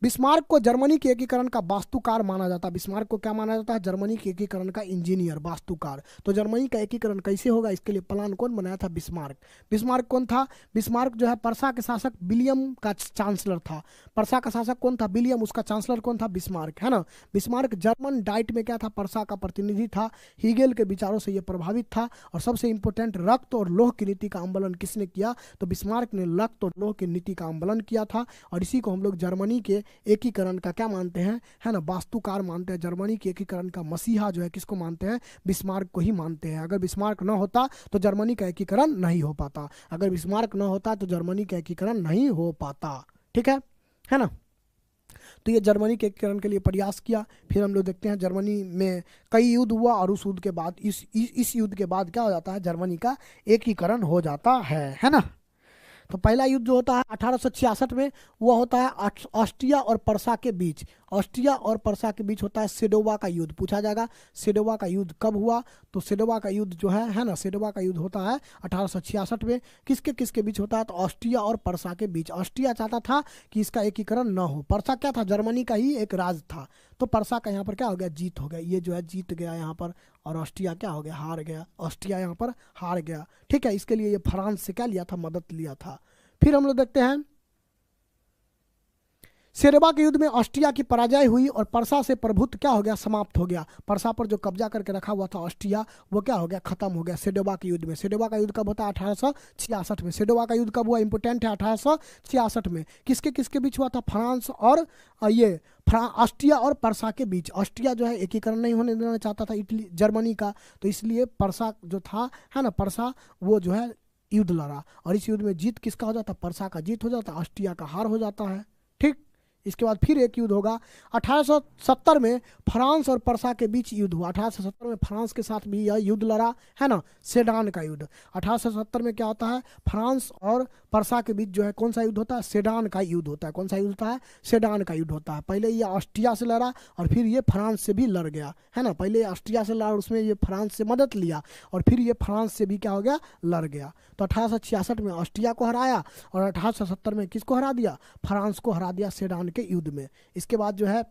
बिस्मार्क को जर्मनी के एकीकरण का वास्तुकार माना जाता है। बिस्मार्क को क्या माना जाता है? जर्मनी के एकीकरण का इंजीनियर, वास्तुकार। तो जर्मनी का एकीकरण कैसे होगा इसके लिए प्लान कौन बनाया था? बिस्मार्क। बिस्मार्क कौन था? बिस्मार्क जो है पर्सा के शासक विलियम का चांसलर था। पर्सा का शासक कौन था? विलियम। उसका चांसलर कौन था? बिस्मार्क, है ना। बिस्मार्क जर्मन डाइट में क्या था? पर्सा का प्रतिनिधि था। हीगेल के विचारों से यह प्रभावित था। और सबसे इंपॉर्टेंट, रक्त और लोह की नीति का अवलंबन किसने किया? तो बिस्मार्क ने रक्त और लोह की नीति का अवलंबन किया था। और इसी को हम लोग जर्मनी के एकीकरण का क्या मानते हैं? है ना, वास्तुकार मानते हैं। जर्मनी के एकीकरण का मसीहा जो है किसको मानते हैं? बिस्मार्क को ही मानते हैं। अगर बिस्मार्क न होता तो जर्मनी का एकीकरण नहीं हो पाता। अगर बिस्मार्क न होता तो जर्मनी का एकीकरण नहीं हो पाता। ठीक है ना। तो ये जर्मनी के एकीकरण के लिए प्रयास किया। फिर हम लोग देखते हैं जर्मनी में कई युद्ध हुआ और उस युद्ध के बाद इस युद्ध के बाद क्या हो जाता है? जर्मनी का एकीकरण हो जाता है ना। तो पहला युद्ध जो होता है 1866 में, वो होता है ऑस्ट्रिया और पर्सा के बीच। ऑस्ट्रिया और पर्सा के बीच होता है सेडोवा का युद्ध। पूछा जाएगा सेडोवा का युद्ध कब हुआ? तो सेडोवा का युद्ध जो है ना, सेडोवा का युद्ध होता है 1866 में। किसके किसके बीच होता है? तो ऑस्ट्रिया और पर्सा के बीच। ऑस्ट्रिया चाहता था कि इसका एकीकरण न हो। पर्सा क्या था? जर्मनी का ही एक राज था। तो पर्सा का यहाँ पर क्या हो गया? जीत हो गया। ये जो है जीत गया यहाँ पर। और ऑस्ट्रिया क्या हो गया? हार गया। ऑस्ट्रिया यहाँ पर हार गया। ठीक है। इसके लिए ये फ्रांस से क्या लिया था? मदद लिया था। फिर हम लोग देखते हैं सेडोवा के युद्ध में ऑस्ट्रिया की पराजय हुई और पर्सा से प्रभुत्व क्या हो गया? समाप्त हो गया। पर्सा पर जो कब्जा करके रखा हुआ था ऑस्ट्रिया, वो क्या हो गया? खत्म हो गया सेडोवा के युद्ध में। सेडोवा का युद्ध कब होता है? 1866 में। सेडोवा का युद्ध कब हुआ? इंपोर्टेंट है, 1866 में। किसके किसके बीच हुआ था? फ्रांस और ये ऑस्ट्रिया और पर्सा के बीच। ऑस्ट्रिया जो है एकीकरण नहीं होने देना चाहता था इटली जर्मनी का, तो इसलिए पर्सा जो था, है ना, पर्सा वो जो है युद्ध लड़ा। और इस युद्ध में जीत किसका हो जाता? पर्सा का जीत हो जाता, ऑस्ट्रिया का हार हो जाता है। ठीक। इसके बाद फिर एक युद्ध होगा 1870 में। फ्रांस और पर्सा के बीच युद्ध हुआ। 1870 में फ्रांस के साथ भी यह युद्ध लड़ा, है ना, सेडान का युद्ध। 1870 में क्या होता है? फ्रांस और पर्सा के बीच जो है कौन सा युद्ध होता है? सेडान का युद्ध होता है। कौन सा युद्ध होता है? सेडान का युद्ध होता है। पहले ये ऑस्ट्रिया से लड़ा और फिर ये फ्रांस से भी लड़ गया, है ना। पहले ऑस्ट्रिया से लड़ा, उसमें ये फ्रांस से मदद लिया और फिर ये फ्रांस से भी क्या हो गया? लड़ गया। तो 1866 में ऑस्ट्रिया को हराया और 1870 में किसको हरा दिया? फ्रांस को हरा दिया सेडान के युद्ध में। इसके बाद जो है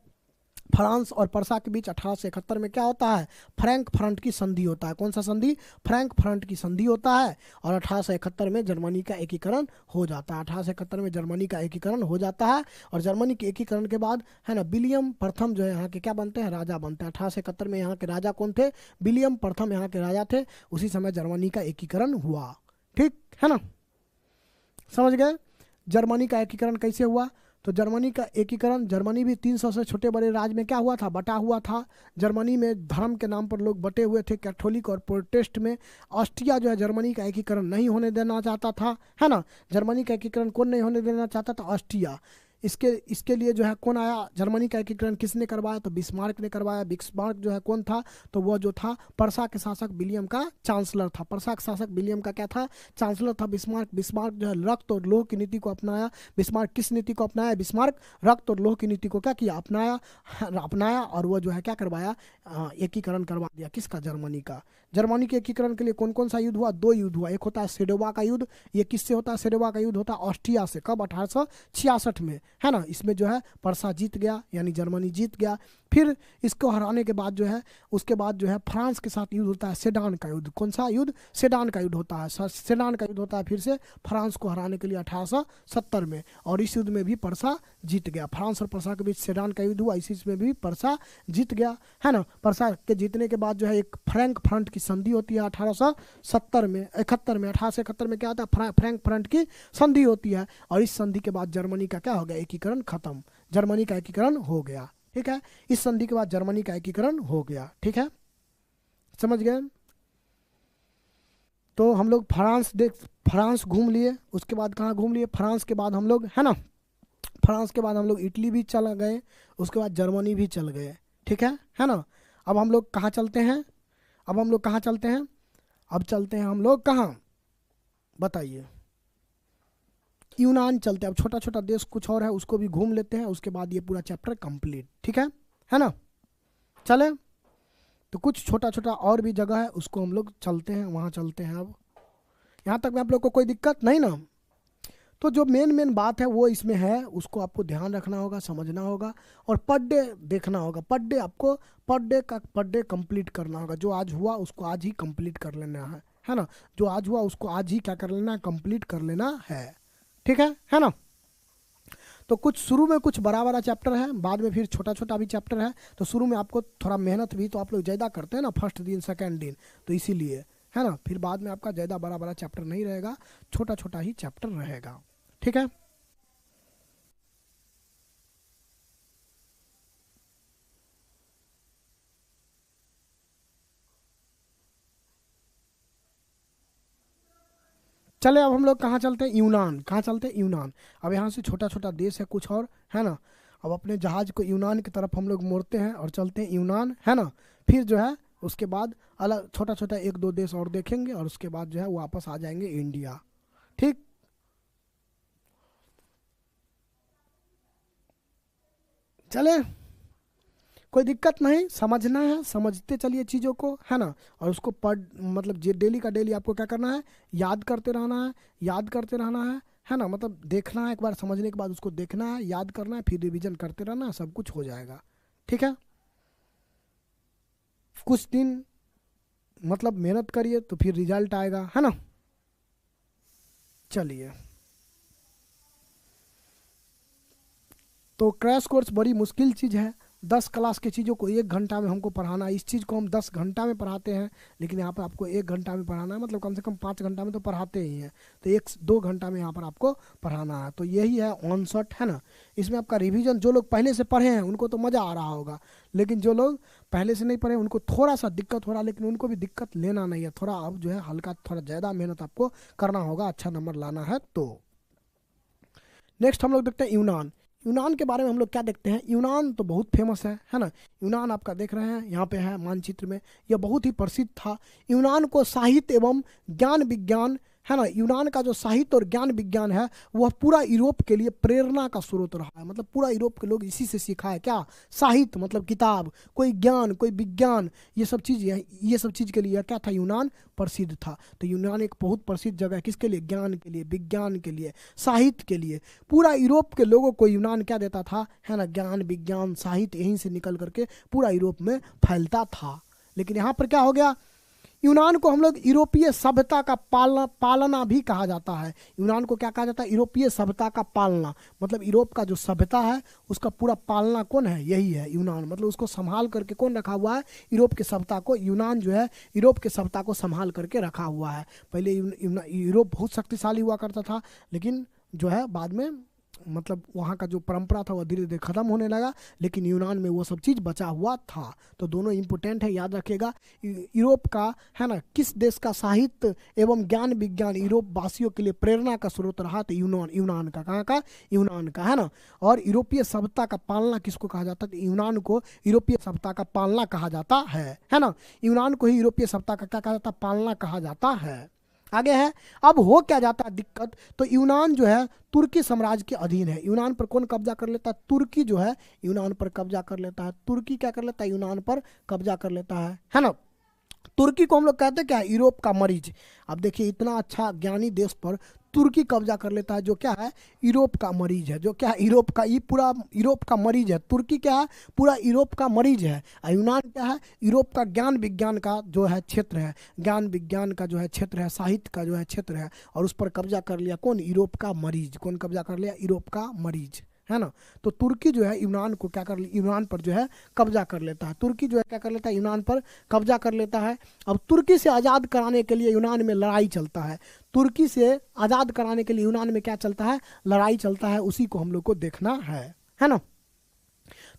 फ्रांस और पर्सा के बीच 1871 में क्या होता है? फ्रैंकफर्ट की संधि होता है। कौन सा संधि? फ्रैंकफर्ट की संधि होता है। और 1871 में जर्मनी का एकीकरण हो जाता है। 1871 में जर्मनी का एकीकरण हो जाता है। और जर्मनी के एकीकरण के बाद, है ना, विलियम प्रथम जो है यहाँ के क्या बनते हैं? राजा बनते हैं। 1871 में यहाँ के राजा कौन थे? विलियम प्रथम यहाँ के राजा थे। उसी समय जर्मनी का एकीकरण हुआ। ठीक है ना, समझ गए? जर्मनी का एकीकरण कैसे हुआ? तो जर्मनी का एकीकरण, जर्मनी भी 300 से छोटे बड़े राज्य में क्या हुआ था? बटा हुआ था। जर्मनी में धर्म के नाम पर लोग बटे हुए थे, कैथोलिक और प्रोटेस्ट में। ऑस्ट्रिया जो है जर्मनी का एकीकरण नहीं होने देना चाहता था, है ना। जर्मनी का एकीकरण कौन नहीं होने देना चाहता था? ऑस्ट्रिया। इसके लिए जो है कौन आया? जर्मनी का एकीकरण किसने करवाया? तो बिस्मार्क ने करवाया। बिस्मार्क जो है कौन था? तो वो जो था पर्सा के शासक विलियम का चांसलर था। पर्सा के शासक विलियम का क्या था? चांसलर था बिस्मार्क। बिस्मार्क जो है रक्त और लोह की नीति को अपनाया। बिस्मार्क किस नीति को अपनाया? बिस्मार्क रक्त और लोह की नीति को क्या किया? अपनाया और वो जो है क्या करवाया? एकीकरण करवा दिया। किसका? जर्मनी का। जर्मनी के एकीकरण के लिए कौन कौन सा युद्ध हुआ? 2 युद्ध हुआ। एक होता है सेडोवा का युद्ध। ये किससे होता है? सेडोवा का युद्ध होता है ऑस्ट्रिया से। कब? 1866 में, है ना। इसमें जो है पर्सा जीत गया, यानी जर्मनी जीत गया। फिर इसको हराने के बाद जो है, उसके बाद जो है फ्रांस के साथ युद्ध होता है, सेडान का युद्ध। कौन सा युद्ध? सेडान का युद्ध होता है। सेडान का युद्ध होता है फिर से फ्रांस को हराने के लिए 1870 में। और इस युद्ध में भी पर्सा जीत गया। फ्रांस और पर्सा के बीच सेडान का युद्ध हुआ, इसमें भी पर्सा जीत गया, है ना। पर्सा के जीतने के बाद जो है एक फ्रैंकफर्ट की संधि होती है 1870 में 71 में 1871 में क्या होता है, फ्रैंकफर्ट की संधि होती है। और इस संधि के बाद जर्मनी का क्या हो गया, एकीकरण खत्म, जर्मनी का एकीकरण हो गया। ठीक है, इस संधि के बाद जर्मनी का एकीकरण हो गया। ठीक है, समझ गए। तो हम लोग फ्रांस घूम लिए, उसके बाद कहाँ घूम लिए, फ्रांस के बाद हम लोग, है ना, फ्रांस के बाद हम लोग इटली भी चल गए, उसके बाद जर्मनी भी चल गए। ठीक है ना। अब हम लोग कहाँ चलते हैं, अब हम लोग कहाँ चलते हैं, अब चलते हैं हम लोग कहाँ बताइए, यूनान चलते हैं। अब छोटा छोटा देश कुछ और है उसको भी घूम लेते हैं, उसके बाद ये पूरा चैप्टर कंप्लीट। ठीक है ना। चले, तो कुछ छोटा छोटा और भी जगह है उसको हम लोग चलते हैं, वहाँ चलते हैं। अब यहाँ तक में आप लोग को कोई दिक्कत नहीं ना। तो जो मेन बात है वो इसमें है, उसको आपको ध्यान रखना होगा, समझना होगा और पर डे देखना होगा। पर डे आपको पर डे कंप्लीट करना होगा। जो आज हुआ उसको आज ही कंप्लीट कर लेना है ना। जो आज हुआ उसको आज ही क्या कर लेना है, कंप्लीट कर लेना है। ठीक है ना। तो कुछ शुरू में कुछ बड़ा बड़ा चैप्टर है, बाद में फिर छोटा छोटा भी चैप्टर है। तो शुरू में आपको थोड़ा मेहनत भी तो आप लोग ज़्यादा करते हैं ना, फर्स्ट दिन सेकेंड दिन, तो इसीलिए, है ना। फिर बाद में आपका ज़्यादा बड़ा बड़ा चैप्टर नहीं रहेगा, छोटा छोटा ही चैप्टर रहेगा। ठीक है। चले, अब हम लोग कहाँ चलते हैं, यूनान। कहाँ चलते हैं, यूनान। अब यहाँ से छोटा छोटा देश है कुछ और, है ना। अब अपने जहाज को यूनान की तरफ हम लोग मोड़ते हैं और चलते हैं यूनान, है ना। फिर जो है उसके बाद अलग छोटा छोटा एक दो देश और देखेंगे और उसके बाद जो है वापस आ जाएंगे इंडिया। ठीक, चले, कोई दिक्कत नहीं, समझना है, समझते चलिए चीज़ों को, है ना। और उसको मतलब डेली का डेली आपको क्या करना है, याद करते रहना है, याद करते रहना है ना। मतलब देखना है, एक बार समझने के बाद उसको देखना है, याद करना है, फिर रिवीजन करते रहना है, सब कुछ हो जाएगा। ठीक है, कुछ दिन मतलब मेहनत करिए तो फिर रिजल्ट आएगा, है ना। चलिए, तो क्रैश कोर्स बड़ी मुश्किल चीज़ है। 10 क्लास की चीज़ों को 1 घंटा में हमको पढ़ाना है। इस चीज़ को हम 10 घंटा में पढ़ाते हैं, लेकिन यहाँ पर आपको 1 घंटा में पढ़ाना है। मतलब कम से कम 5 घंटा में तो पढ़ाते ही हैं, तो 1-2 घंटा में यहाँ पर आपको पढ़ाना है। तो यही है ऑन शॉट, है ना। इसमें आपका रिवीजन, जो लोग पहले से पढ़े हैं उनको तो मज़ा आ रहा होगा, लेकिन जो लोग पहले से नहीं पढ़े उनको थोड़ा सा दिक्कत हो रहा है, लेकिन उनको भी दिक्कत लेना नहीं है। थोड़ा अब जो है हल्का, थोड़ा ज़्यादा मेहनत आपको करना होगा, अच्छा नंबर लाना है तो। नेक्स्ट हम लोग देखते हैं यूनान। यूनान के बारे में हम लोग क्या देखते हैं, यूनान तो बहुत फेमस है ना। यूनान आपका देख रहे हैं यहाँ पे है मानचित्र में, यह बहुत ही प्रसिद्ध था। यूनान को साहित्य एवं ज्ञान विज्ञान, है ना, यूनान का जो साहित्य और ज्ञान विज्ञान है वह पूरा यूरोप के लिए प्रेरणा का स्रोत रहा है। मतलब पूरा यूरोप के लोग इसी से सीखा है, क्या, साहित्य मतलब किताब, कोई ज्ञान, कोई विज्ञान, ये सब चीज़ के लिए क्या था, यूनान प्रसिद्ध था। तो यूनान एक बहुत प्रसिद्ध जगह है, किसके लिए, ज्ञान के लिए, विज्ञान के लिए, साहित्य के लिए। पूरा यूरोप के लोगों को यूनान क्या देता था, है ना, ज्ञान विज्ञान साहित्य, यहीं से निकल करके पूरा यूरोप में फैलता था। लेकिन यहाँ पर क्या हो गया, यूनान को हम लोग यूरोपीय सभ्यता का पालना भी कहा जाता है। यूनान को क्या कहा जाता है, यूरोपीय सभ्यता का पालना। मतलब यूरोप का जो सभ्यता है उसका पूरा पालना कौन है, यही है यूनान। मतलब उसको संभाल करके कौन रखा हुआ है, यूरोप के सभ्यता को। यूनान जो है यूरोप के सभ्यता को संभाल करके रखा हुआ है। पहले यूरोप बहुत शक्तिशाली हुआ करता था, लेकिन जो है बाद में मतलब वहाँ का जो परंपरा था वह धीरे धीरे खत्म होने लगा, लेकिन यूनान में वो सब चीज़ बचा हुआ था। तो दोनों इम्पोर्टेंट है, याद रखिएगा। यूरोप का, है ना, किस देश का साहित्य एवं ज्ञान विज्ञान यूरोप वासियों के लिए प्रेरणा का स्रोत रहा, तो यूनान का, कहाँ का, यूनान का, है ना। और यूरोपीय सभ्यता का पालना किसको कहा जाता है, यूनान को यूरोपीय सभ्यता का पालना कहा जाता है ना। यूनान को ही यूरोपीय सभ्यता का क्या कहा जाता है, पालना कहा जाता है। आगे है, अब हो क्या जाता है दिक्कत, तो यूनान जो है तुर्की साम्राज्य के अधीन है। यूनान पर कौन कब्जा कर लेता है, तुर्की जो है यूनान पर कब्जा कर लेता है। तुर्की क्या कर लेता है, यूनान पर कब्जा कर लेता है ना। तुर्की को हम लोग कहते हैं क्या, यूरोप का मरीज। अब देखिए इतना अच्छा ज्ञानी देश पर तुर्की कब्जा कर लेता है, जो क्या है, यूरोप का मरीज है। जो क्या है, यूरोप का, ये पूरा यूरोप का मरीज है। तुर्की क्या है, पूरा यूरोप का मरीज है। और यूनान क्या है, यूरोप का ज्ञान विज्ञान का जो है क्षेत्र है, ज्ञान विज्ञान का जो है क्षेत्र है, साहित्य का जो है क्षेत्र है। और उस पर कब्जा कर लिया कौन, यूरोप का मरीज। कौन कब्जा कर लिया, यूरोप का मरीज, है ना। तो तुर्की जो है यूनान को क्या कर यूनान पर जो है कब्जा कर लेता है। तुर्की जो है क्या कर लेता है, यूनान पर कब्जा कर लेता है। अब तुर्की से आज़ाद कराने के लिए यूनान में लड़ाई चलता है। तुर्की से आज़ाद कराने के लिए यूनान में क्या चलता है, लड़ाई चलता है। उसी को हम लोग को देखना है ना।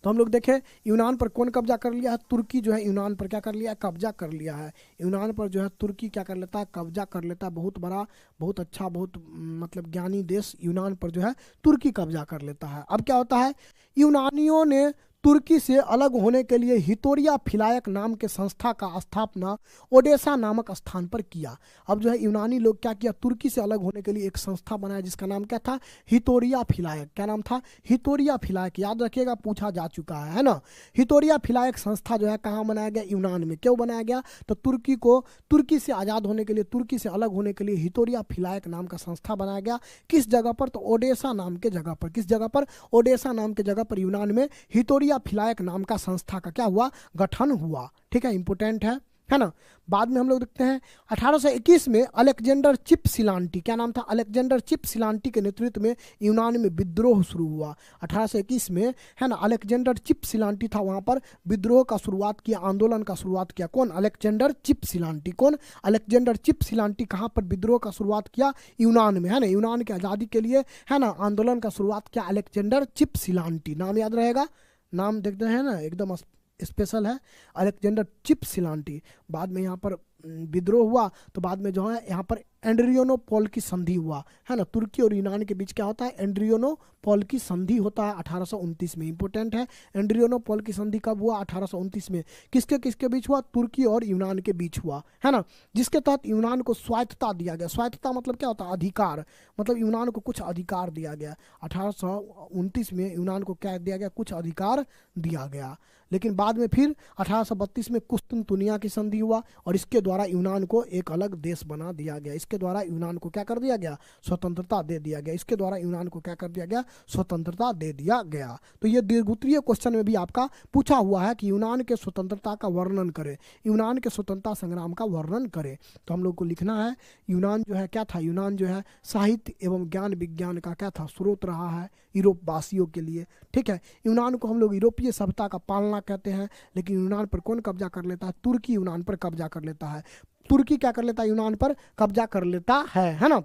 तो हम लोग देखें यूनान पर कौन कब्जा कर लिया है, तुर्की जो है यूनान पर क्या कर लिया है, कब्जा कर लिया है। यूनान पर जो है तुर्की क्या कर लेता है, कब्जा कर लेता है। बहुत बड़ा, बहुत अच्छा, बहुत मतलब ज्ञानी देश यूनान पर जो है तुर्की कब्जा कर लेता है। अब क्या होता है, यूनानियों ने तुर्की से अलग होने के लिए हितोरिया फिलायक नाम के संस्था का स्थापना ओडेसा नामक स्थान पर किया। अब जो है यूनानी लोग क्या किया, तुर्की से अलग होने के लिए एक संस्था बनाया जिसका नाम क्या था, हितोरिया फिलायक। क्या नाम था, हितोरिया फिलायक। याद रखिएगा, पूछा जा चुका है ना। हितोरिया फिलायक संस्था जो है कहाँ बनाया गया, यूनान में। क्यों बनाया गया, तो तुर्की को तुर्की से आज़ाद होने के लिए, तुर्की से अलग होने के लिए हितोरिया फिलायक नाम का संस्था बनाया गया। किस जगह पर, तो ओडेसा नाम के जगह पर। किस जगह पर, ओडेसा नाम के जगह पर यूनान में हितोरिया फिलायक नाम का संस्था का क्या हुआ, गठन हुआ। ठीक है, इंपोर्टेंट है ना। बाद में हम लोग देखते हैं 1821 में अलेक्जेंडर चिपसिलांटी, क्या नाम था, अलेक्जेंडर चिपसिलांटी के नेतृत्व में यूनान में विद्रोह शुरू हुआ। 1821 में, है ना, अलेक्जेंडर चिपसिलांटी था, वहां पर विद्रोह का शुरुआत किया, आंदोलन का शुरुआत किया। कौन, अलेक्जेंडर चिपसिलांटी। कौन, अलेक्जेंडर चिपसिलांटी। कहाँ पर विद्रोह का शुरुआत किया, यूनान में, है ना। यूनान की आज़ादी के लिए, है ना, आंदोलन का शुरुआत किया अलेक्जेंडर चिपसिलांटी। नाम याद रहेगा, नाम देखते हैं ना, एकदम स्पेशल है, अलेक्जेंडर चिपसिलांटी। बाद में यहाँ पर विद्रोह हुआ, तो बाद में जो है यहाँ पर एंड्रियोनोपोल की संधि हुआ, है ना। तुर्की और यूनान के बीच क्या होता है, एंड्रियोनोपोल की संधि होता है 1829 में। इंपोर्टेंट है, एंड्रियोनोपोल की संधि कब हुआ, 1829 में। किसके किसके बीच हुआ, तुर्की और यूनान के बीच हुआ, है ना। जिसके तहत यूनान को स्वायत्तता दिया गया। स्वायत्तता मतलब क्या होता है, अधिकार, मतलब यूनान को कुछ अधिकार दिया गया। 1829 में यूनान को क्या दिया गया, कुछ अधिकार दिया गया। लेकिन बाद में फिर 1832 में कुस्तुनतुनिया की संधि हुआ और इसके द्वारा यूनान को एक अलग देश बना दिया गया। इसके द्वारा यूनान को क्या कर दिया गया, स्वतंत्रता दे दिया गया। इसके द्वारा यूनान को क्या कर दिया गया, स्वतंत्रता दे दिया गया। तो ये दीर्घोत्तरीय क्वेश्चन में भी आपका पूछा हुआ है कि यूनान के स्वतंत्रता का वर्णन करें, यूनान के स्वतंत्रता संग्राम का वर्णन करें। तो हम लोग को लिखना है, यूनान जो है क्या था, यूनान जो है साहित्य एवं ज्ञान विज्ञान का क्या था, स्रोत रहा है यूरोप वासियों के लिए। ठीक है, यूनान को हम लोग यूरोपीय सभ्यता का पालना कहते हैं। लेकिन यूनान पर कौन कब्जा कर लेता है, तुर्की यूनान पर कब्जा कर लेता है। तुर्की क्या कर लेता है, यूनान पर कब्जा कर लेता है ना।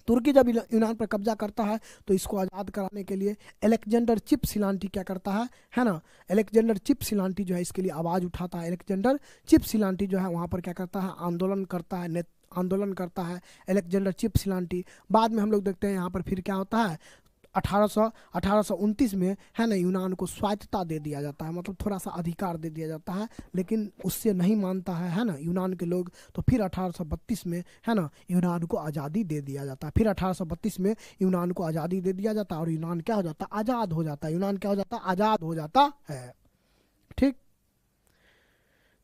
तुर्की जब यूनान पर कब्जा करता है तो इसको आज़ाद कराने के लिए अलेक्जेंडर चिपसिलांटी क्या करता है ना। अलेक्जेंडर चिपसिलांटी जो है इसके लिए आवाज़ उठाता है। अलेक्जेंडर चिपसिलांटी जो है वहाँ पर क्या करता है, आंदोलन करता है अलेक्जेंडर चिपसिलांटी। बाद में हम लोग देखते हैं यहाँ पर फिर क्या होता है, 1829 में, है ना, यूनान को स्वायत्तता दे दिया जाता है, मतलब थोड़ा सा अधिकार दे दिया जाता है। लेकिन उससे नहीं मानता है ना, यूनान के लोग। तो फिर 1832 में, है ना, यूनान को आज़ादी दे दिया जाता है। फिर 1832 में यूनान को आज़ादी दे दिया जाता है और यूनान क्या हो जाता है, आज़ाद हो जाता है। यूनान क्या हो जाता है, आज़ाद हो जाता है। ठीक,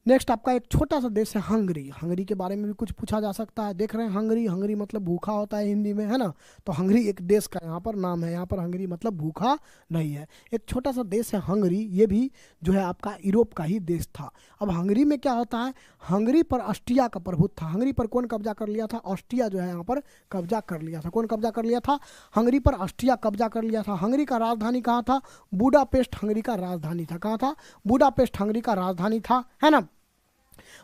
नेक्स्ट आपका एक छोटा सा देश है हंगरी। हंगरी के बारे में भी कुछ पूछा जा सकता है। देख रहे हैं हंगरी, हंगरी मतलब भूखा होता है हिंदी में, है ना। तो हंगरी एक देश का यहाँ पर नाम है, यहाँ पर हंगरी मतलब भूखा नहीं है। एक छोटा सा देश है हंगरी, ये भी जो है आपका यूरोप का ही देश था। अब हंगरी में क्या होता है, हंगरी पर ऑस्ट्रिया का प्रभुत्व था। हंगरी पर कौन कब्जा कर लिया था, ऑस्ट्रिया जो है यहाँ पर कब्जा कर लिया था। कौन कब्जा कर लिया था, हंगरी पर ऑस्ट्रिया कब्जा कर लिया था। हंगरी का राजधानी कहाँ था, बुडापेस्ट हंगरी का राजधानी था। कहाँ था, बुडापेस्ट हंगरी का राजधानी था, है ना।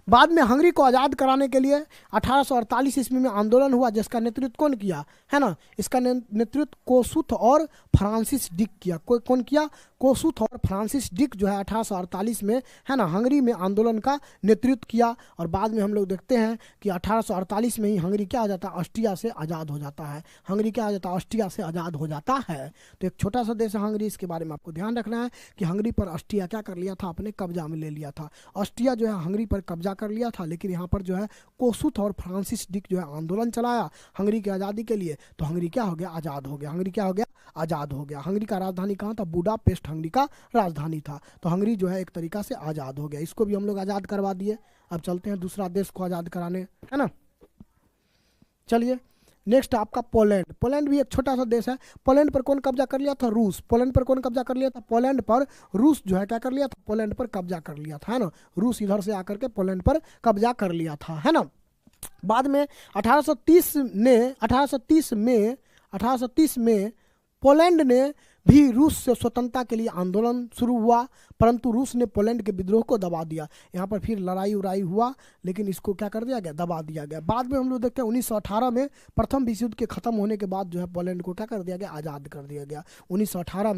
बाद में हंगरी को आज़ाद कराने के लिए 1848 ईस्वी में आंदोलन हुआ, जिसका नेतृत्व कौन किया, है ना। इसका नेतृत्व कोसुथ और फ्रांसिस डिक किया। कौन किया, कोसुथ और फ्रांसिस डिक जो है 1848 में, है ना, हंगरी में आंदोलन का नेतृत्व किया। और बाद में हम लोग देखते हैं कि 1848 में ही हंगरी क्या हो जाता है, ऑस्ट्रिया से आज़ाद हो जाता है। हंगरी क्या हो जाता है, ऑस्ट्रिया से आज़ाद हो जाता है। तो एक छोटा सा देश है हंगरी, इसके बारे में आपको ध्यान रखना है कि हंगरी पर ऑस्ट्रिया क्या कर लिया था, अपने कब्जा में ले लिया था। ऑस्ट्रिया जो है हंगरी पर कब्जा कर लिया था, लेकिन यहाँ पर जो है कोसुथ और फ्रांसिस डिक जो है आंदोलन चलाया हंगरी की आज़ादी के लिए। तो हंगरी क्या हो गया, आज़ाद हो गया। हंगरी क्या हो गया, आज़ाद हो गया। हंगरी का राजधानी कहाँ था, बुडापेस्ट हंगरी का राजधानी था। तो हंगरी जो है एक तरीका से आज़ाद हो गया। इसको भी हम लोग आज़ाद करवा दिए। अब चलते हैं दूसरा देश को आज़ाद कराने, है ना। चलिए नेक्स्ट आपका पोलैंड। पोलैंड भी एक छोटा सा देश है। पोलैंड पर कौन कब्जा कर लिया था, रूस। पोलैंड पर कौन कब्जा कर लिया था, पोलैंड पर रूस जो है क्या कर लिया था, पोलैंड पर कब्जा कर लिया था, है ना। रूस इधर से आकर के पोलैंड पर कब्जा कर लिया था, है ना। बाद में 1830 में पोलैंड ने भी रूस से स्वतंत्रता के लिए आंदोलन शुरू हुआ, परंतु रूस ने पोलैंड के विद्रोह को दबा दिया। यहाँ पर फिर लड़ाई उड़ाई हुआ, लेकिन इसको क्या कर दिया गया, दबा दिया गया। बाद में हम लोग देखते हैं 1918 में प्रथम विश्व युद्ध के खत्म होने के बाद जो है पोलैंड को क्या कर दिया गया, आज़ाद कर दिया गया। 1918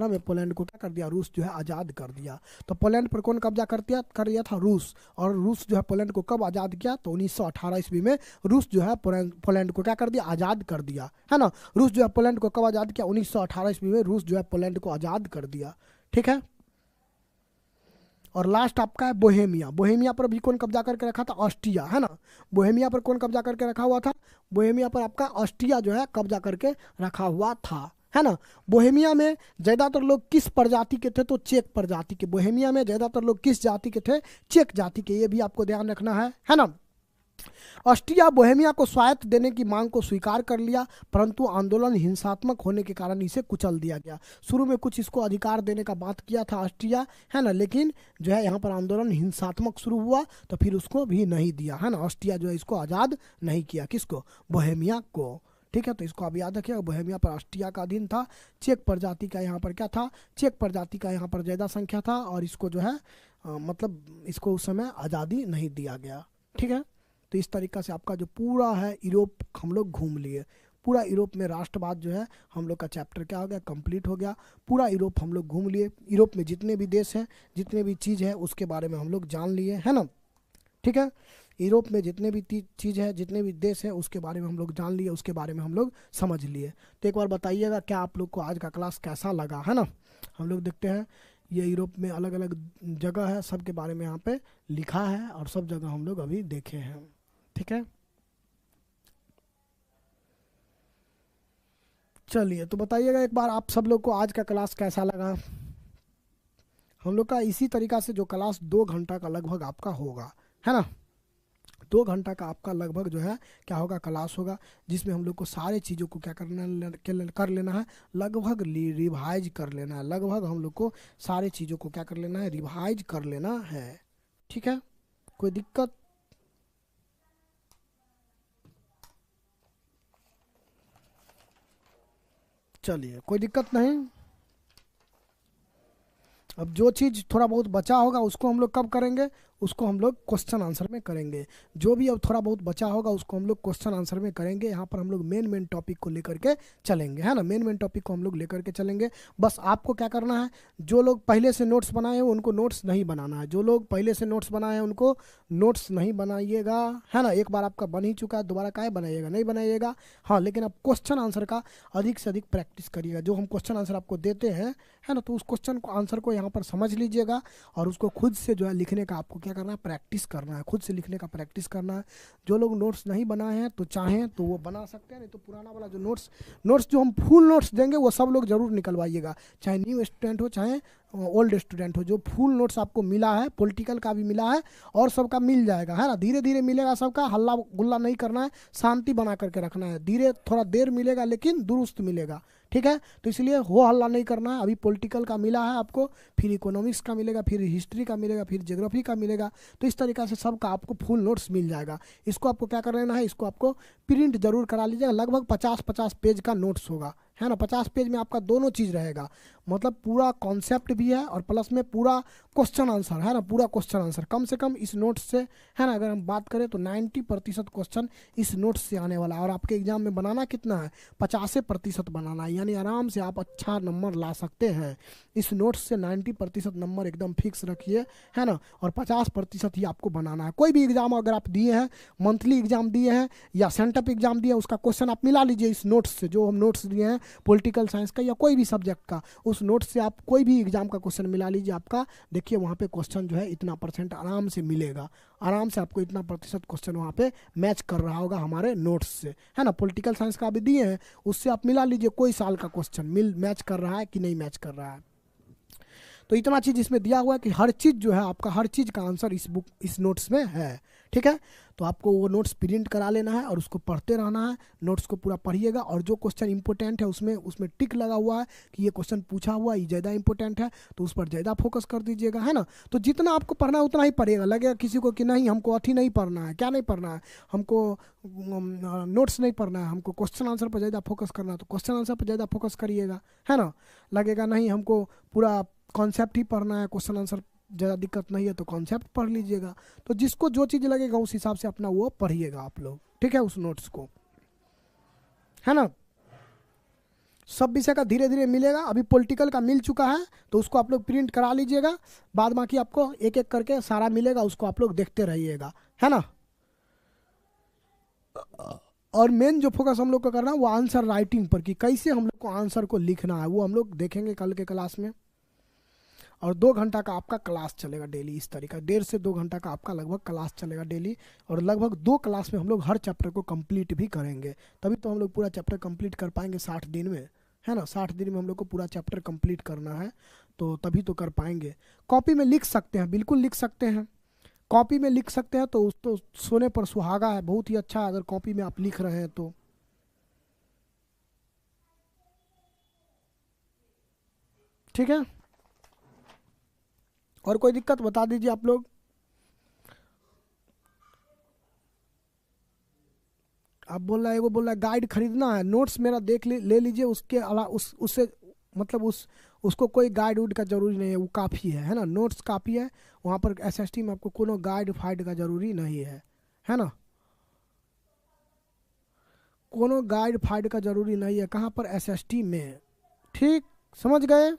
में पोलैंड को क्या कर दिया, रूस जो है आज़ाद कर दिया। तो पोलैंड पर कौन कब्जा कर दिया था, रूस। और रूस जो है पोलैंड को कब आज़ाद किया, तो 1918 ईस्वी में रूस जो है पोलैंड को क्या कर दिया, आज़ाद कर दिया, है ना। रूस जो है पोलैंड को कब आज़ाद किया, 1918 ईस्वी में रूस जो है पोलैंड को आज़ाद कर दिया, ठीक है। और लास्ट आपका है बोहेमिया। बोहेमिया पर भी कौन कब्जा करके रखा था, ऑस्ट्रिया, है ना। बोहेमिया पर कौन कब्जा करके रखा हुआ था, बोहेमिया पर आपका ऑस्ट्रिया जो है कब्जा करके रखा हुआ था, है ना। बोहेमिया में ज़्यादातर लोग किस प्रजाति के थे, तो चेक प्रजाति के। बोहेमिया में ज़्यादातर लोग किस जाति के थे, चेक जाति के, ये भी आपको ध्यान रखना है ना। ऑस्ट्रिया बोहेमिया को स्वायत्त देने की मांग को स्वीकार कर लिया, परंतु आंदोलन हिंसात्मक होने के कारण इसे कुचल दिया गया। शुरू में कुछ इसको अधिकार देने का बात किया था ऑस्ट्रिया, है ना, लेकिन जो है यहाँ पर आंदोलन हिंसात्मक शुरू हुआ तो फिर उसको भी नहीं दिया, है ना। ऑस्ट्रिया जो है इसको आज़ाद नहीं किया, किसको, बोहेमिया को, ठीक है। तो इसको आप याद रखिएगा, बोहेमिया पर ऑस्ट्रिया का अधीन था। चेक प्रजाति का यहाँ पर क्या था, चेक प्रजाति का यहाँ पर ज़्यादा संख्या था, और इसको जो है मतलब इसको उस समय आज़ादी नहीं दिया गया, ठीक है। तो इस तरीक़ा से आपका जो पूरा है यूरोप हम लोग घूम लिए। पूरा यूरोप में राष्ट्रवाद जो है हम लोग का चैप्टर क्या हो गया, कंप्लीट हो गया। पूरा यूरोप हम लोग घूम लिए। यूरोप में जितने भी देश हैं, जितने भी चीज़ है, उसके बारे में हम लोग जान लिए, है ना, ठीक है। यूरोप में जितने भी चीज़ है, जितने भी देश है, उसके बारे में हम लोग जान लिए, उसके बारे में हम लोग समझ लिए। तो एक बार बताइएगा क्या आप लोग को आज का क्लास कैसा लगा, है ना। हम लोग देखते हैं ये यूरोप में अलग अलग जगह है, सब के बारे में यहाँ पे लिखा है, और सब जगह हम लोग अभी देखे हैं, ठीक है। चलिए, तो बताइएगा एक बार आप सब लोग को आज का क्लास कैसा लगा। हम लोग का इसी तरीक़ा से जो क्लास 2 घंटा का लगभग आपका होगा, है ना। 2 घंटा का आपका लगभग जो है क्या होगा, क्लास होगा, जिसमें हम लोग को सारे चीज़ों को क्या कर लेना है, लगभग रिवाइज कर लेना है। लगभग हम लोग को सारे चीज़ों को क्या कर लेना है, रिवाइज कर लेना है, ठीक है। कोई दिक्कत, चलिए कोई दिक्कत नहीं। अब जो चीज़ थोड़ा बहुत बचा होगा उसको हम लोग कब करेंगे, उसको हम लोग क्वेश्चन आंसर में करेंगे। जो भी अब थोड़ा बहुत बचा होगा उसको हम लोग क्वेश्चन आंसर में करेंगे। यहाँ पर हम लोग मेन टॉपिक को लेकर के चलेंगे, है ना। मेन टॉपिक को हम लोग लेकर के चलेंगे। बस आपको क्या करना है, जो लोग पहले से नोट्स बनाए हैं उनको नोट्स नहीं बनाना है। जो लोग पहले से नोट्स बनाए हैं उनको नोट्स नहीं बनाइएगा, है ना। एक बार आपका बन ही चुका है, दोबारा काहे बनाइएगा, नहीं बनाइएगा। हाँ, लेकिन आप क्वेश्चन आंसर का अधिक से अधिक प्रैक्टिस करिएगा। जो हम क्वेश्चन आंसर आपको देते हैं, है ना, तो उस क्वेश्चन को आंसर को यहाँ पर समझ लीजिएगा, और उसको खुद से जो है लिखने का आपको क्या करना है, प्रैक्टिस करना है। खुद से लिखने का प्रैक्टिस करना है। जो लोग नोट्स नहीं बनाए हैं तो चाहें तो वो बना सकते हैं, नहीं तो पुराना वाला जो नोट्स जो हम फुल नोट्स देंगे वो सब लोग जरूर निकलवाइएगा, चाहे न्यू स्टूडेंट हो चाहे ओल्ड स्टूडेंट हो। जो फुल नोट्स आपको मिला है, पॉलिटिकल का भी मिला है और सबका मिल जाएगा, है ना। धीरे धीरे मिलेगा सबका, हल्ला गुल्ला नहीं करना है, शांति बना करके रखना है। धीरे थोड़ा देर मिलेगा लेकिन दुरुस्त मिलेगा, ठीक है। तो इसलिए हो हल्ला नहीं करना है। अभी पॉलिटिकल का मिला है आपको, फिर इकोनॉमिक्स का मिलेगा, फिर हिस्ट्री का मिलेगा, फिर ज्योग्राफी का मिलेगा। तो इस तरीक़ा से सबका आपको फुल नोट्स मिल जाएगा। इसको आपको क्या कर लेना है, इसको आपको प्रिंट जरूर करा लीजिएगा। लगभग 50-50 पेज का नोट्स होगा, है ना। 50 पेज में आपका दोनों चीज़ रहेगा, मतलब पूरा कॉन्सेप्ट भी है और प्लस में पूरा क्वेश्चन आंसर, है ना। पूरा क्वेश्चन आंसर कम से कम इस नोट्स से, है ना, अगर हम बात करें तो 90% क्वेश्चन इस नोट्स से आने वाला है। और आपके एग्जाम में बनाना कितना है, 50% बनाना है, यानी आराम से आप अच्छा नंबर ला सकते हैं। इस नोट्स से 90% नंबर एकदम फिक्स रखिए, है ना। और 50% ही आपको बनाना है। कोई भी एग्जाम अगर आप दिए हैं, मंथली एग्जाम दिए हैं या सेंटअप एग्जाम दिए हैं, उसका क्वेश्चन आप मिला लीजिए इस नोट्स से। जो हम नोट्स दिए हैं पॉलिटिकल साइंस का या कोई भी सब्जेक्ट का, उस नोट से आप कोई भी एग्जाम का क्वेश्चन मिला लीजिए। आपका देखिए वहाँ पे क्वेश्चन जो है इतना % आराम से मिलेगा, आराम से आपको इतना % क्वेश्चन वहाँ पे मैच कर रहा होगा हमारे नोट्स से, है ना। पॉलिटिकल साइंस का भी दिए हैं, उससे आप मिला लीजिए कोई साल का क्वेश्चन मैच कर रहा है कि नहीं मैच कर रहा है। तो इतना चीज़ इसमें दिया हुआ है कि हर चीज़ जो है आपका, हर चीज़ का आंसर इस नोट्स में है, ठीक है। तो आपको वो नोट्स प्रिंट करा लेना है और उसको पढ़ते रहना है, नोट्स को पूरा पढ़िएगा, और जो क्वेश्चन इंपॉर्टेंट है उसमें उसमें टिक लगा हुआ है कि ये क्वेश्चन पूछा हुआ ये ज़्यादा इंपॉर्टेंट है, तो उस पर ज़्यादा फोकस कर दीजिएगा, है ना। तो जितना आपको पढ़ना है उतना ही पढ़िएगा। लगेगा किसी को कि नहीं हमको अथी नहीं पढ़ना है, क्या नहीं पढ़ना है, हमको नोट्स नहीं पढ़ना है, हमको क्वेश्चन आंसर पर ज़्यादा फोकस करना है, तो क्वेश्चन आंसर पर ज़्यादा फोकस करिएगा, है ना। लगेगा नहीं हमको पूरा कॉन्सेप्ट ही पढ़ना है, क्वेश्चन आंसर ज़्यादा दिक्कत नहीं है, तो कॉन्सेप्ट पढ़ लीजिएगा। तो जिसको जो चीज़ लगेगा उस हिसाब से अपना वो पढ़िएगा आप लोग, ठीक है, उस नोट्स को, है ना। सब विषय का धीरे धीरे मिलेगा। अभी पॉलिटिकल का मिल चुका है तो उसको आप लोग प्रिंट करा लीजिएगा, बाद बाकी आपको एक एक करके सारा मिलेगा, उसको आप लोग देखते रहिएगा, है ना। और मेन जो फोकस हम लोग को करना है वो आंसर राइटिंग पर, कि कैसे हम लोग को आंसर को लिखना है, वो हम लोग देखेंगे कल के क्लास में। और 2 घंटा का आपका क्लास चलेगा डेली, इस तरीका 1.5 से 2 घंटा का आपका लगभग क्लास चलेगा डेली। और लगभग 2 क्लास में हम लोग हर चैप्टर को कंप्लीट भी करेंगे, तभी तो हम लोग पूरा चैप्टर कंप्लीट कर पाएंगे 60 दिन में, है ना। 60 दिन में हम लोग को पूरा चैप्टर कंप्लीट करना है, तो तभी तो कर पाएंगे। कॉपी में लिख सकते हैं, बिल्कुल लिख सकते हैं, कॉपी में लिख सकते हैं, तो उस तो सोने पर सुहागा है, बहुत ही अच्छा अगर कॉपी में आप लिख रहे हैं तो। ठीक है, और कोई दिक्कत बता दीजिए आप लोग। आप बोल रहा है, वो बोल रहा है गाइड खरीदना है, नोट्स मेरा देख ले लीजिए, उसके अलावा उससे मतलब उसको कोई गाइड उड का जरूरी नहीं है, वो काफ़ी है ना। नोट्स काफ़ी है, वहाँ पर एसएसटी में आपको कोनो गाइड फाइड का जरूरी नहीं है ना। कोनो गाइड फाइड का जरूरी नहीं है, कहाँ पर, एसएसटी में। ठीक, समझ गए।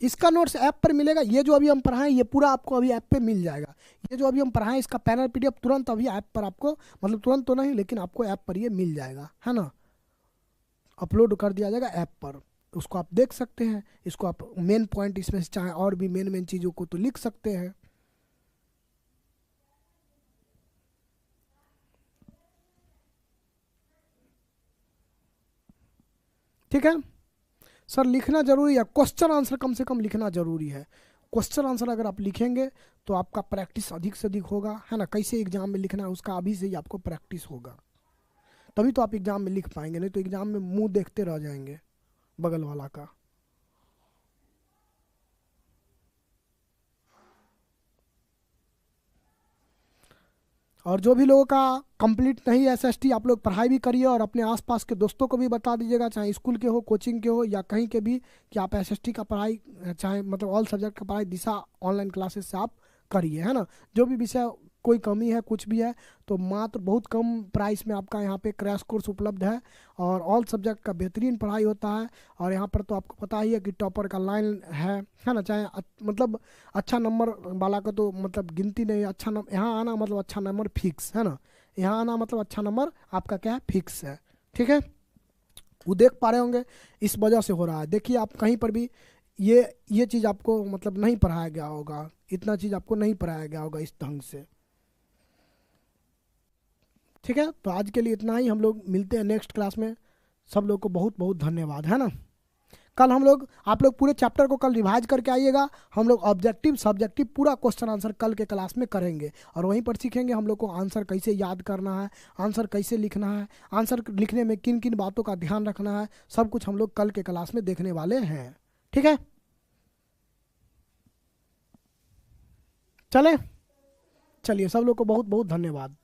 इसका नोट्स ऐप पर मिलेगा, ये जो अभी हम पढ़ाएं ये पूरा आपको अभी ऐप पे मिल जाएगा। ये जो अभी हम पढ़ाएं इसका पैनल पीडीएफ तुरंत अभी ऐप पर आपको, मतलब तुरंत तो नहीं लेकिन आपको ऐप पर ये मिल जाएगा, है ना। अपलोड कर दिया जाएगा ऐप पर, उसको आप देख सकते हैं। इसको आप मेन पॉइंट इसमें से चाहे और भी मेन मेन चीज़ों को तो लिख सकते हैं। ठीक है सर, लिखना जरूरी है, क्वेश्चन आंसर कम से कम लिखना जरूरी है। क्वेश्चन आंसर अगर आप लिखेंगे तो आपका प्रैक्टिस अधिक से अधिक होगा, है ना। कैसे एग्जाम में लिखना है उसका अभी से ही आपको प्रैक्टिस होगा, तभी तो आप एग्जाम में लिख पाएंगे, नहीं तो एग्जाम में मुंह देखते रह जाएंगे बगल वाला का। और जो भी लोगों का कंप्लीट नहीं है एसएसटी, आप लोग पढ़ाई भी करिए और अपने आसपास के दोस्तों को भी बता दीजिएगा, चाहे स्कूल के हो, कोचिंग के हो, या कहीं के भी, कि आप एसएसटी का पढ़ाई, चाहे मतलब ऑल सब्जेक्ट का पढ़ाई दिशा ऑनलाइन क्लासेस से आप करिए, है ना। जो भी विषय कोई कमी है कुछ भी है तो मात्र बहुत कम प्राइस में आपका यहाँ पे क्रैश कोर्स उपलब्ध है, और ऑल सब्जेक्ट का बेहतरीन पढ़ाई होता है। और यहाँ पर तो आपको पता ही है कि टॉपर का लाइन है ना। चाहे मतलब अच्छा नंबर वाला का तो मतलब गिनती नहीं, अच्छा नंबर यहाँ आना मतलब अच्छा नंबर फिक्स, है ना। यहाँ आना मतलब अच्छा नंबर आपका क्या है, फिक्स है। ठीक है, वो देख पा रहे होंगे इस वजह से हो रहा है। देखिए आप कहीं पर भी ये चीज़ आपको मतलब नहीं पढ़ाया गया होगा, इतना चीज़ आपको नहीं पढ़ाया गया होगा इस ढंग से। ठीक है, तो आज के लिए इतना ही, हम लोग मिलते हैं नेक्स्ट क्लास में। सब लोग को बहुत बहुत धन्यवाद, है ना। कल हम लोग, आप लोग पूरे चैप्टर को कल रिवाइज करके आइएगा। हम लोग ऑब्जेक्टिव सब्जेक्टिव पूरा क्वेश्चन आंसर कल के क्लास में करेंगे, और वहीं पर सीखेंगे हम लोग को आंसर कैसे याद करना है, आंसर कैसे लिखना है, आंसर लिखने में किन किन बातों का ध्यान रखना है, सब कुछ हम लोग कल के क्लास में देखने वाले हैं। ठीक है, चले, चलिए सब लोग को बहुत बहुत धन्यवाद।